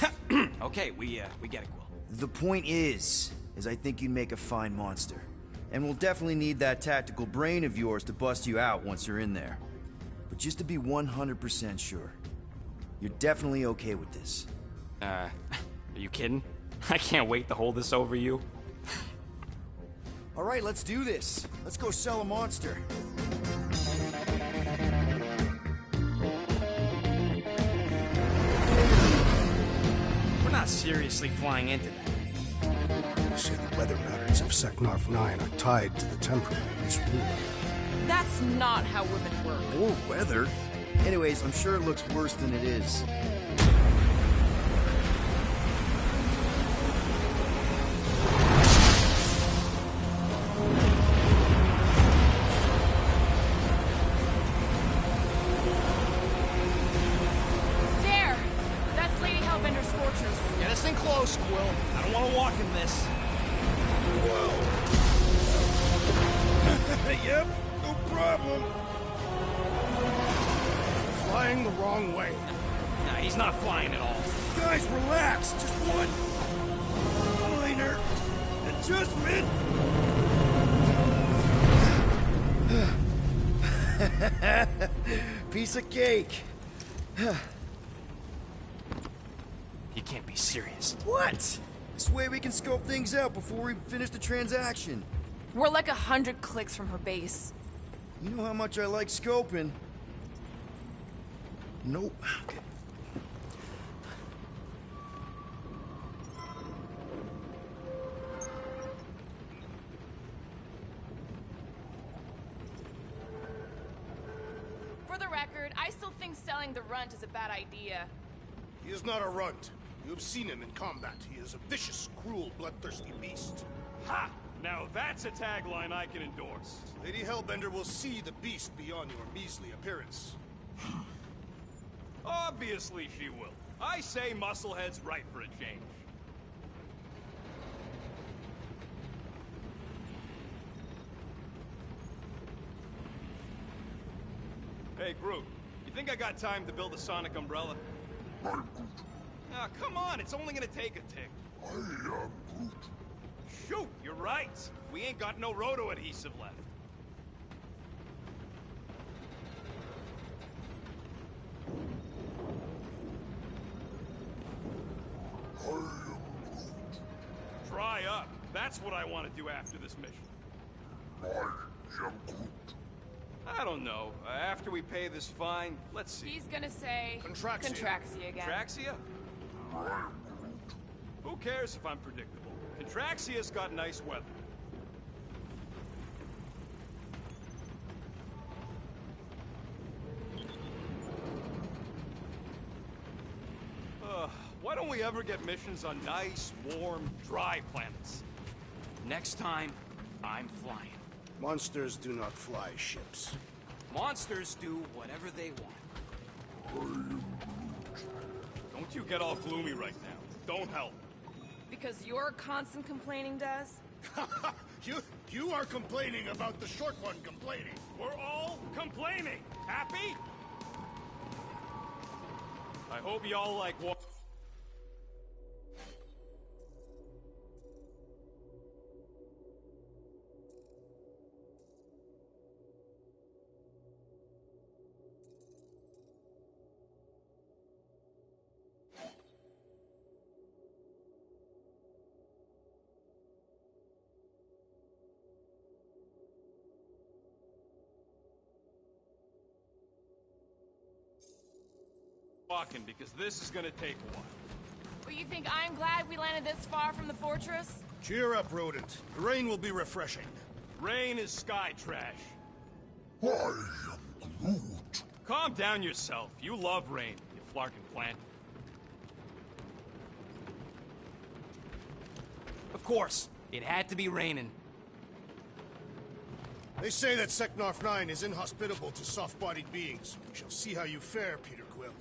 Okay, we get it, Quill. The point is I think you'd make a fine monster. And we'll definitely need that tactical brain of yours to bust you out once you're in there. But just to be 100% sure, you're definitely okay with this. Are you kidding? I can't wait to hold this over you. All right, let's do this. Let's go sell a monster. We're not seriously flying into that. You say the weather patterns of Seknarf 9 are tied to the temperament of its ruler. That's not how women work. Or weather. Anyways, I'm sure it looks worse than it is. There! That's Lady Hellbender's fortress. Get us in close, Quill. I don't want to walk in this. Yep, no problem. Flying the wrong way. Nah, he's not flying at all. Guys, relax. Just one minor adjustment. Piece of cake. He can't be serious. What? This way we can scope things out before we finish the transaction. We're like 100 clicks from her base. You know how much I like scoping. Nope. Okay. For the record, I still think selling the runt is a bad idea. He is not a runt. You have seen him in combat. He is a vicious, cruel, bloodthirsty beast. Ha! Now that's a tagline I can endorse. Lady Hellbender will see the beast beyond your measly appearance. Obviously she will. I say Musclehead's right for a change. Hey, Groot. You think I got time to build a sonic umbrella? I'm Groot. Ah, come on, it's only gonna take a tick. I am Groot. Shoot, you're right. We ain't got no roto adhesive left. I am Groot. Dry up. That's what I want to do after this mission. I am Groot. I don't know. After we pay this fine, let's see. He's gonna say... Contraxia. Contraxia again. Contraxia? I am Groot. Who cares if I'm predictable? Contraxia's got nice weather. Why don't we ever get missions on nice, warm, dry planets? Next time, I'm flying. Monsters do not fly ships. Monsters do whatever they want. I am Groot. Don't you get all gloomy right now. Don't help. Because your constant complaining does? You are complaining about the short one complaining. We're all complaining. Happy? I hope y'all like what... walking, because this is gonna take a while. Well, you think I'm glad we landed this far from the fortress? Cheer up, Rodent. The rain will be refreshing. Rain is sky trash. I am Groot. Calm down yourself. You love rain, you flarkin' plant. Of course, it had to be raining. They say that Seknarf 9 is inhospitable to soft-bodied beings. We shall see how you fare, Peter Quill.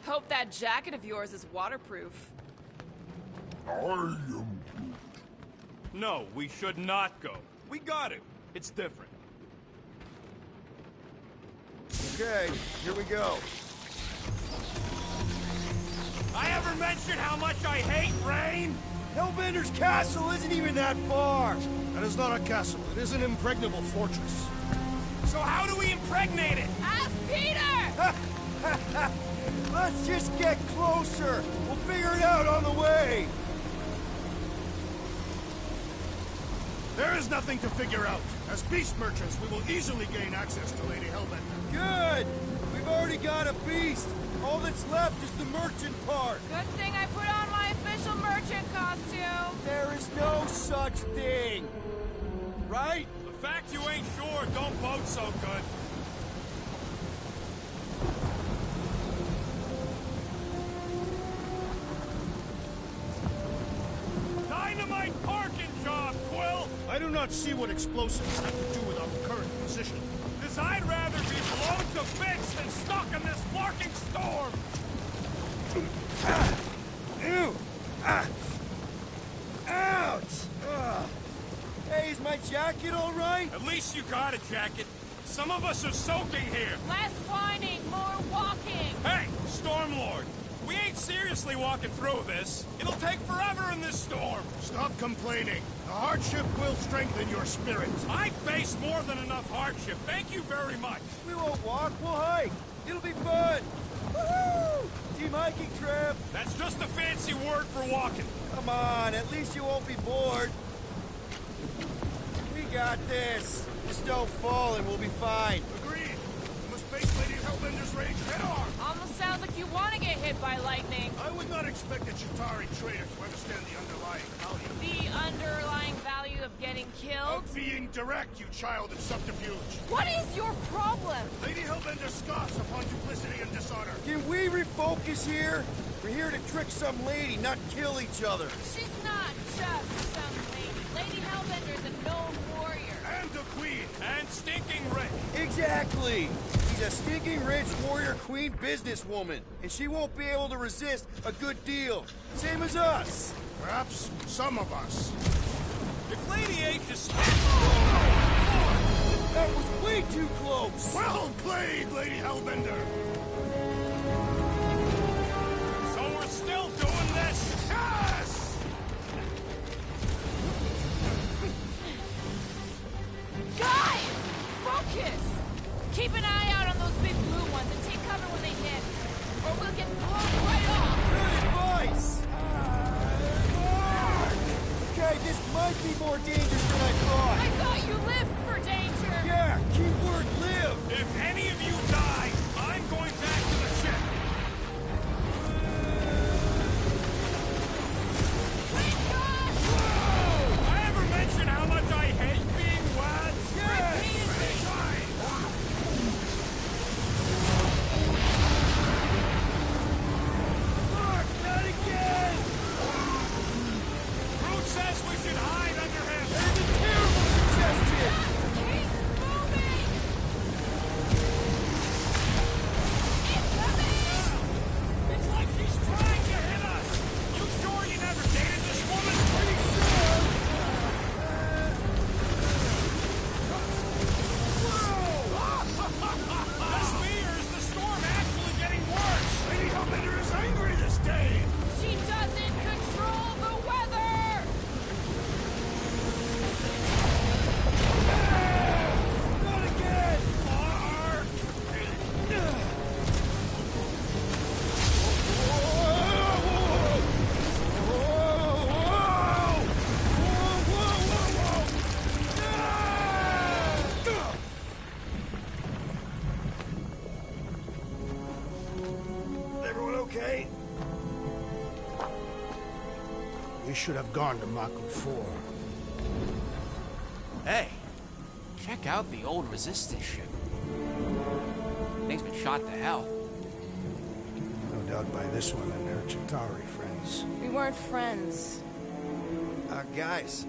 Hope that jacket of yours is waterproof. I am Groot. No, we should not go. We got it. It's different. Okay, here we go. I ever mention how much I hate rain? Hellbender's castle isn't even that far. That is not a castle. It is an impregnable fortress. So how do we impregnate it? Ask Peter! Let's just get closer. We'll figure it out on the way. There is nothing to figure out. As beast merchants, we will easily gain access to Lady Hellbender. Good! We've already got a beast. All that's left is the merchant part. Good thing I put on my official merchant costume. There is no such thing. Right? The fact you ain't sure don't bode so good. Dynamite parking job, Quill! I do not see what explosives have to do with our current position. Cause I'd rather be blown to bits than stuck in this flarking storm! Ew! Ouch! Hey, is my jacket all right? At least you got a jacket. Some of us are soaking here. Less whining, more walking. Hey, Stormlord! We ain't seriously walking through this. It'll take forever in this storm. Stop complaining. The hardship will strengthen your spirit. I faced more than enough hardship. Thank you very much. We won't walk, we'll hike. It'll be fun. Woohoo! Team hiking trip. That's just a fancy word for walking. Come on, at least you won't be bored. We got this. Just don't fall and we'll be fine. Agreed. We must face Lady Hellbender's rage head-on. Almost sounds like you want to get hit by lightning. I would not expect a Chitauri trader to understand the underlying value. The underlying value of getting killed? Of being direct, you child of subterfuge! What is your problem? Lady Hellbender scoffs upon duplicity and dishonor. Can we refocus here? We're here to trick some lady, not kill each other. She's not just some lady. Lady Hellbender's a known warrior. And a queen. And stinking rich. Exactly! She's a stinking rich warrior queen businesswoman, and she won't be able to resist a good deal. Same as us. Perhaps some of us. If Lady H is... That was way too close! Well played, Lady Hellbender! So we're still doing this? Yes! Guys! Focus! Keep an eye out on those big blue ones and take cover when they hit. Or we'll get blown right off! Good advice! Okay, this might be more dangerous than I thought. I thought you lived for danger! Yeah, keyword live! If any of you die, I'm going back to the ship. Whoa! I ever mention how much I hate being wet? Yes! Fuck, not again! Groot says we should hide under him. That's a terrible suggestion! Keep moving! It's like she's trying to hit us. You sure you never dated this woman? Pretty sure! Best me, or is the storm actually getting worse? Lady Hellbender is angry this day! She doesn't control the weather! Not again! Everyone okay? We should have gone to Mako 4. Hey, check out the old Resistance ship. Thing's been shot to hell. No doubt by this one and her Chitauri friends. We weren't friends. Guys.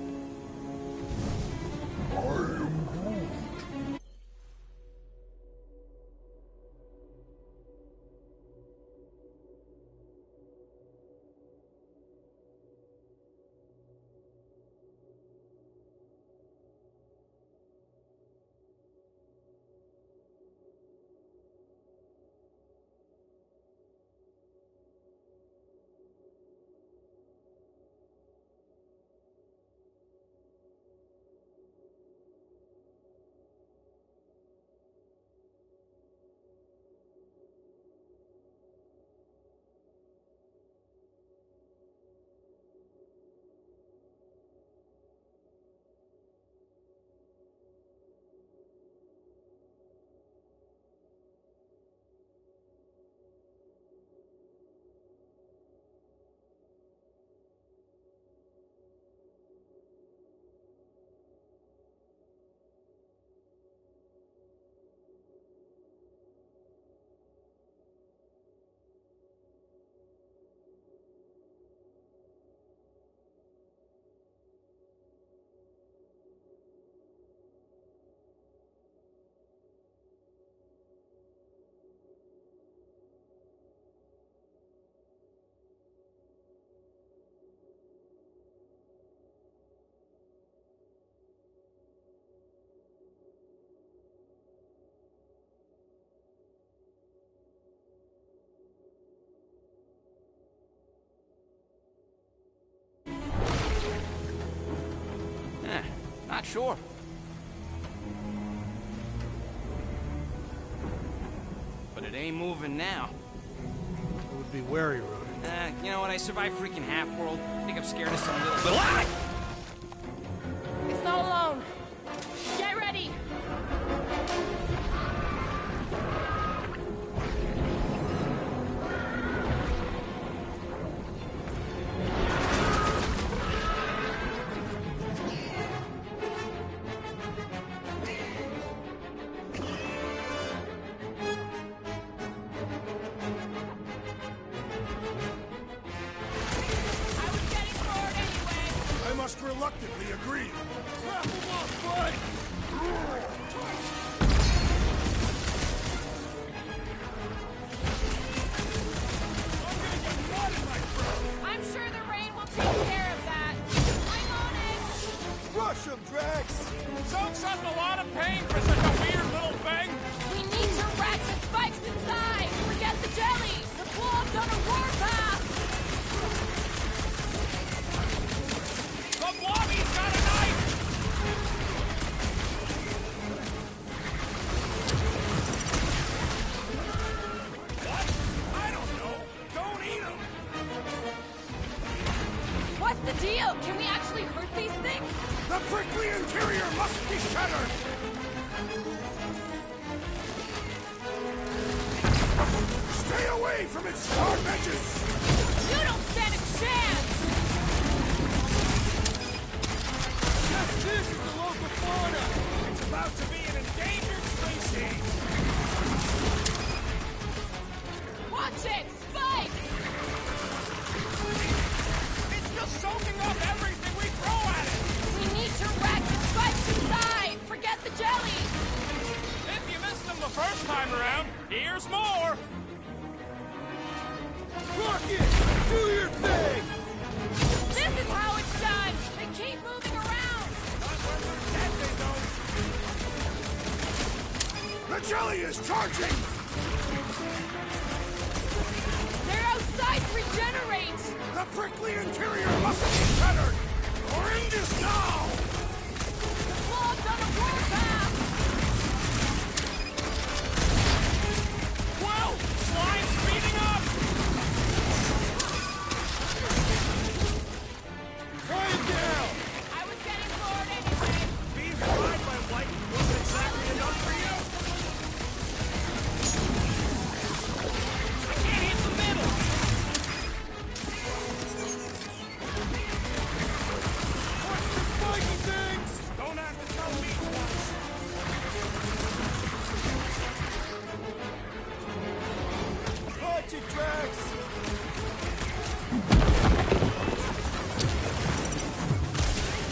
Not sure. But it ain't moving now. It would be wary, Rodin. You know what? I survived freaking Half-World. I think I'm scared of some little... It's not alone. Get ready! reluctantly agreed. Wrap him up, bud! I'm sure the rain will take care of that. I'm on it. Rush him, Drax! Soaks up a lot of pain for such a weird little thing. We need to rack the spikes inside. Forget the jelly. The blob's on a warpath. The blobby's got a knife! What? I don't know. Don't eat them. What's the deal? Can we actually hurt these things? The prickly interior must be shattered. Stay away from its sharp edges. You don't stand a chance. This is the local fauna! It's about to be an endangered species! Watch it! Spikes! It's just soaking up everything we throw at it! We need to rack the spikes inside! Forget the jelly! If you missed them the first time around, here's more! Rocket! Do your thing! This is how it's done! They keep moving around! Not when they're dead, they don't! The jelly is charging! They're outside to regenerate! The prickly interior must be shattered! Or end is now! The blob's on a warpath! Well, slime's speeding up! Quiet down! I was getting bored anyway! Being fried by lightning wasn't exactly enough for you! I can't hit the middle! What's the spiky things? Don't have to tell me twice! Watch it, Drax!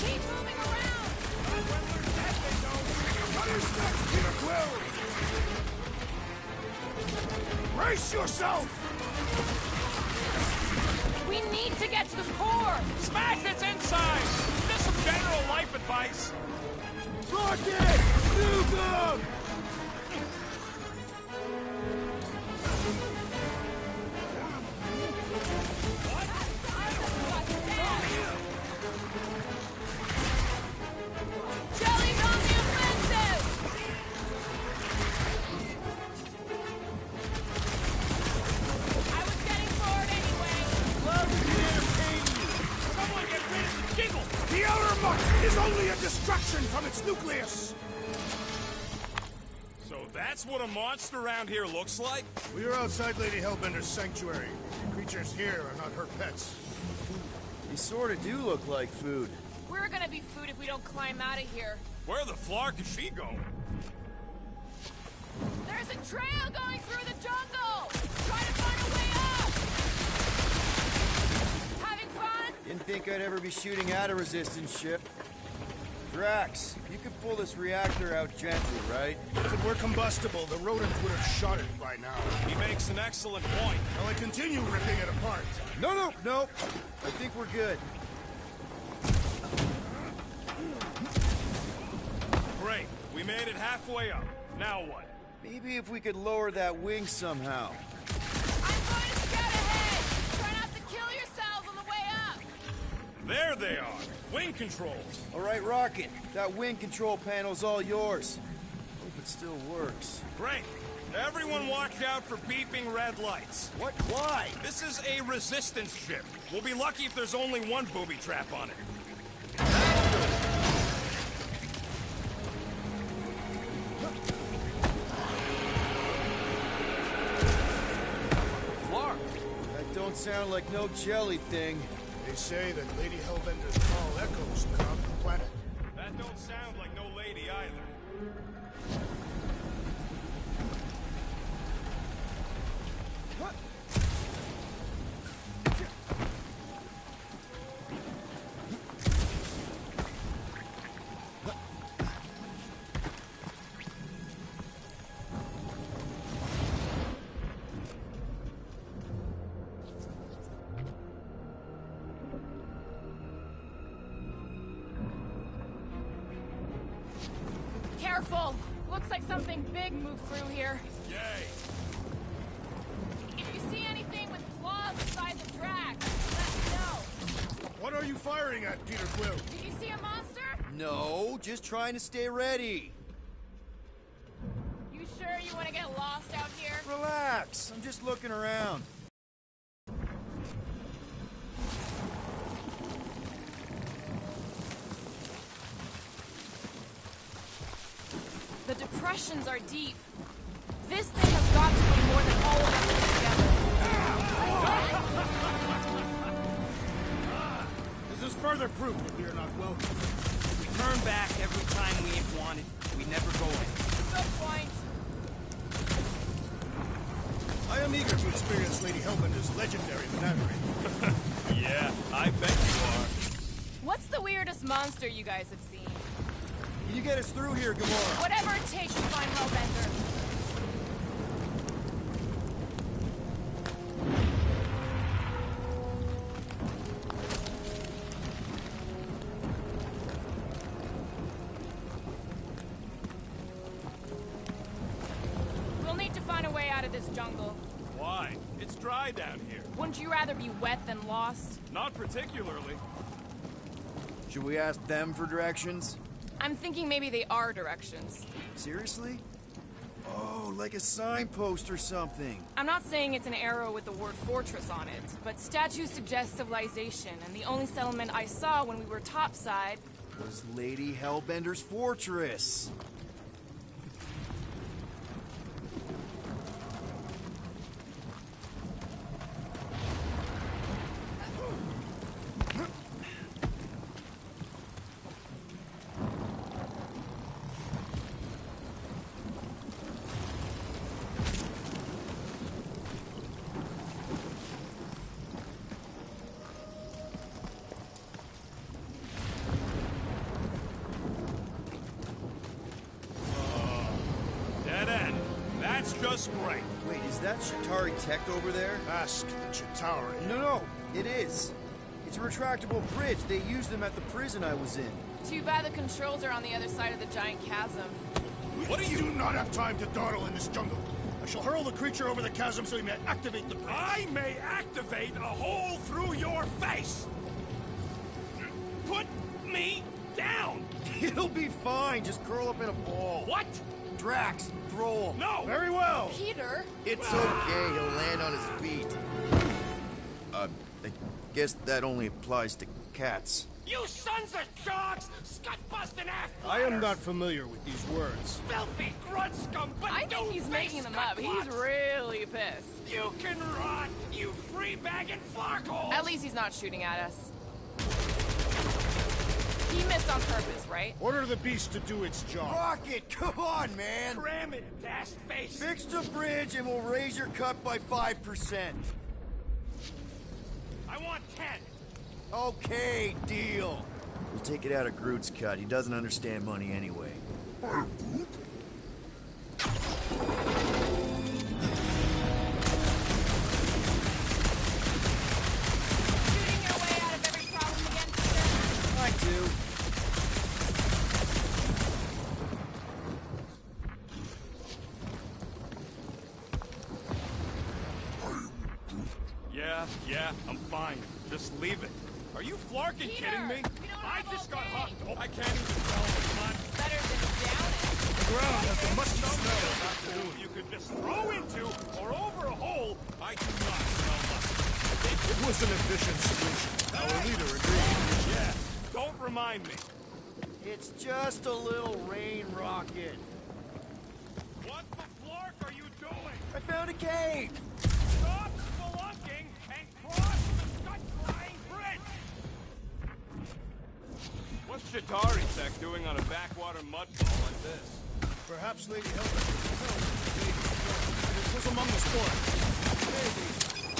Keep moving around! Not when they're dead, they don't! What is next, Peter Quill? Brace yourself! We need to get to the core! Smash its inside! Just some general life advice! Rocket! Nuke them! Jelly's on the offensive! I was getting bored anyway. Glad we can entertain you! Someone get rid of the giggle! The outer muck is only a distraction from its nucleus! So that's what a monster around here looks like? We are outside Lady Hellbender's sanctuary. Creatures here are not her pets. They sort of do look like food. We're gonna be food if we don't climb out of here. Where the flark is she going? There's a trail going through the jungle! Try to find a way up! Having fun? Didn't think I'd ever be shooting at a resistance ship. Drax, you could pull this reactor out gently, right? If it were combustible, the rodents would have shot it by now. He makes an excellent point. Now I continue ripping it apart. No. I think we're good. Great. We made it halfway up. Now what? Maybe if we could lower that wing somehow. I'm going to scout ahead! Try not to kill yourselves on the way up! There they are. Wing controls. All right, Rocket. That wing control panel's all yours. Hope it still works. Great. Everyone watch out for beeping red lights. What? Why? This is a resistance ship. We'll be lucky if there's only one booby trap on it. Flark. That don't sound like no jelly thing. They say that Lady Hellbender's call echoes throughout the planet. That don't sound like no lady either. like something big moved through here. Yay! If you see anything with claws the size of tracks, let me know. What are you firing at, Peter Quill? Did you see a monster? No, just trying to stay ready. You sure you want to get lost out here? Relax, I'm just looking around. The depressions are deep. This thing has got to be more than all of us put together. This is further proof that we are not welcome. We turn back every time we ain't wanted. We never go in. Good point. I am eager to experience Lady Hellbender's legendary menagerie. Yeah, I bet you are. What's the weirdest monster you guys have seen? Can you get us through here, Gamora? Whatever it takes to find Hellbender. We'll need to find a way out of this jungle. Why? It's dry down here. Wouldn't you rather be wet than lost? Not particularly. Should we ask them for directions? I'm thinking maybe they are directions. Seriously? Oh, like a signpost or something. I'm not saying it's an arrow with the word fortress on it, but statues suggest civilization, and the only settlement I saw when we were topside Was Lady Hellbender's fortress. Dead end. That's just great. Wait, is that Chitauri tech over there? Ask the Chitauri. No, it is. It's a retractable bridge. They used them at the prison I was in. Too bad the controls are on the other side of the giant chasm. What do you do not have time to dawdle in this jungle? I shall hurl the creature over the chasm so he may activate the bridge. I may activate a hole through your face. Put me down. It'll be fine. Just curl up in a ball. What? Drax, throw him. No. Very well. Peter? It's okay. He'll land on his feet. I guess that only applies to cats. You sons of dogs! Scut-busting ass! I am not familiar with these words. Filthy grunt scum! But I think he's making them up. He's really pissed. You can rot, you free-bagging flarkholes! At least he's not shooting at us. He missed on purpose, right? Order the beast to do its job. Rocket, come on, man! Cram it, dash face! Fix the bridge and we'll raise your cut by 5%. I want 10! Okay, deal. We'll take it out of Groot's cut. He doesn't understand money anyway. Shooting your way out of every problem again, Peter? I do. Yeah, I'm fine. Just leave it. Are you flarking Peter, kidding me? we don't I have just got okay. hooked. Oh, I can't even tell which one. Better than down it. The ground has the musty smell. You could just throw into or over a hole. I do not smell mustard. It was an efficient solution. Our leader agreed. Yeah, don't remind me. It's just a little rain rocket. What the flark are you doing? I found a cave. Stop spelunking and cross the gut-flying bridge! What's Chitauri Tech doing on a backwater mudball like this? Perhaps Lady Hellbender will know. It was among the spoil. Maybe.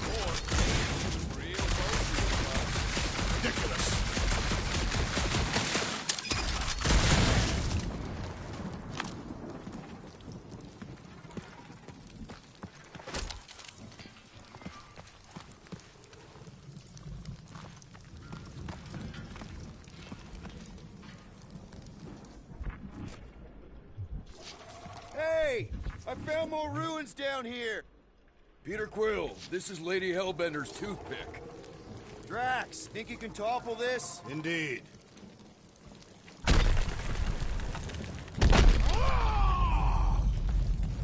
Or maybe real grocery. Ridiculous. I found more ruins down here! Peter Quill, this is Lady Hellbender's toothpick. Drax, think you can topple this? Indeed.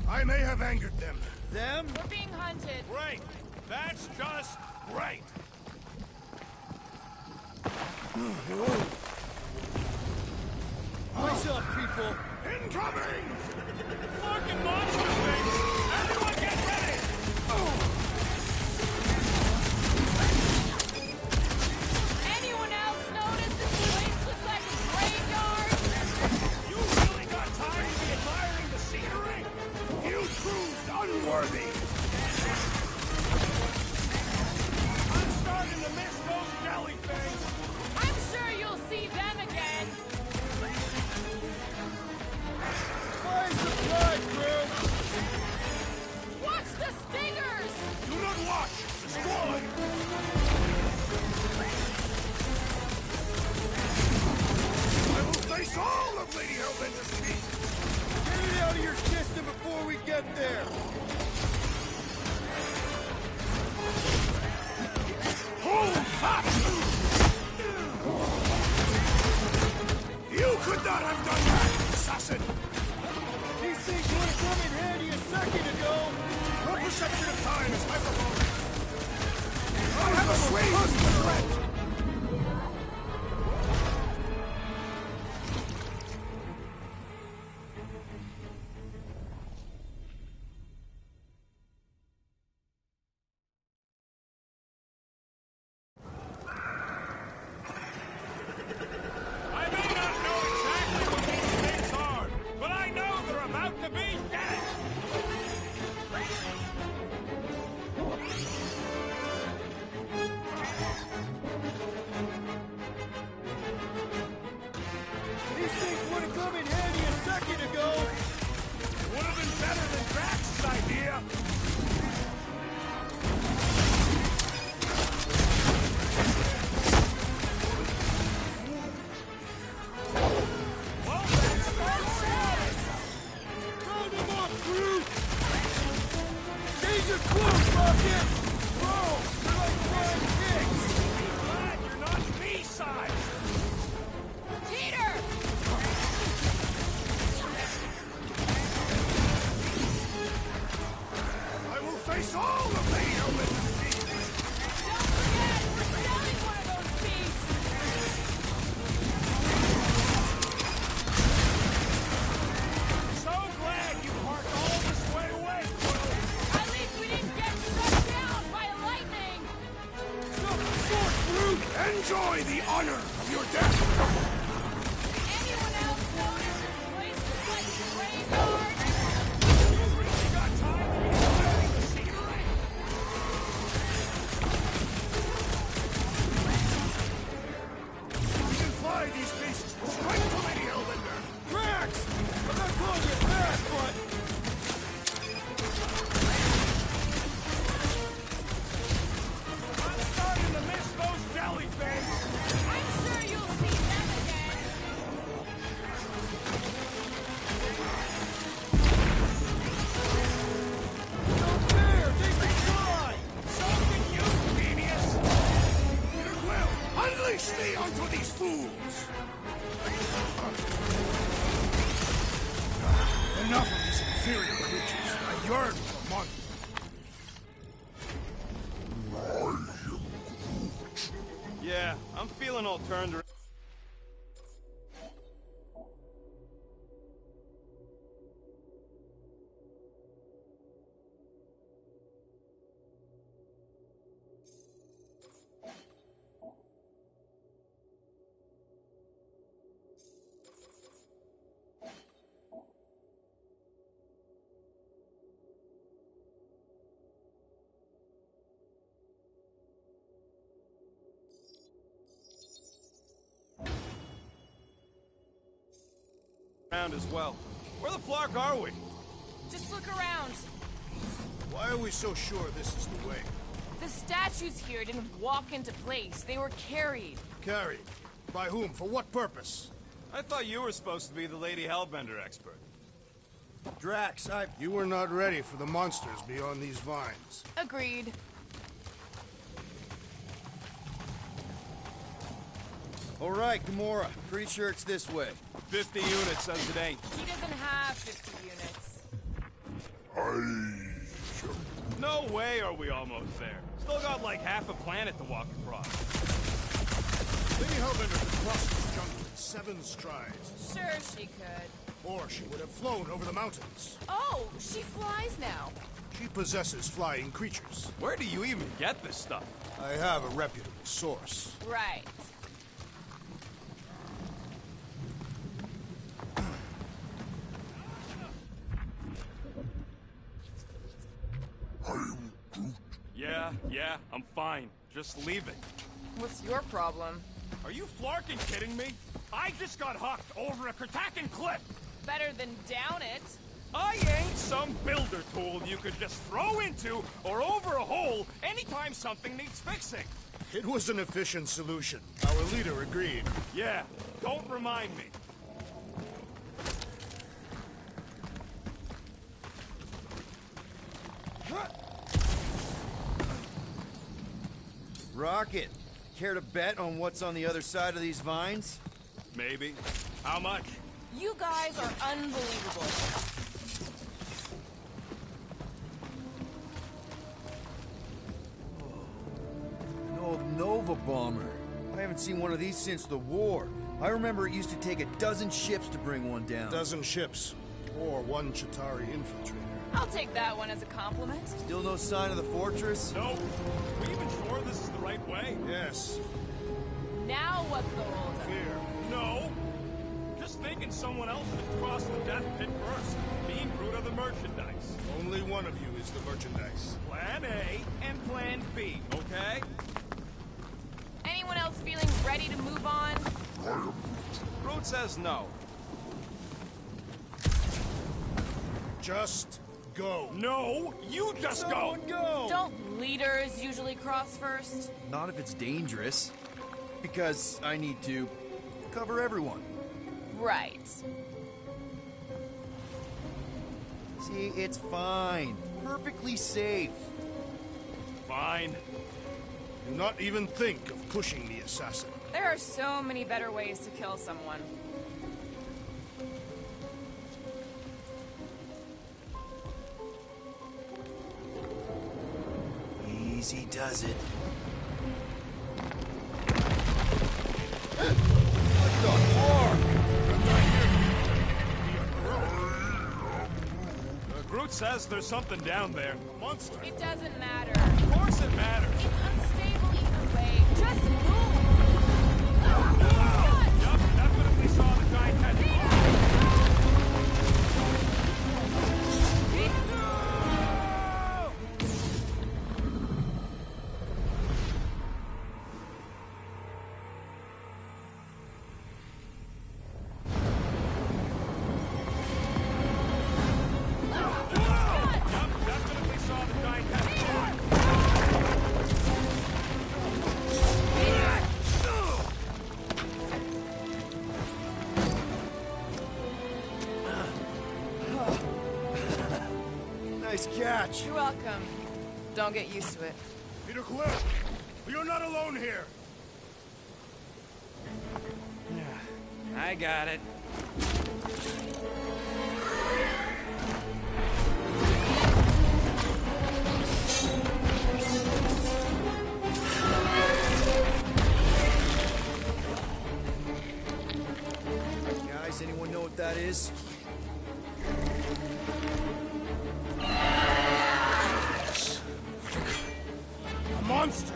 I may have angered them. Them? We're being hunted. Great. That's just great. What's up, people? Incoming! Fucking monster things! Everyone get ready! Anyone else notice this place looks like a graveyard? You really got time to be admiring the scenery? You proved unworthy! I'm starting to miss those jelly things! I'm sure you'll see them again. Where's the blood, bro? Watch the stingers! Do not watch! Destroy! I will face all of Lady Hellbender's feet! Get it out of your system before we get there! Hold fast! You could not have done that, assassin! These things would have come in handy a second ago! Your perception of time is hyperbolic! I have a swing threat! I may not know exactly what these things are, but I know they're about to be dead! These things would have come in handy a second ago! Would have been better than Drax's idea! Well, that's our shot! Round them up, crew! These are close, Rocket! Bro, they're like flying pigs! Glad you're not B-sized! Peter! I will face all of Lady Hellbender's feet! Don't forget, we're selling one of those beasts! So glad you parked all this way away, Quill! At least we didn't get struck down by lightning! Enjoy the honor of your death! Anyone else notice this place looks like a graveyard? You really got time to be admiring the scenery? You can fly these beasts straight to Lady Hellbender! Drax! I'm not calling you back, but... I'm starting to miss those jelly things! I'm sure you'll see them again. Not fair! They can fly! So can you, genius! Peter Quill, unleash me onto these fools! Enough of these inferior creatures. I yearn for money. Yeah, I'm feeling all turned around. As well. Where the flark are we? Just look around. Why are we so sure this is the way? The statues here didn't walk into place. They were carried. Carried? By whom? For what purpose? I thought you were supposed to be the Lady Hellbender expert. Drax, You were not ready for the monsters beyond these vines. Agreed. All right, Gamora. Pretty sure it's this way. 50 units says it ain't. He doesn't have 50 units. No way are we almost there. Still got like half a planet to walk across. Lady Hellbender could cross this jungle in 7 strides. Sure she could. Or she would have flown over the mountains. Oh, she flies now. She possesses flying creatures. Where do you even get this stuff? I have a reputable source. Right. Yeah, I'm fine. Just leave it. What's your problem? Are you flarking kidding me? I just got hucked over a Kratakan cliff! Better than down it. I ain't some builder tool you could just throw into or over a hole anytime something needs fixing. It was an efficient solution. Our leader agreed. Yeah, don't remind me. Rocket, care to bet on what's on the other side of these vines? Maybe. How much? You guys are unbelievable. An old Nova bomber. I haven't seen one of these since the war. I remember it used to take a dozen ships to bring one down. A dozen ships. Or 1 Chitauri infiltrator. I'll take that one as a compliment. Still no sign of the fortress? No. Are we even sure this is the right way? Yes. Now what's the holdup? Fear. No. Just thinking someone else would cross the death pit first. Being brute of the merchandise. Only one of you is the merchandise. Plan A and Plan B, okay? Anyone else feeling ready to move on? Groot says no. Just go. No, you just Someone go! Don't leaders usually cross first? Not if it's dangerous. Because I need to cover everyone. Right. See, it's fine. Perfectly safe. Fine. Do not even think of pushing the assassin. There are so many better ways to kill someone. Easy does it. Groot says there's something down there. Monster. It doesn't matter. Of course it matters. It's unstable either way. Just move! Yup, definitely saw the giant head. Nice catch. You're welcome. Don't get used to it. Peter Quill, you're not alone here. I got it. Guys, anyone know what that is? A monster.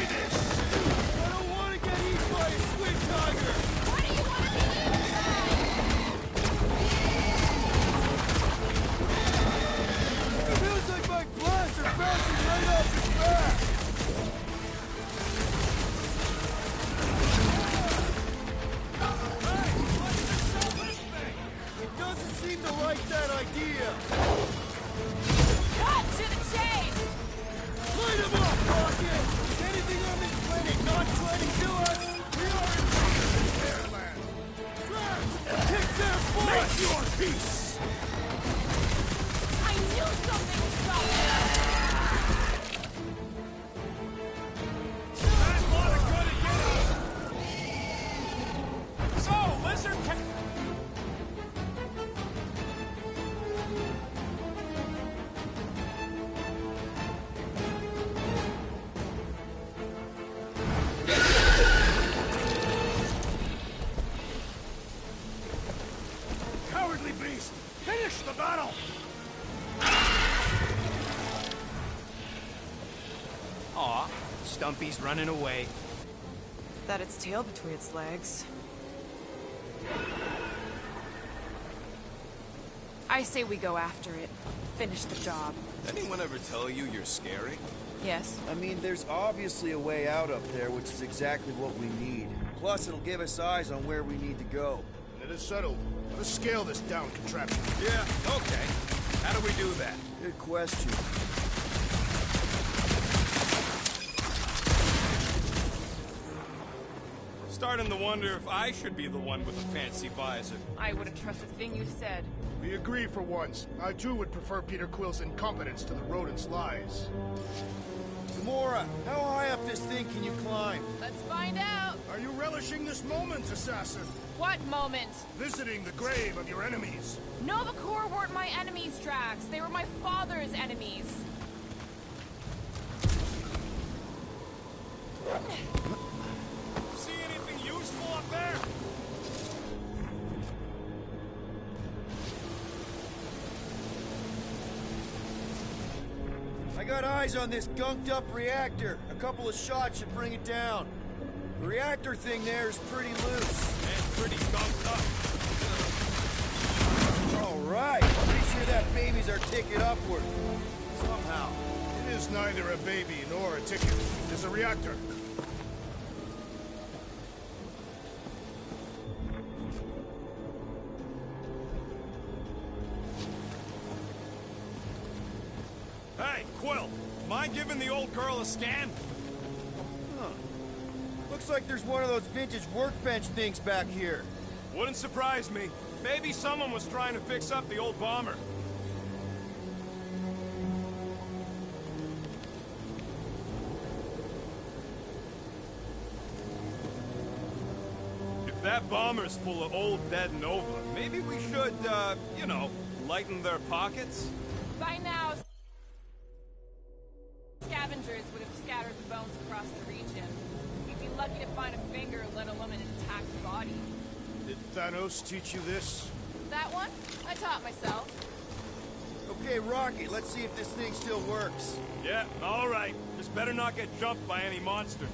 enjoy this! I don't want to get eaten by a squid tiger! Why do you want to be eaten by? It feels like my blasts are bouncing right off his back! He doesn't seem to like that idea! Cut to the chase! Light him up, Rocket! Is anything on this planet not trying to kill us? We are in their land! Trash! Kick their butt! Make your peace! I knew something was wrong there! That lot of good to get us! So, Lizard can... Cowardly beast! Finish the battle! Aw, Stumpy's running away. That its tail between its legs. I say we go after it. Finish the job. Anyone ever tell you you're scary? Yes. I mean, there's obviously a way out up there, which is exactly what we need. Plus, it'll give us eyes on where we need to go. It is settled. Let's scale this down contraption. Yeah, okay. How do we do that? Good question. Starting to wonder if I should be the one with the fancy visor. I wouldn't trust a thing you said. We agree for once. I too would prefer Peter Quill's incompetence to the rodent's lies. Gamora, how high up this thing can you climb? Let's find out. Are you relishing this moment, assassin? What moment? Visiting the grave of your enemies. Nova Corps weren't my enemies, Drax. They were my father's enemies. See anything useful up there? I got eyes on this gunked-up reactor. A couple of shots should bring it down. The reactor thing there is pretty loose. And pretty gunked up. All right. Pretty sure that baby's our ticket upward. Somehow. It is neither a baby nor a ticket. It is a reactor. Hey, Quill, mind giving the old girl a scan? Huh. Looks like there's one of those vintage workbench things back here. Wouldn't surprise me. Maybe someone was trying to fix up the old bomber. If that bomber's full of old dead Nova, maybe we should, you know, lighten their pockets? By now, scavengers would have scattered the bones across the region. We'd be lucky to find a finger, let alone an intact body. Did Thanos teach you this? That one? I taught myself. Okay, Rocky, let's see if this thing still works. Yeah, all right. Just better not get jumped by any monsters.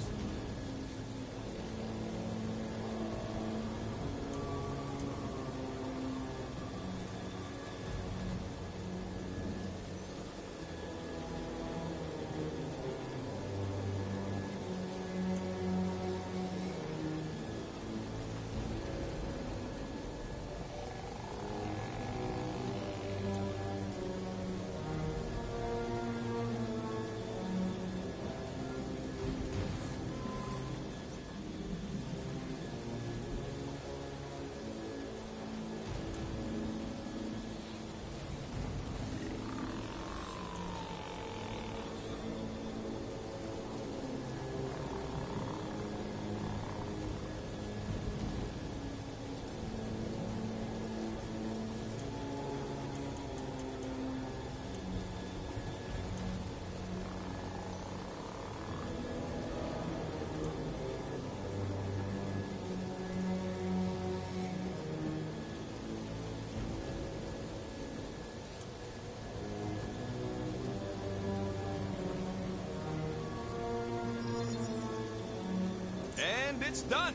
and it's done.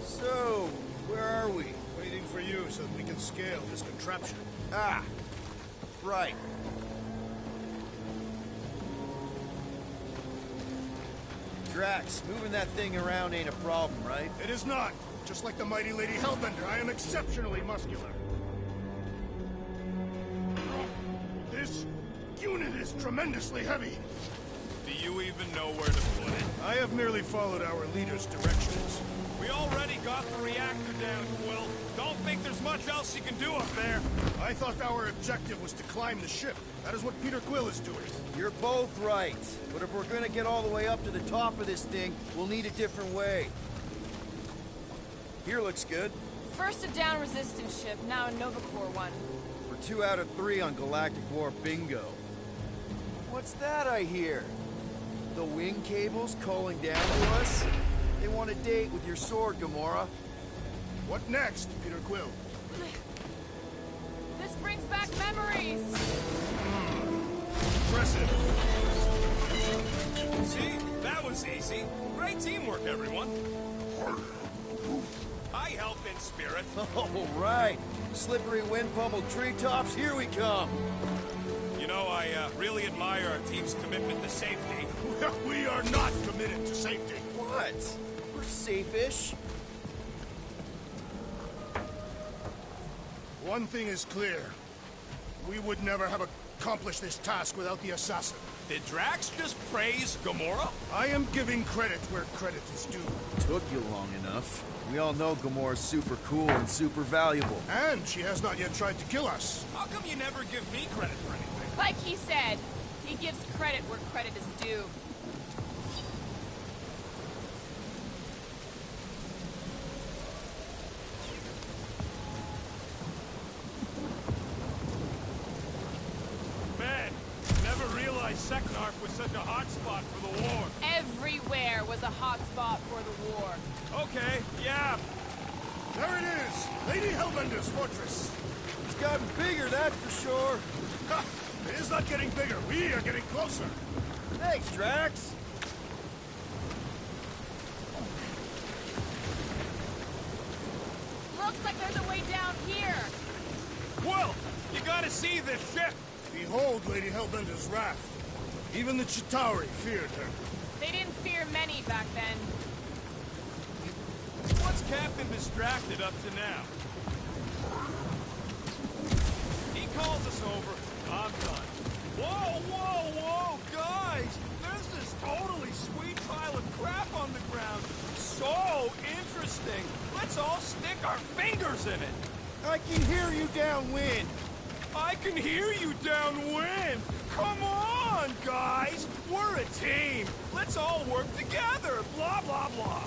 So, where are we? Waiting for you so that we can scale this contraption. Ah, right. Drax, moving that thing around ain't a problem, right? It is not. Just like the mighty Lady Hellbender, I am exceptionally muscular. This unit is tremendously heavy. Do you even know where to put it? I have merely followed our leader's directions. We already got the reactor down, Quill. Don't think there's much else you can do up there. I thought our objective was to climb the ship. That is what Peter Quill is doing. You're both right. But if we're gonna get all the way up to the top of this thing, we'll need a different way. Here looks good. First a down resistance ship, now a Nova Corps one. We're 2 out of 3 on Galactic War bingo. What's that I hear? The wing cables calling down to us? They want a date with your sword, Gamora. What next, Peter Quill? This brings back memories! Impressive. See? That was easy. Great teamwork, everyone. I help in spirit. All right. Slippery wind-pummeled treetops, here we come. You know, I really admire our team's commitment to safety. We are not committed to safety. What? We're safe-ish. One thing is clear. We would never have accomplished this task without the assassin. Did Drax just praise Gamora? I am giving credit where credit is due. Took you long enough. We all know Gamora's super cool and super valuable. And she has not yet tried to kill us. How come you never give me credit for anything? Like he said, he gives credit where credit is due. Man, never realized Seknarf was such a hot spot for the war. Everywhere was a hot spot for the war. Okay, yeah. There it is! Lady Hellbender's fortress! It's gotten bigger, that's for sure. Ha! It is not getting bigger. We are getting closer. Thanks, Drax. Looks like there's a way down here. Quill, you gotta see this ship. Behold Lady Hellbender's wrath. Even the Chitauri feared her. They didn't fear many back then. What's Captain Distracted up to now? He calls us over. I'm done. Whoa, whoa, whoa, guys! There's this totally sweet pile of crap on the ground. So interesting. Let's all stick our fingers in it. I can hear you downwind. I can hear you downwind. Come on, guys. We're a team. Let's all work together. Blah, blah, blah.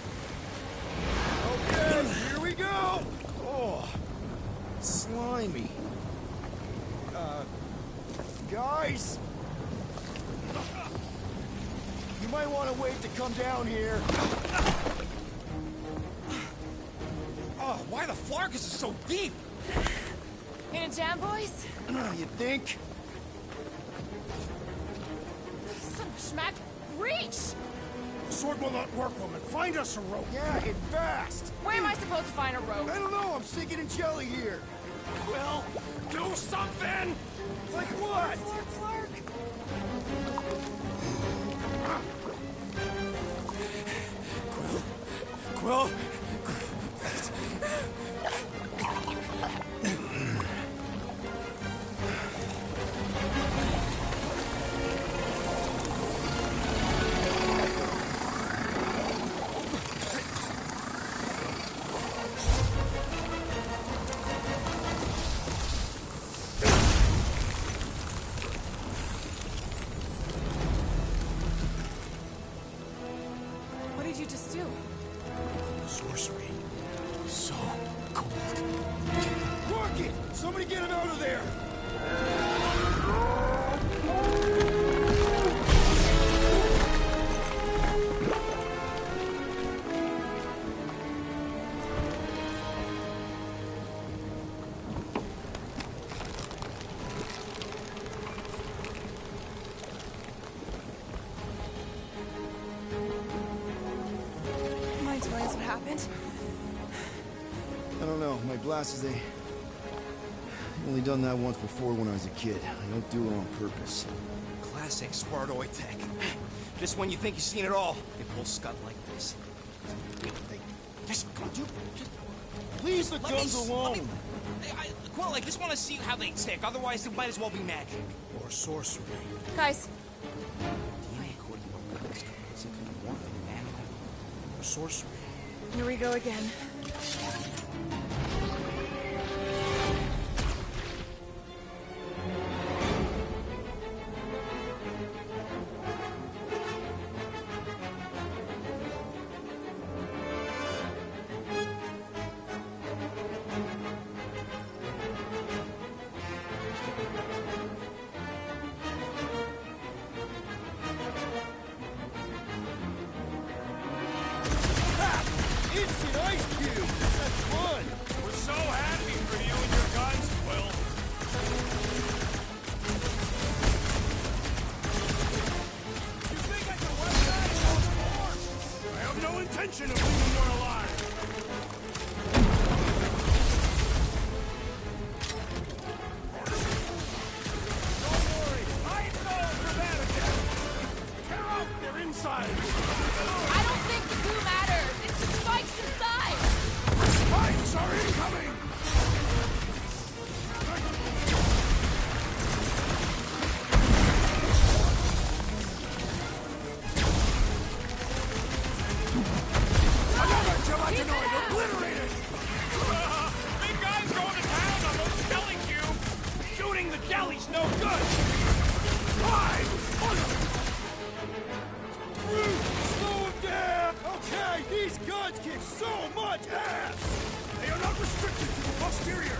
Okay, here we go. Oh, slimy. Guys? You might want to wait to come down here. Oh, why the Flarkus is so deep? In a jam, boys? You think? Son of a schmack, reach! The sword will not work, woman. Find us a rope. Yeah, and fast. Where am I supposed to find a rope? I don't know. I'm sinking in jelly here. Quill, do something! Like what? Flark. Quill? What did you just do? Sorcery. So cold. Rocket! Somebody get him out of there! What happened? I don't know. My glasses, I've only done that once before when I was a kid. I don't do it on purpose. Classic Spartoid tech. Just when you think you've seen it all, they pull scut like this. Just, Leave the guns alone! Quill, I just want to see how they tick. Otherwise, it might as well be magic. Or sorcery. Guys. Or sorcery. Here we go again. Instant ice cube! That's fun! We're so happy for you and your guns, Quill. You think I can weaponize those more? I have no intention of leaving one alive. Don't worry, I ain't falling for that again. Tear out their insides. I don't think the goo matters. It's the spikes inside. Spikes are incoming. Another gelatinoid obliterated! Big guy's going to town on those jelly cubes. Shooting the jelly's no good. Fine! Slow him down! Okay, these guns kick so much ass! They are not restricted to the posterior.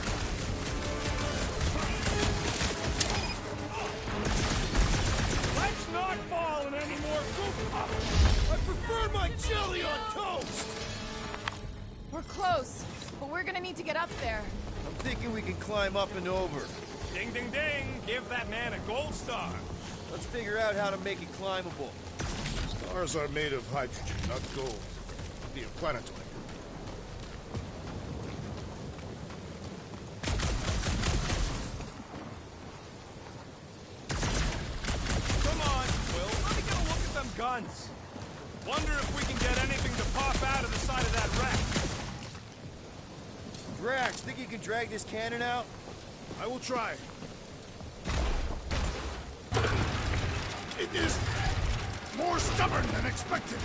Let's not fall in any more goop. I prefer my jelly on toast! We're close, but we're gonna need to get up there. I'm thinking we can climb up and over. Ding, ding, ding. Give that man a gold star. Let's figure out how to make it climbable. Stars are made of hydrogen, not gold. Be a planetoid. Come on, Quill. Let me get a look at them guns. Wonder if we can get anything to pop out of the side of that wreck. Drax, think you can drag this cannon out? I will try. It is more stubborn than expected.